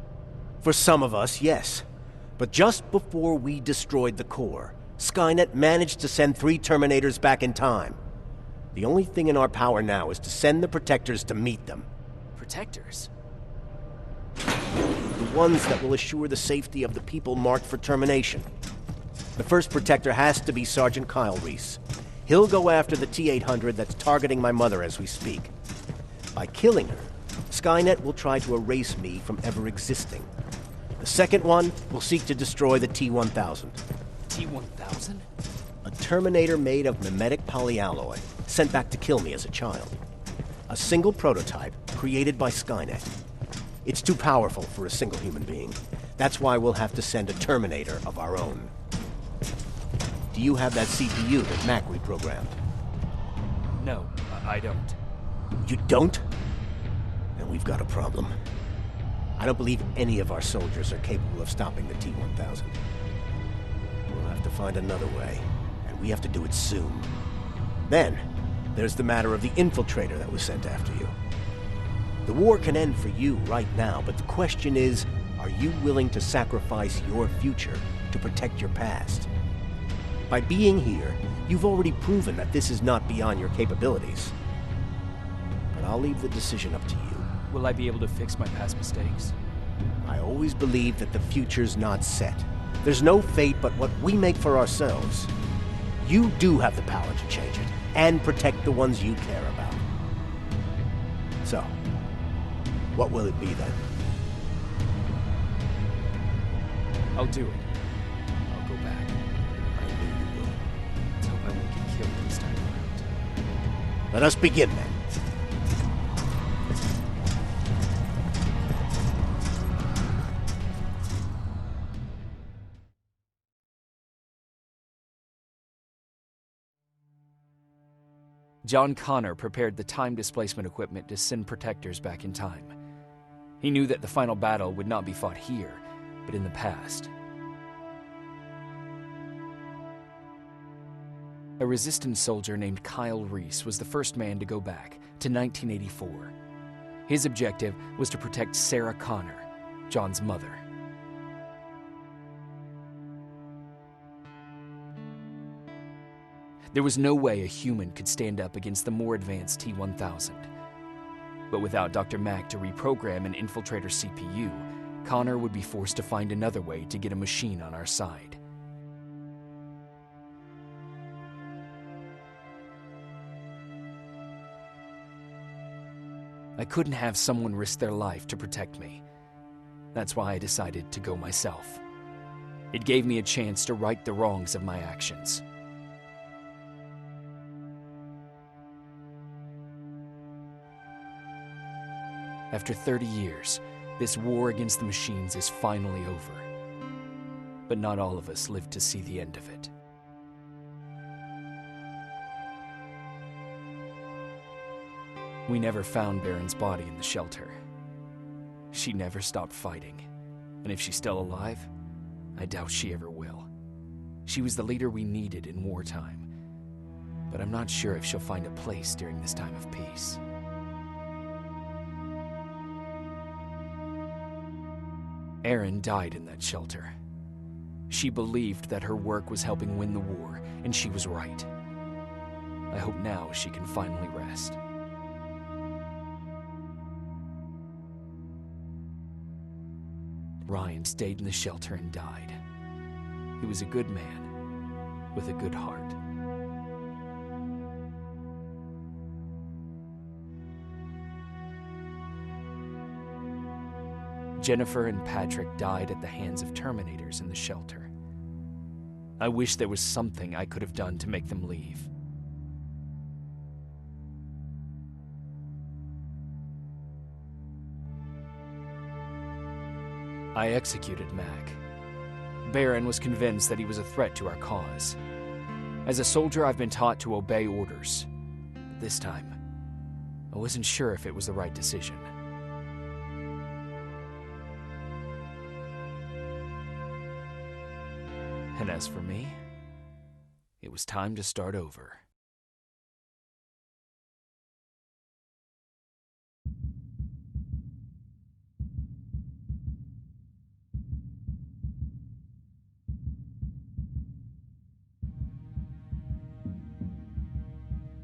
For some of us, yes. But just before we destroyed the core, Skynet managed to send 3 Terminators back in time. The only thing in our power now is to send the Protectors to meet them. Protectors? The ones that will assure the safety of the people marked for termination. The first Protector has to be Sergeant Kyle Reese. He'll go after the T-800 that's targeting my mother as we speak. By killing her, Skynet will try to erase me from ever existing. The second one will seek to destroy the T-1000. T-1000? A Terminator made of mimetic polyalloy, sent back to kill me as a child. A single prototype created by Skynet. It's too powerful for a single human being. That's why we'll have to send a Terminator of our own. Do you have that CPU that Mac reprogrammed? No, I don't. You don't? Then we've got a problem. I don't believe any of our soldiers are capable of stopping the T-1000. We'll have to find another way, and we have to do it soon. Then, there's the matter of the infiltrator that was sent after you. The war can end for you right now, but the question is, are you willing to sacrifice your future to protect your past? By being here, you've already proven that this is not beyond your capabilities. But I'll leave the decision up to you. Will I be able to fix my past mistakes? I always believe that the future's not set. There's no fate but what we make for ourselves. You do have the power to change it, and protect the ones you care about. So, what will it be then? I'll do it. I'll go back. I knew you would. Let's hope I won't get killed this time around. Let us begin then. John Connor prepared the time displacement equipment to send Protectors back in time. He knew that the final battle would not be fought here, but in the past. A resistance soldier named Kyle Reese was the first man to go back to 1984. His objective was to protect Sarah Connor, John's mother. There was no way a human could stand up against the more advanced T-1000. But without Dr. Mack to reprogram an infiltrator CPU, Connor would be forced to find another way to get a machine on our side. I couldn't have someone risk their life to protect me. That's why I decided to go myself. It gave me a chance to right the wrongs of my actions. After 30 years, this war against the machines is finally over. But not all of us lived to see the end of it. We never found Baron's body in the shelter. She never stopped fighting, and if she's still alive, I doubt she ever will. She was the leader we needed in wartime, but I'm not sure if she'll find a place during this time of peace. Erin died in that shelter. She believed that her work was helping win the war, and she was right. I hope now she can finally rest. Ryan stayed in the shelter and died. He was a good man with a good heart. Jennifer and Patrick died at the hands of Terminators in the shelter. I wish there was something I could have done to make them leave. I executed Mac. Baron was convinced that he was a threat to our cause. As a soldier, I've been taught to obey orders. But this time, I wasn't sure if it was the right decision. And as for me, it was time to start over.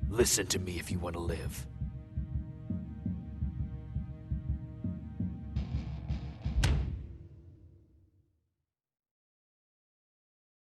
Listen to me if you want to live.